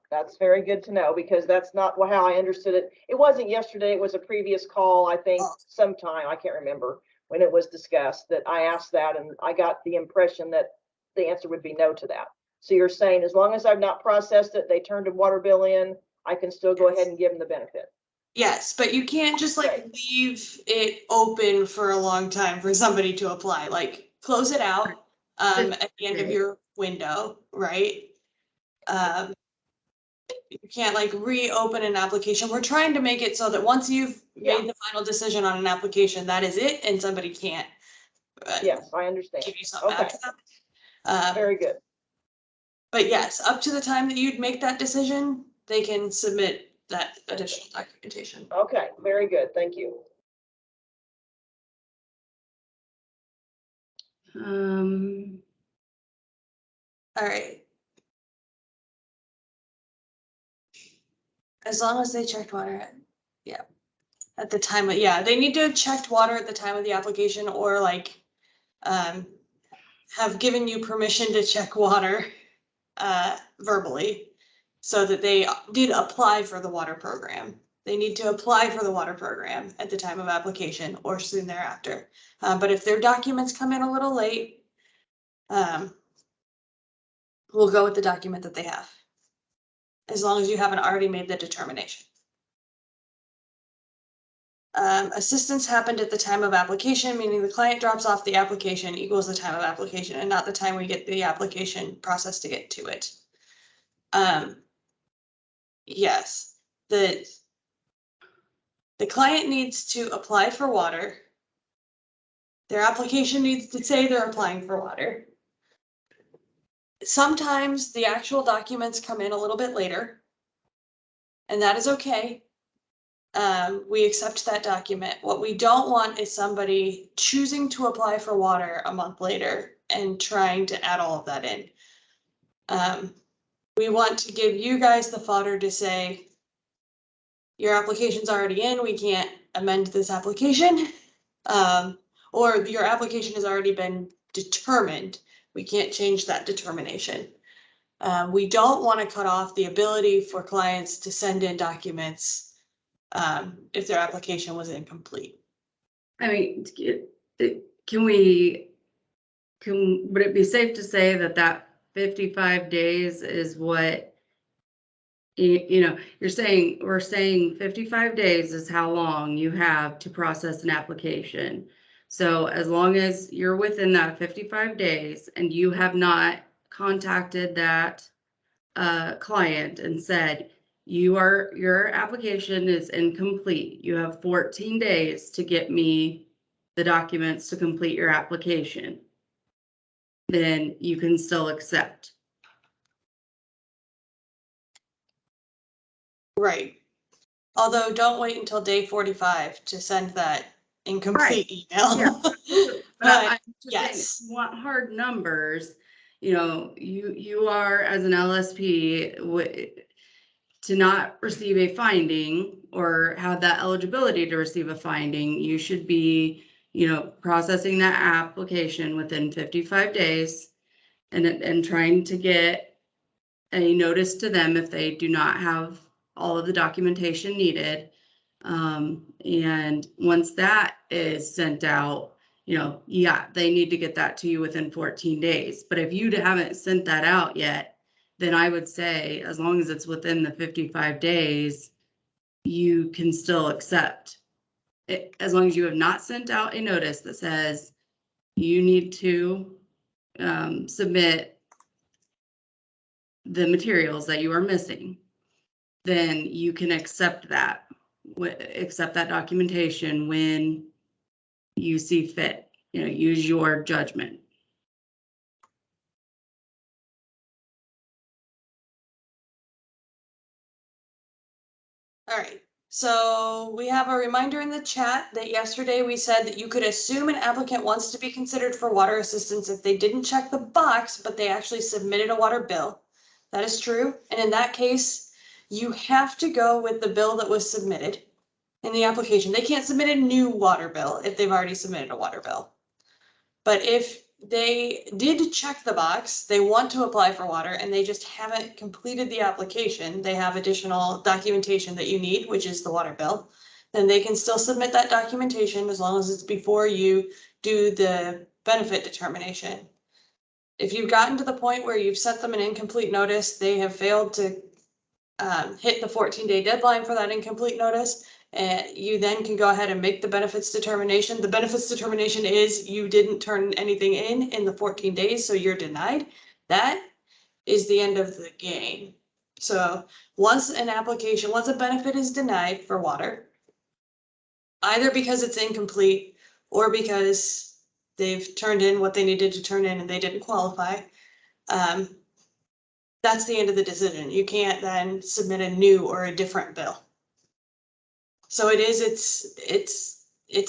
That's very good to know because that's not how I understood it. It wasn't yesterday. It was a previous call, I think, sometime. I can't remember when it was discussed that I asked that and I got the impression that the answer would be no to that. So you're saying as long as I've not processed it, they turned a water bill in, I can still go ahead and give them the benefit. Yes, but you can't just like leave it open for a long time for somebody to apply. Like close it out at the end of your window, right? You can't like reopen an application. We're trying to make it so that once you've made the final decision on an application, that is it, and somebody can't Yes, I understand. give you something Okay. after that. Very good. But yes, up to the time that you'd make that decision, they can submit that additional documentation. Okay, very good. Thank you. All right. As long as they checked water, at the time of, they need to have checked water at the time of the application or like have given you permission to check water verbally so that they did apply for the water program. They need to apply for the water program at the time of application or soon thereafter. But if their documents come in a little late, we'll go with the document that they have, as long as you haven't already made the determination. Assistance happened at the time of application, meaning the client drops off the application equals the time of application and not the time we get the application process to get to it. Yes, the client needs to apply for water. Their application needs to say they're applying for water. Sometimes the actual documents come in a little bit later, and that is okay. We accept that document. What we don't want is somebody choosing to apply for water a month later and trying to add all of that in. We want to give you guys the fodder to say, your application's already in, we can't amend this application. Or your application has already been determined, we can't change that determination. We don't want to cut off the ability for clients to send in documents if their application was incomplete. I mean, would it be safe to say that 55 days is what You know, we're saying 55 days is how long you have to process an application. So as long as you're within that 55 days and you have not contacted that client and said, your application is incomplete. You have 14 days to get me the documents to complete your application. Then you can still accept. Right. Although don't wait until day 45 to send that incomplete email. Yeah. But I'm just saying, yes. if you want hard numbers, you know, you are as an LSP to not receive a finding or have that eligibility to receive a finding, you should be, you know, processing that application within 55 days and trying to get a notice to them if they do not have all of the documentation needed. And once that is sent out, you know, yeah, they need to get that to you within 14 days. But if you haven't sent that out yet, then I would say as long as it's within the 55 days, you can still accept it, as long as you have not sent out a notice that says you need to submit the materials that you are missing, then you can accept that documentation when you see fit. You know, use your judgment. All right. So we have a reminder in the chat that yesterday we said that you could assume an applicant wants to be considered for water assistance if they didn't check the box, but they actually submitted a water bill. That is true. And in that case, you have to go with the bill that was submitted in the application. They can't submit a new water bill if they've already submitted a water bill. But if they did check the box, they want to apply for water and they just haven't completed the application, they have additional documentation that you need, which is the water bill, then they can still submit that documentation as long as it's before you do the benefit determination. If you've gotten to the point where you've sent them an incomplete notice, they have failed to hit the 14-day deadline for that incomplete notice, you then can go ahead and make the benefits determination. The benefits determination is you didn't turn anything in the 14 days, so you're denied. That is the end of the game. So once a benefit is denied for water, either because it's incomplete or because they've turned in what they needed to turn in and they didn't qualify, that's the end of the decision. You can't then submit a new or a different bill. So it's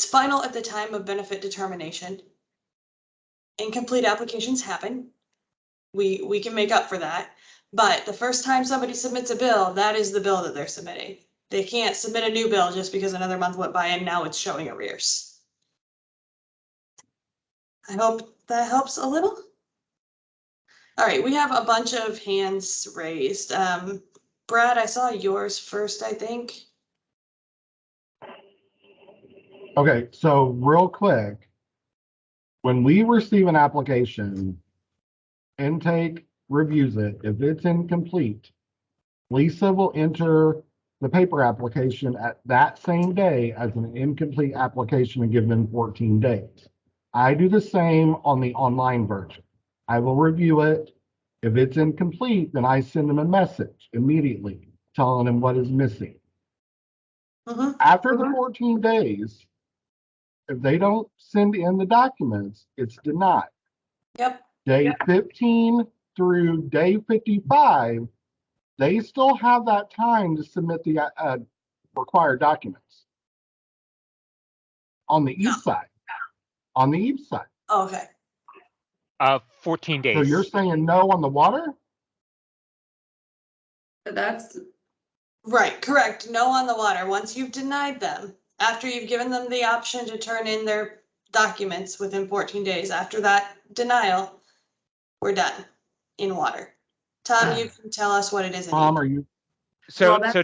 final at the time of benefit determination. Incomplete applications happen. We can make up for that. But the first time somebody submits a bill, that is the bill that they're submitting. They can't submit a new bill just because another month went by and now it's showing arrears. I hope that helps a little. All right, we have a bunch of hands raised. Brad, I saw yours first, I think. Okay, so real quick, when we receive an application, intake reviews it. If it's incomplete, Lisa will enter the paper application at that same day as an incomplete application and give them 14 days. I do the same on the online version. I will review it. If it's incomplete, then I send them a message immediately telling them what is missing. After the 14 days, if they don't send in the documents, it's denied. Yep. Day 15 through day 55, they still have that time to submit the required documents. On the east side. On the east side. Okay. 14 days. So you're saying no on the water? That's Right, correct. No on the water. Once you've denied them, after you've given them the option to turn in their documents within 14 days, after that denial, we're done in water. Tom, you can tell us what it is. Tom, are you? So, well, so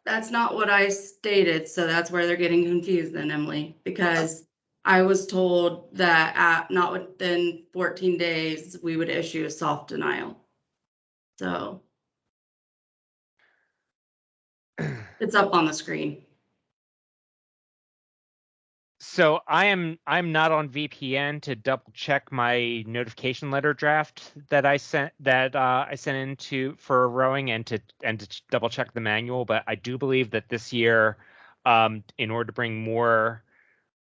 that's not what I stated. So that's where they're getting confused then, Emily, because I was told that not within 14 days, we would issue a soft denial. So. It's up on the screen. So I'm not on VPN to double check my notification letter draft that I sent into for rowing and to double check the manual, but I do believe that this year, in order to bring more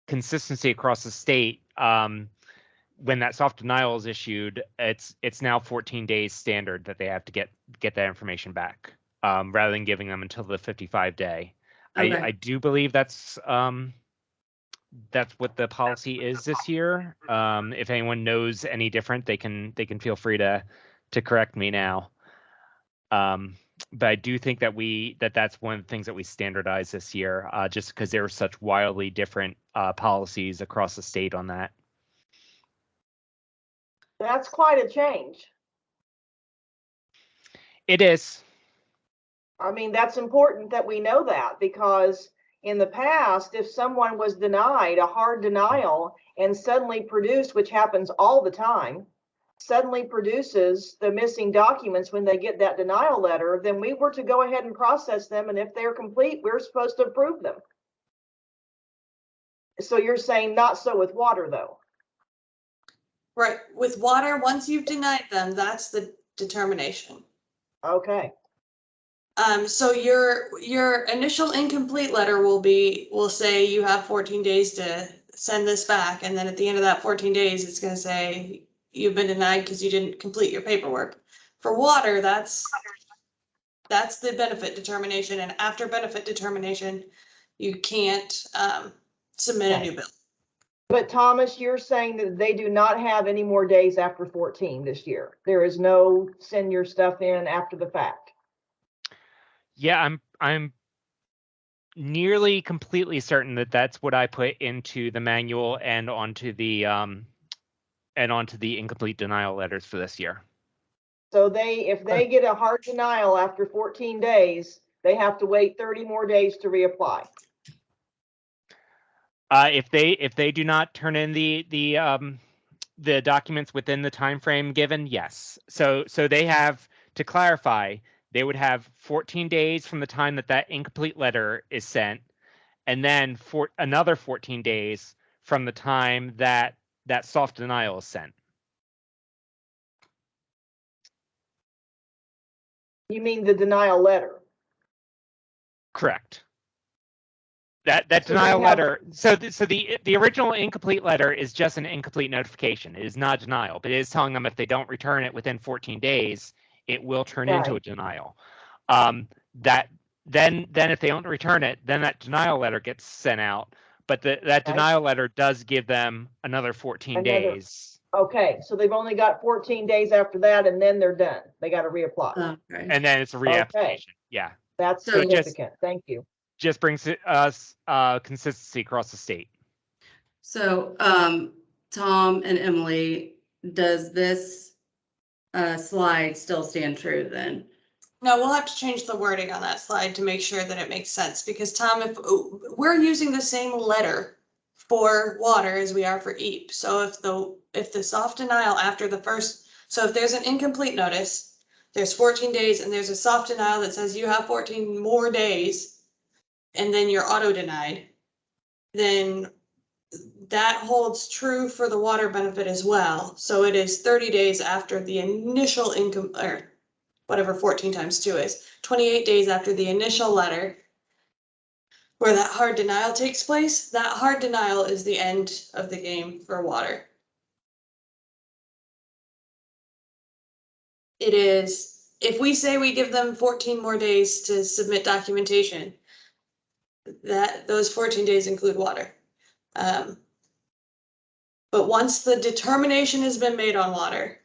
consistency across the state, when that soft denial is issued, it's now 14 days standard that they have to get that information back, rather than giving them until the 55-day. Okay. I do believe that's what the policy is this year. If anyone knows any different, they can feel free to correct me now. But I do think that that's one of the things that we standardized this year, just because there were such wildly different policies across the state on that. That's quite a change. It is. I mean, that's important that we know that, because in the past, if someone was denied a hard denial and suddenly produced, which happens all the time, suddenly produces the missing documents when they get that denial letter, then we were to go ahead and process them. And if they're complete, we're supposed to approve them. So you're saying not so with water, though? Right, with water, once you've denied them, that's the determination. Okay. So your initial incomplete letter will say you have 14 days to send this back, and then at the end of that 14 days, it's gonna say you've been denied because you didn't complete your paperwork. For water, that's the benefit determination, and after benefit determination, you can't submit a new bill. But Thomas, you're saying that they do not have any more days after 14 this year. There is no send your stuff in after the fact. Yeah, I'm nearly completely certain that that's what I put into the manual and onto the incomplete denial letters for this year. So if they get a hard denial after 14 days, they have to wait 30 more days to reapply. If they do not turn in the documents within the time frame given, yes. So they have, to clarify, they would have 14 days from the time that incomplete letter is sent, and then for another 14 days from the time that soft denial is sent. You mean the denial letter? Correct. That So denial they have- letter. So the original incomplete letter is just an incomplete notification. It is not denial, but it is telling them if they don't return it within 14 days, it will turn into a denial. That then if they don't return it, then that denial letter gets sent out. But that denial letter does give them another 14 days. Okay, so they've only got 14 days after that, and then they're done. They got to reapply. Okay. And then it's a reapplication. Okay. Yeah. That's So significant. Thank you. Just brings us consistency across the state. So, Tom and Emily, does this slide still stand true then? No, we'll have to change the wording on that slide to make sure that it makes sense, because Tom, if we're using the same letter for water as we are for EAP. So if the soft denial after the first, so if there's an incomplete notice, there's 14 days and there's a soft denial that says you have 14 more days, and then you're auto denied, then that holds true for the water benefit as well. So it is 30 days after the initial income, or whatever 14 times 2 is, 28 days after the initial letter where that hard denial takes place. That hard denial is the end of the game for water. It is, if we say we give them 14 more days to submit documentation, that those 14 days include water. But once the determination has been made on water,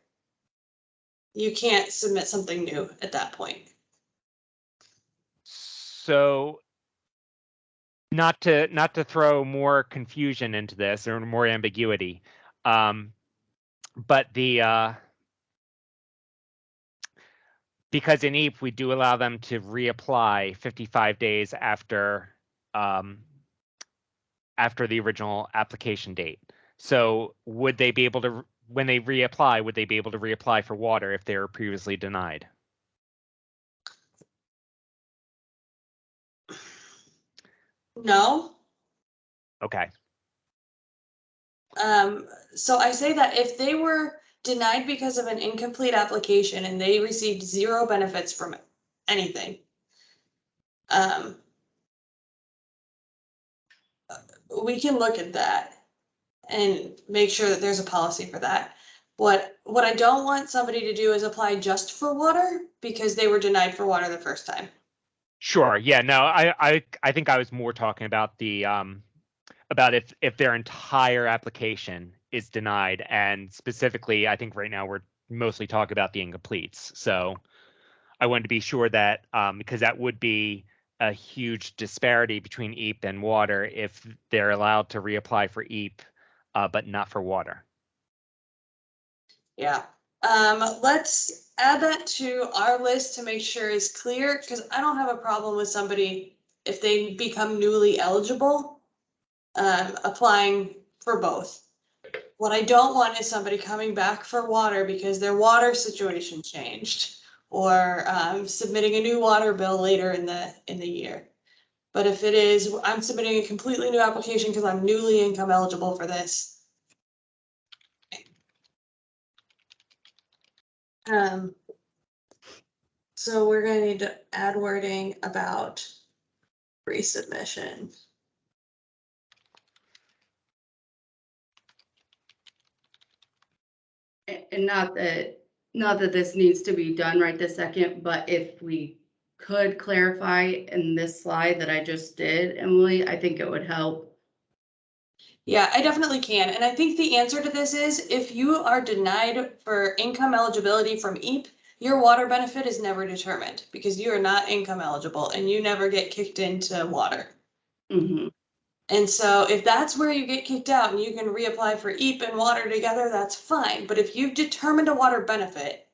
you can't submit something new at that point. So not to throw more confusion into this or more ambiguity, but because in EAP we do allow them to reapply 55 days after the original application date. So would they be able to, when they reapply, would they be able to reapply for water if they were previously denied? No. Okay. So I say that if they were denied because of an incomplete application and they received 0 benefits from anything, we can look at that and make sure that there's a policy for that. What I don't want somebody to do is apply just for water because they were denied for water the first time. Sure. Yeah. No, I think I was more talking about the about if their entire application is denied, and specifically, I think right now we're mostly talking about the incompletes. So I wanted to be sure that because that would be a huge disparity between EAP and water if they're allowed to reapply for EAP, but not for water. Yeah. Let's add that to our list to make sure it's clear, because I don't have a problem with somebody, if they become newly eligible, applying for both. What I don't want is somebody coming back for water because their water situation changed, or submitting a new water bill later in the year. But if it is, I'm submitting a completely new application because I'm newly income eligible for this. So we're going to need to add wording about resubmission. And not that this needs to be done right this second, but if we could clarify in this slide that I just did, Emily, I think it would help. Yeah, I definitely can. And I think the answer to this is if you are denied for income eligibility from EAP, your water benefit is never determined because you are not income eligible and you never get kicked into water. Mm-hmm. And so if that's where you get kicked out and you can reapply for EAP and water together, that's fine. But if you've determined a water benefit,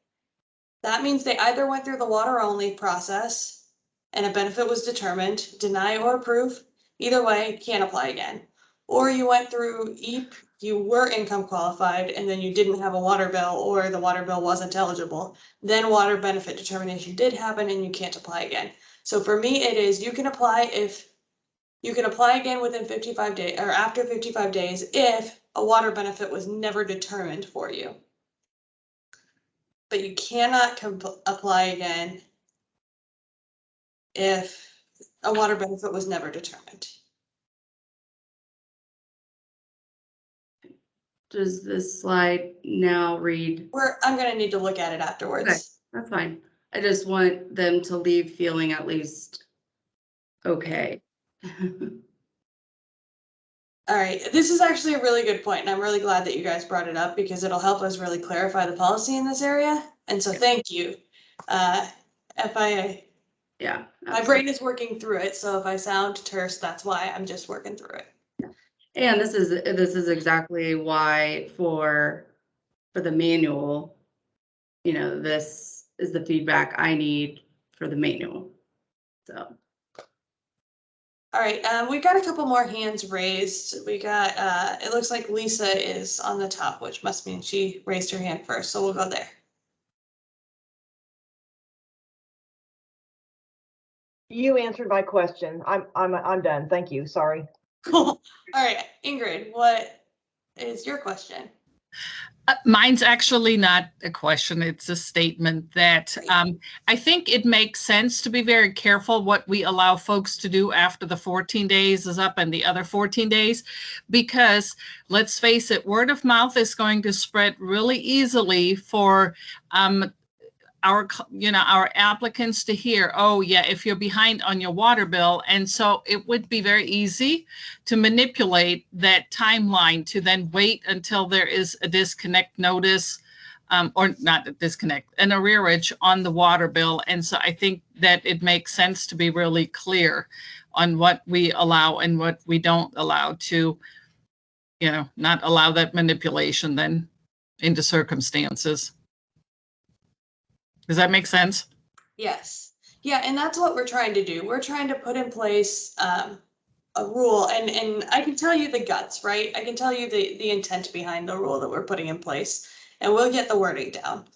that means they either went through the water only process and a benefit was determined, deny or approve, either way, can't apply again. Or you went through EAP, you were income qualified, and then you didn't have a water bill or the water bill wasn't eligible. Then water benefit determination did happen and you can't apply again. So for me, it is you can apply again within 55 days or after 55 days if a water benefit was never determined for you. But you cannot apply again if a water benefit was never determined. Does this slide now read? I'm gonna need to look at it afterwards. Okay, that's fine. I just want them to leave feeling at least okay. All right, this is actually a really good point, and I'm really glad that you guys brought it up because it'll help us really clarify the policy in this area. And so thank you. FIA. Yeah. My brain is working through it, so if I sound terse, that's why. I'm just working through it. And this is exactly why for the manual, you know, this is the feedback I need for the manual. So. All right, we got a couple more hands raised. We got, it looks like Lisa is on the top, which must mean she raised her hand first, so we'll go there. You answered my question. I'm done. Thank you. Sorry. Cool. All right, Ingrid, what is your question? Mine's actually not a question, it's a statement that I think it makes sense to be very careful what we allow folks to do after the 14 days is up and the other 14 days, because let's face it, word of mouth is going to spread really easily for our applicants to hear, oh yeah, if you're behind on your water bill. And so it would be very easy to manipulate that timeline to then wait until there is a disconnect notice, or not a disconnect, an arrearage on the water bill. And so I think that it makes sense to be really clear on what we allow and what we don't allow to, not allow that manipulation then into circumstances. Does that make sense? Yes. Yeah, and that's what we're trying to do. We're trying to put in place a rule, and I can tell you the guts, right? I can tell you the intent behind the rule that we're putting in place, and we'll get the wording down.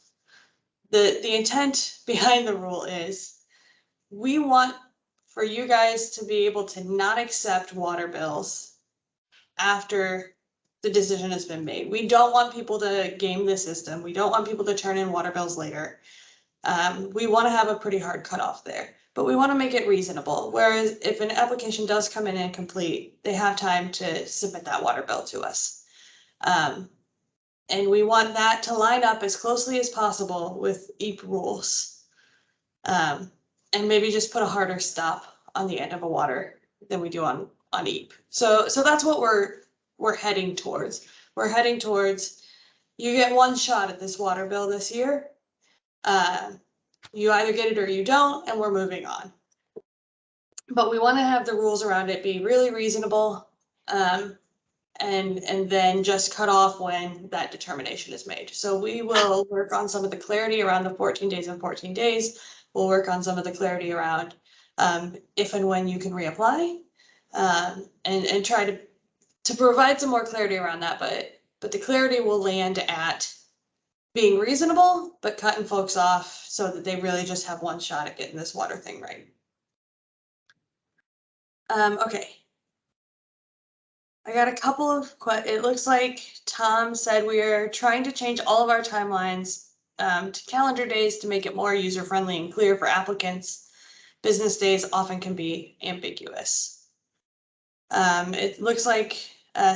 The intent behind the rule is we want for you guys to be able to not accept water bills after the decision has been made. We don't want people to game the system. We don't want people to turn in water bills later. We want to have a pretty hard cutoff there, but we want to make it reasonable. Whereas if an application does come in incomplete, they have time to submit that water bill to us. And we want that to line up as closely as possible with EAP rules. And maybe just put a harder stop on the end of a water than we do on EAP. So that's what we're heading towards. We're heading towards, you get one shot at this water bill this year. You either get it or you don't, and we're moving on. But we want to have the rules around it be really reasonable, and then just cut off when that determination is made. So we will work on some of the clarity around the 14 days and 14 days. We'll work on some of the clarity around if and when you can reapply, and try to provide some more clarity around that. But the clarity will land at being reasonable, but cutting folks off so that they really just have one shot at getting this water thing right. Okay. I got a couple of it looks like Tom said we are trying to change all of our timelines to calendar days to make it more user-friendly and clear for applicants. Business days often can be ambiguous. It looks like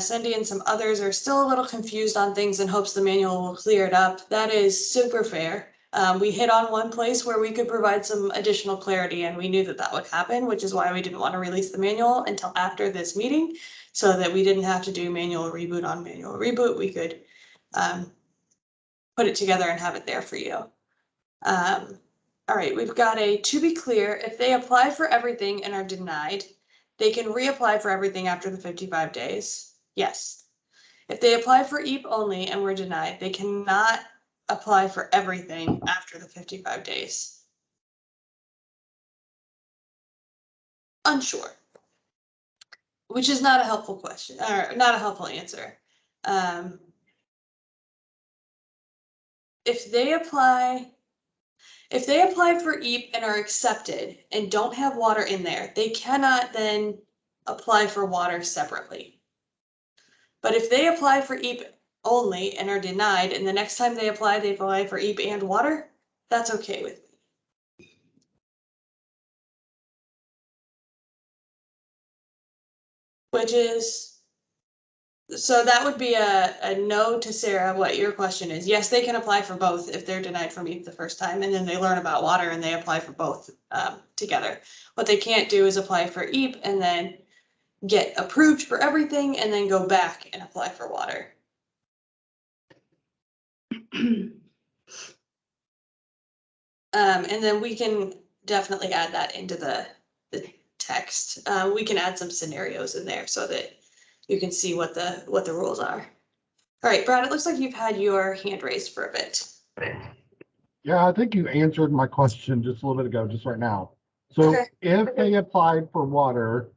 Cindy and some others are still a little confused on things in hopes the manual will clear it up. That is super fair. We hit on one place where we could provide some additional clarity, and we knew that would happen, which is why we didn't want to release the manual until after this meeting, so that we didn't have to do manual reboot on manual reboot. We could put it together and have it there for you. All right, we've got a to be clear, if they apply for everything and are denied, they can reapply for everything after the 55 days. Yes. If they apply for EAP only and were denied, they cannot apply for everything after the 55 days. Unsure. Which is not a helpful question, or not a helpful answer. If they apply for EAP and are accepted and don't have water in there, they cannot then apply for water separately. But if they apply for EAP only and are denied, and the next time they apply for EAP and water, that's okay with me. Which is, so that would be a no to Sarah, what your question is. Yes, they can apply for both if they're denied from EAP the first time, and then they learn about water and they apply for both together. What they can't do is apply for EAP and then get approved for everything and then go back and apply for water. And then we can definitely add that into the text. We can add some scenarios in there so that you can see what the rules are. All right, Brad, it looks like you've had your hand raised for a bit. Yeah, I think you answered my question just a little bit ago, just right now. So Okay. If they applied for water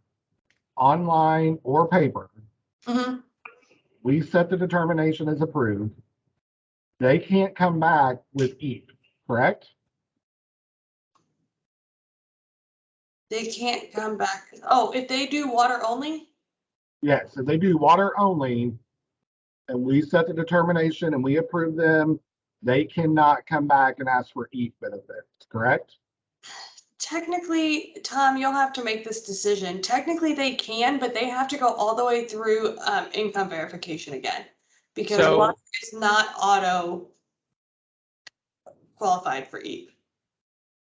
online or paper, we set the determination as approved. They can't come back with EAP, correct? They can't come back. Oh, if they do water only? Yes, if they do water only and we set the determination and we approve them, they cannot come back and ask for EAP benefits, correct? Technically, Tom, you'll have to make this decision. Technically, they can, but they have to go all the way through income verification again, because water is not auto qualified for EAP.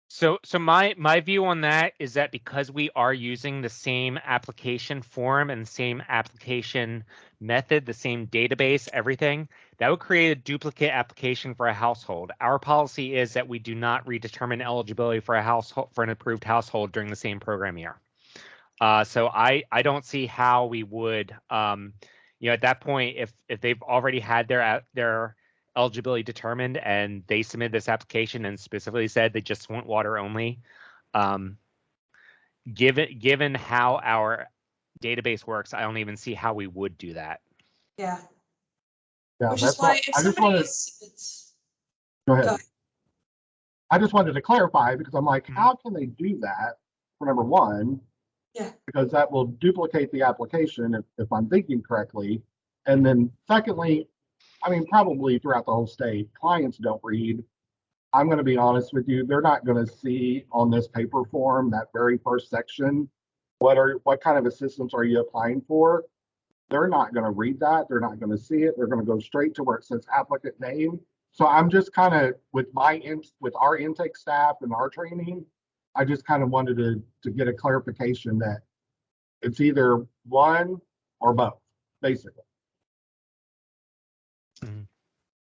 So my view on that is that because we are using the same application form and the same application method, the same database, everything, that would create a duplicate application for a household. Our policy is that we do not redetermine eligibility for a household, for an approved household during the same program year. So I don't see how we would, at that point, if they've already had their eligibility determined and they submitted this application and specifically said they just want water only, given how our database works, I don't even see how we would do that. Yeah. Yeah, Which that's is why what, if I just somebody wanted, go ahead. Go ahead. I just wanted to clarify because I'm like, how can they do that for number one. Yeah. Because that will duplicate the application if I'm thinking correctly. And then secondly, I mean, probably throughout the whole state, clients don't read. I'm going to be honest with you, they're not going to see on this paper form, that very first section, what kind of assistance are you applying for? They're not going to read that. They're not going to see it. They're going to go straight to where it says applicant name. So I'm just kind of with our intake staff and our training, I just kind of wanted to get a clarification that it's either one or both, basically.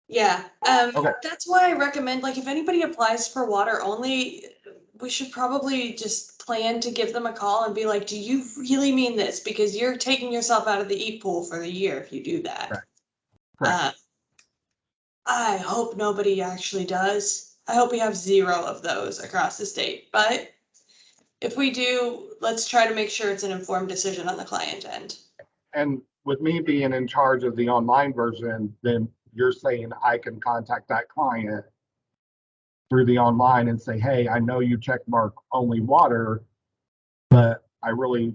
Yeah, Okay. that's why I recommend, like, if anybody applies for water only, we should probably just plan to give them a call and be like, do you really mean this? Because you're taking yourself out of the EAP pool for the year if you do that. Correct. I hope nobody actually does. I hope we have 0 of those across the state, but if we do, let's try to make sure it's an informed decision on the client end. And with me being in charge of the online version, then you're saying I can contact that client through the online and say, hey, I know you check mark only water, but I really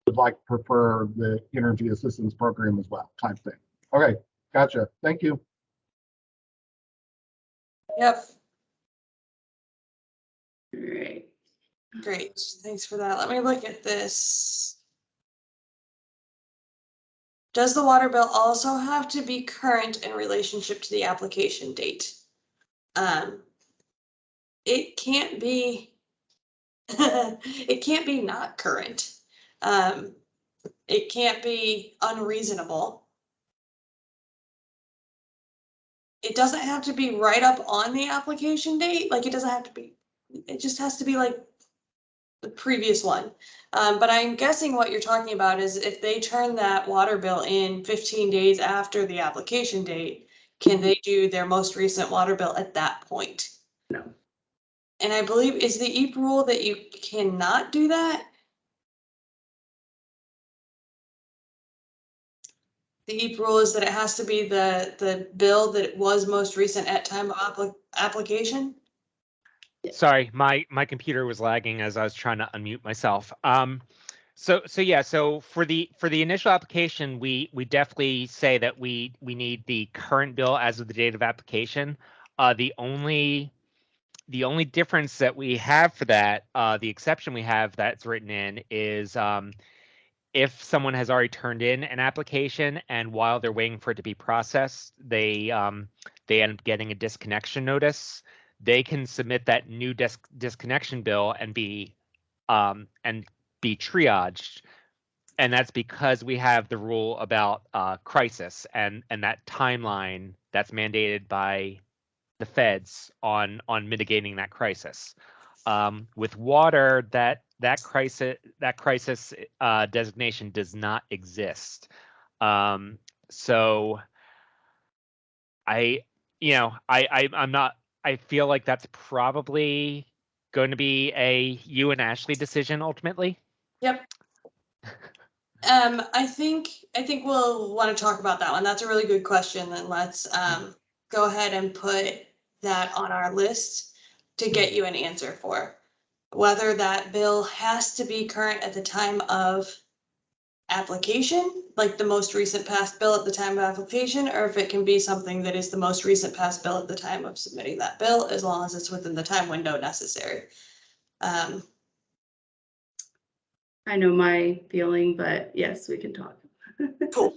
would like to prefer the energy assistance program as well, type thing. Okay, gotcha. Thank you. Yep, All right. great. Thanks for that. Let me look at this. Does the water bill also have to be current in relationship to the application date? It can't be, it can't be not current. It can't be unreasonable. It doesn't have to be right up on the application date. Like, it doesn't have to be, it just has to be like the previous one. But I'm guessing what you're talking about is if they turn that water bill in 15 days after the application date, can they do their most recent water bill at that point? No. And I believe, is the EAP rule that you cannot do that? The EAP rule is that it has to be the bill that was most recent at time of application? Sorry, my computer was lagging as I was trying to unmute myself. So yeah, so for the initial application, we definitely say that we need the current bill as of the date of application. The only difference that we have for that, the exception we have that's written in is if someone has already turned in an application and while they're waiting for it to be processed, they end up getting a disconnection notice. They can submit that new disconnection bill and be triaged, and that's because we have the rule about crisis and that timeline that's mandated by the feds on mitigating that crisis. With water, that crisis designation does not exist. So I feel like that's probably going to be a you and Ashley decision ultimately. Yep. I think we'll want to talk about that one. That's a really good question. And let's go ahead and put that on our list to get you an answer for whether that bill has to be current at the time of application, like the most recent past bill at the time of application, or if it can be something that is the most recent past bill at the time of submitting that bill, as long as it's within the time window necessary. I know my feeling, but yes, we can talk. Cool.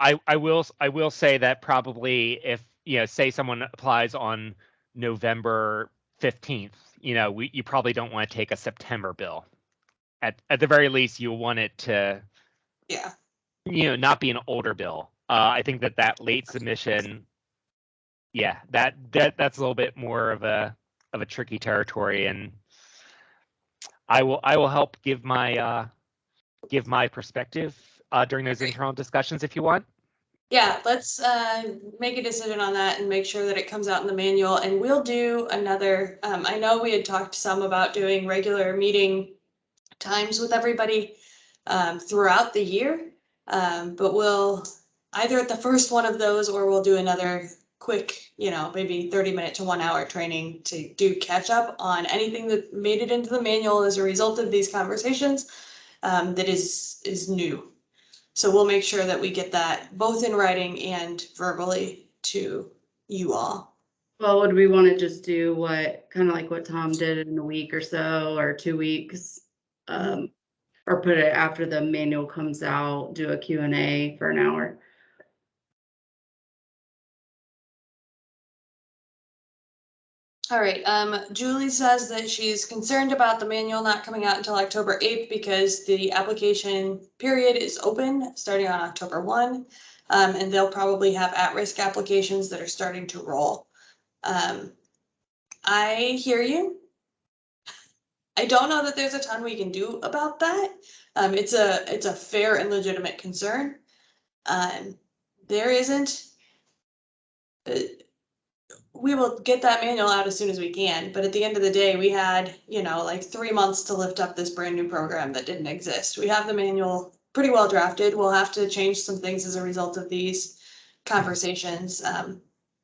I will say that probably if say someone applies on November 15th, you probably don't want to take a September bill. At the very least, you want it to not be an older bill. I think that late submission, that's a little bit more of a tricky territory, and I will help give my perspective during those internal discussions if you want. Yeah, let's make a decision on that and make sure that it comes out in the manual, and we'll do another, I know we had talked some about doing regular meeting times with everybody throughout the year, but we'll either at the first one of those or we'll do another quick, maybe 30-minute to 1 hour training to do catch up on anything that made it into the manual as a result of these conversations that is new. So we'll make sure that we get that both in writing and verbally to you all. Well, would we want to just do kind of like what Tom did in a week or so, or 2 weeks? Or put it after the manual comes out, do a Q&A for an hour? All right, Julie says that she's concerned about the manual not coming out until October 8th because the application period is open starting on October 1. And they'll probably have at-risk applications that are starting to roll. I hear you. I don't know that there's a ton we can do about that. It's a fair and legitimate concern. There isn't. We will get that manual out as soon as we can, but at the end of the day, we had, like 3 months to lift up this brand new program that didn't exist. We have the manual pretty well drafted. We'll have to change some things as a result of these conversations.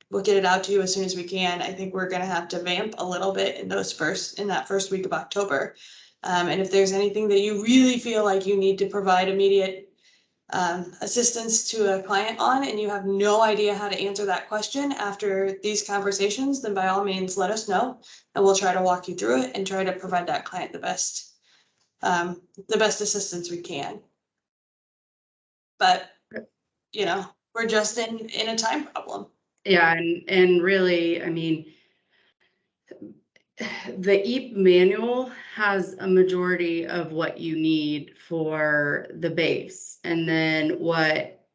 We'll get it out to you as soon as we can. I think we're gonna have to vamp a little bit in that first week of October. And if there's anything that you really feel like you need to provide immediate assistance to a client on, and you have no idea how to answer that question after these conversations, then by all means, let us know, and we'll try to walk you through it and try to provide that client the best assistance we can. But, we're just in a time problem. Yeah, and really, I mean, the EAP manual has a majority of what you need for the base, and then what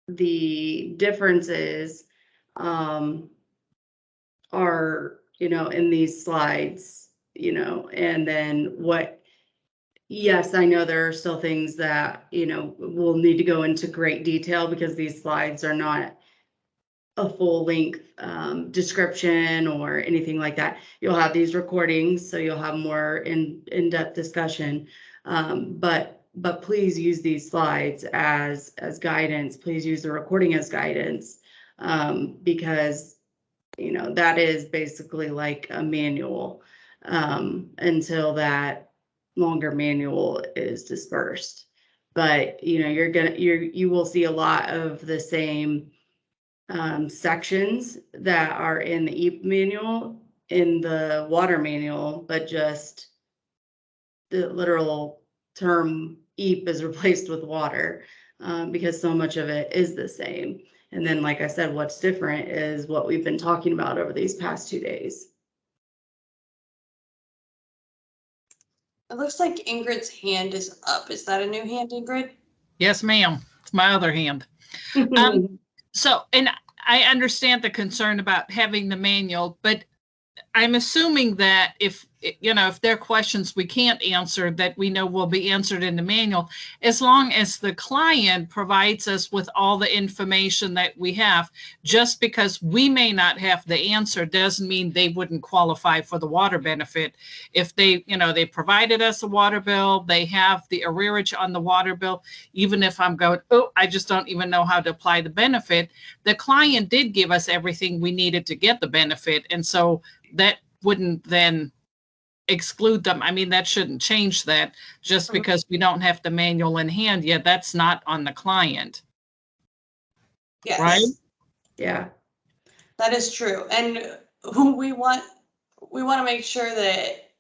the differences are, in these slides, and then yes, I know there are still things that, we'll need to go into great detail because these slides are not a full length description or anything like that. You'll have these recordings, so you'll have more in-depth discussion. But please use these slides as guidance. Please use the recording as guidance, because that is basically like a manual until that longer manual is dispersed. But you will see a lot of the same sections that are in the EAP manual, in the water manual, but just the literal term EAP is replaced with water, because so much of it is the same. And then, like I said, what's different is what we've been talking about over these past 2 days. It looks like Ingrid's hand is up. Is that a new hand, Ingrid? Yes, ma'am. It's my other hand. So, and I understand the concern about having the manual, but I'm assuming that if there are questions we can't answer that we know will be answered in the manual, as long as the client provides us with all the information that we have. Just because we may not have the answer doesn't mean they wouldn't qualify for the water benefit. If they provided us a water bill, they have the arrearage on the water bill, even if I'm going, oh, I just don't even know how to apply the benefit, the client did give us everything we needed to get the benefit. And so that wouldn't then exclude them. I mean, that shouldn't change that just because we don't have the manual in hand yet. That's not on the client. Yes. Right? Yeah. That is true. And we want to make sure that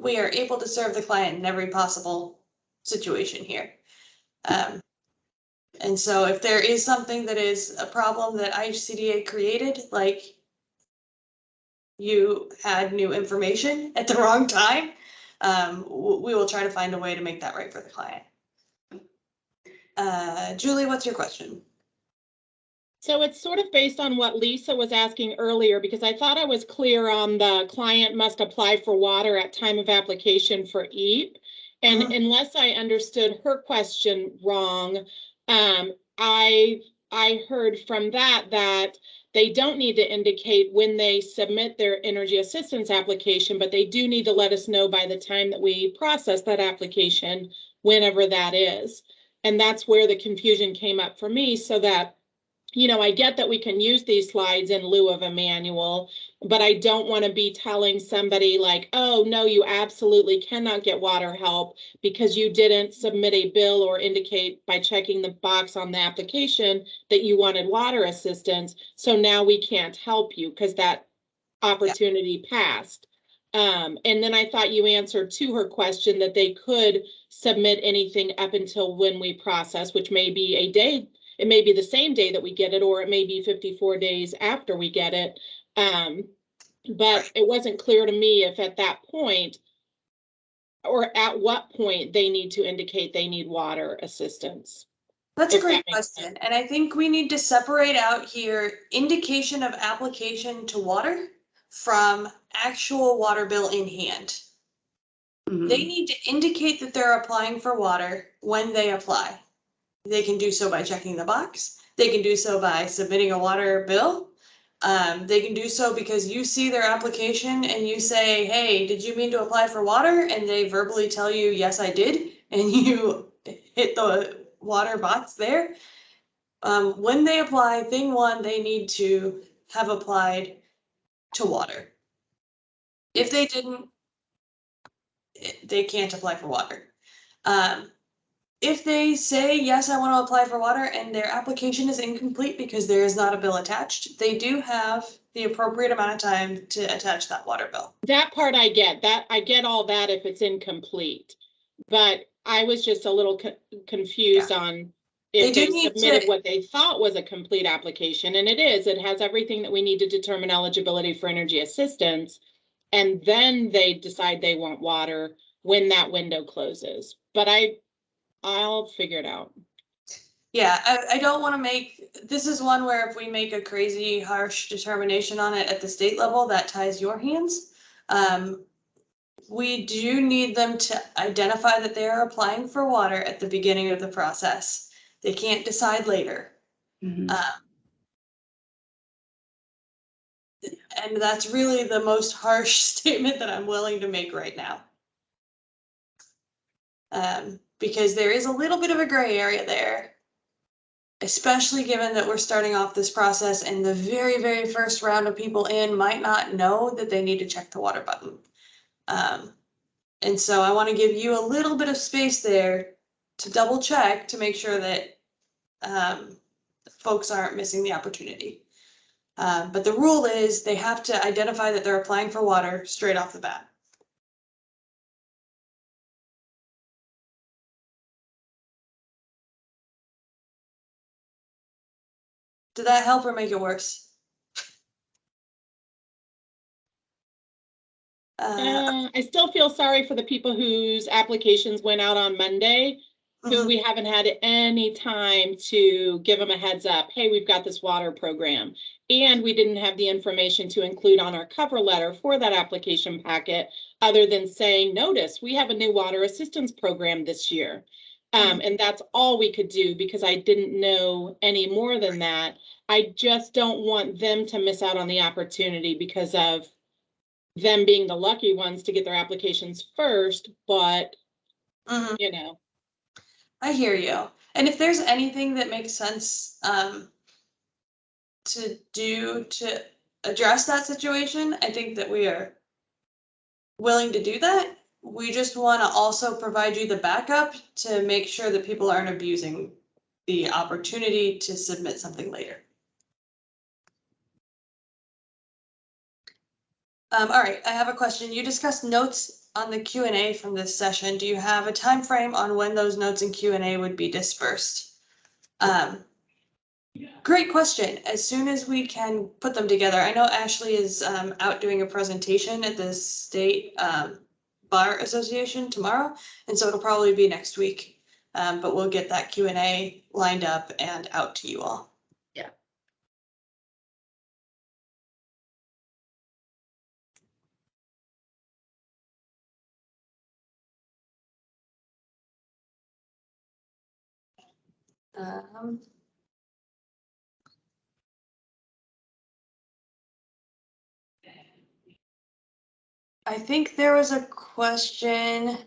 we are able to serve the client in every possible situation here. And so if there is something that is a problem that IHCDA created, like you had new information at the wrong time, we will try to find a way to make that right for the client. Julie, what's your question? So it's sort of based on what Lisa was asking earlier, because I thought I was clear on the client must apply for water at time of application for EAP. And unless I understood her question wrong, I heard from that they don't need to indicate when they submit their energy assistance application, but they do need to let us know by the time that we process that application, whenever that is. And that's where the confusion came up for me, so that you know, I get that we can use these slides in lieu of a manual, but I don't want to be telling somebody like, oh, no, you absolutely cannot get water help because you didn't submit a bill or indicate by checking the box on the application that you wanted water assistance. So now we can't help you because that opportunity passed. And then I thought you answered to her question that they could submit anything up until when we process, which may be a day. It may be the same day that we get it, or it may be 54 days after we get it. But it wasn't clear to me if at that point or at what point they need to indicate they need water assistance. That's a great question. And I think we need to separate out here indication of application to water from actual water bill in hand. They need to indicate that they're applying for water when they apply. They can do so by checking the box. They can do so by submitting a water bill. They can do so because you see their application and you say, hey, did you mean to apply for water? And they verbally tell you, yes, I did. And you hit the water box there. When they apply, thing one, they need to have applied to water. If they didn't, they can't apply for water. If they say, yes, I want to apply for water and their application is incomplete because there is not a bill attached, they do have the appropriate amount of time to attach that water bill. That part I get. That I get all that if it's incomplete. But I was just a little confused on if they submitted what they thought was a complete application, and it is. It has everything that we need to determine eligibility for energy assistance, and then they decide they want water when that window closes. But I'll figure it out. Yeah, I don't want to make, this is one where if we make a crazy harsh determination on it at the state level, that ties your hands. We do need them to identify that they are applying for water at the beginning of the process. They can't decide later. And that's really the most harsh statement that I'm willing to make right now. Because there is a little bit of a gray area there, especially given that we're starting off this process and the very, very first round of people in might not know that they need to check the water button. And so I want to give you a little bit of space there to double check to make sure that folks aren't missing the opportunity. But the rule is they have to identify that they're applying for water straight off the bat. Did that help or make it worse? I still feel sorry for the people whose applications went out on Monday, who we haven't had any time to give them a heads up. Hey, we've got this water program. And we didn't have the information to include on our cover letter for that application packet, other than saying, notice, we have a new water assistance program this year. And that's all we could do because I didn't know any more than that. I just don't want them to miss out on the opportunity because of them being the lucky ones to get their applications first, but you know. I hear you. And if there's anything that makes sense to do to address that situation, I think that we are willing to do that. We just want to also provide you the backup to make sure that people aren't abusing the opportunity to submit something later. All right, I have a question. You discussed notes on the Q&A from this session. Do you have a time frame on when those notes and Q&A would be dispersed? Great question. As soon as we can put them together. I know Ashley is out doing a presentation at the State Bar Association tomorrow, and so it'll probably be next week. But we'll get that Q&A lined up and out to you all. Yeah. I think there was a question.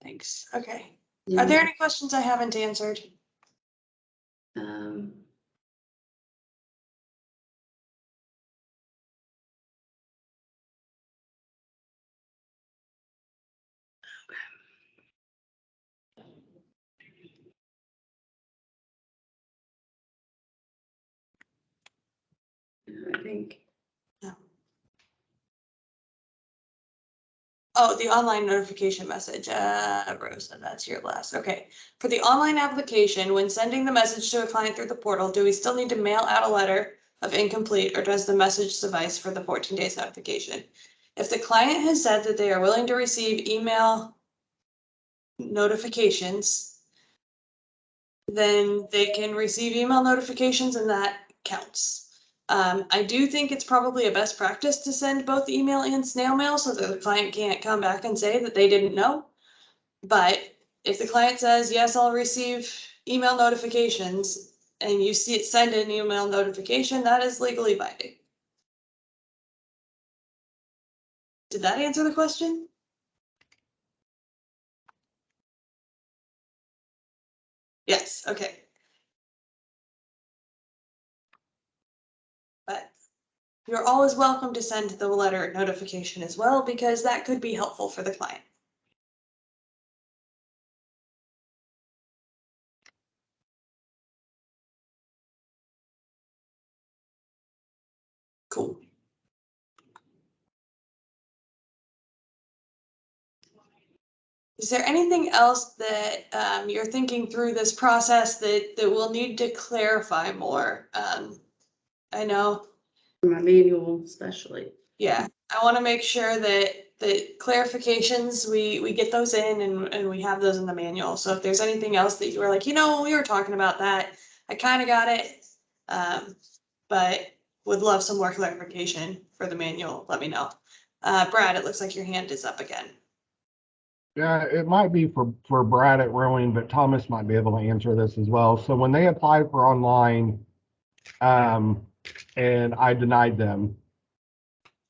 Thanks. Okay. Are there any questions I haven't answered? Um, I think. Oh, the online notification message, Rosa, that's your last, okay. For the online application, when sending the message to a client through the portal, do we still need to mail out a letter of incomplete, or does the message suffice for the 14 days notification? If the client has said that they are willing to receive email notifications, then they can receive email notifications and that counts. I do think it's probably a best practice to send both email and snail mail so that the client can't come back and say that they didn't know. But if the client says, yes, I'll receive email notifications, and you see it send an email notification, that is legally binding. Did that answer the question? Yes, okay. But you're always welcome to send the letter notification as well, because that could be helpful for the client. Cool. Is there anything else that you're thinking through this process that we'll need to clarify more? I know. My manual especially. Yeah, I want to make sure that clarifications, we get those in and we have those in the manual. So if there's anything else that you were like, we were talking about that, I kind of got it. But would love some more clarification for the manual, let me know. Brad, it looks like your hand is up again. Yeah, it might be for Brad at Rowing, but Thomas might be able to answer this as well. So when they applied for online, and I denied them,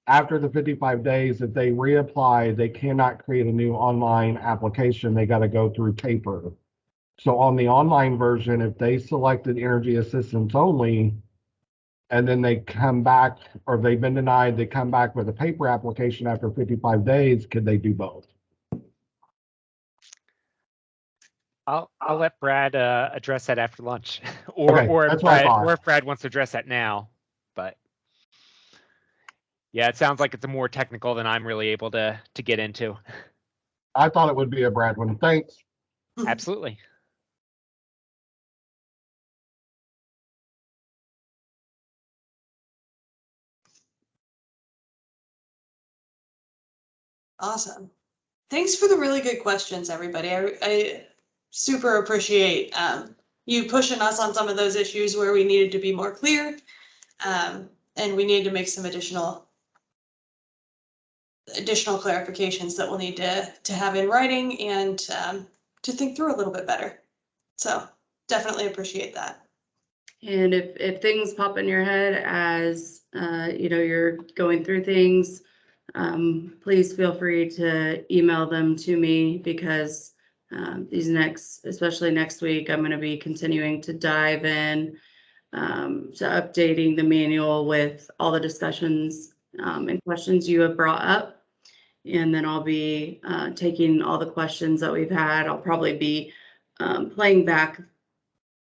after the 55 days, if they reapply, they cannot create a new online application. They got to go through paper. So on the online version, if they selected energy assistance only, and then they come back, or they've been denied, they come back with a paper application after 55 days, could they do both? I'll let Brad address that after lunch, or Okay, or if that's what I Brad, thought. or if Brad wants to address that now. But yeah, it sounds like it's a more technical than I'm really able to get into. I thought it would be a Brad one. Thanks. Absolutely. Awesome. Thanks for the really good questions, everybody. I super appreciate you pushing us on some of those issues where we needed to be more clear. And we need to make some additional clarifications that we'll need to have in writing and to think through a little bit better. So definitely appreciate that. And if things pop in your head as you're going through things, please feel free to email them to me, because especially next week, I'm going to be continuing to dive in to updating the manual with all the discussions and questions you have brought up. And then I'll be taking all the questions that we've had. I'll probably be playing back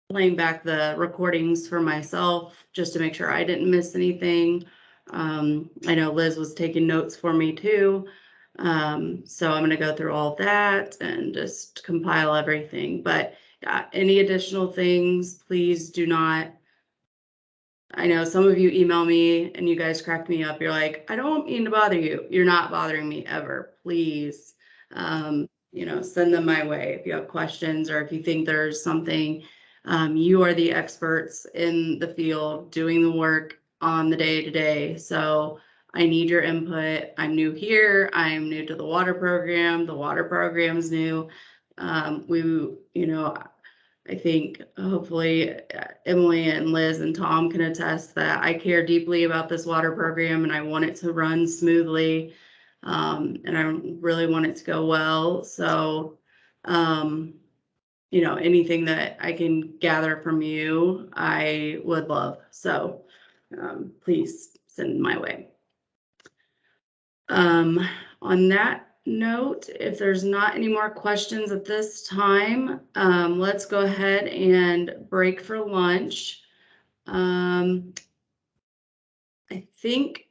the recordings for myself just to make sure I didn't miss anything. I know Liz was taking notes for me too. So I'm going to go through all that and just compile everything. But any additional things, please do not. I know some of you email me and you guys crack me up. You're like, I don't mean to bother you. You're not bothering me ever. Please, send them my way if you have questions, or if you think there's something. You are the experts in the field doing the work on the day-to-day. So I need your input. I'm new here. I'm new to the water program. The water program's new. I think hopefully Emily and Liz and Tom can attest that I care deeply about this water program and I want it to run smoothly. And I really want it to go well. So You know, anything that I can gather from you, I would love. So please send my way. On that note, if there's not any more questions at this time, let's go ahead and break for lunch. I think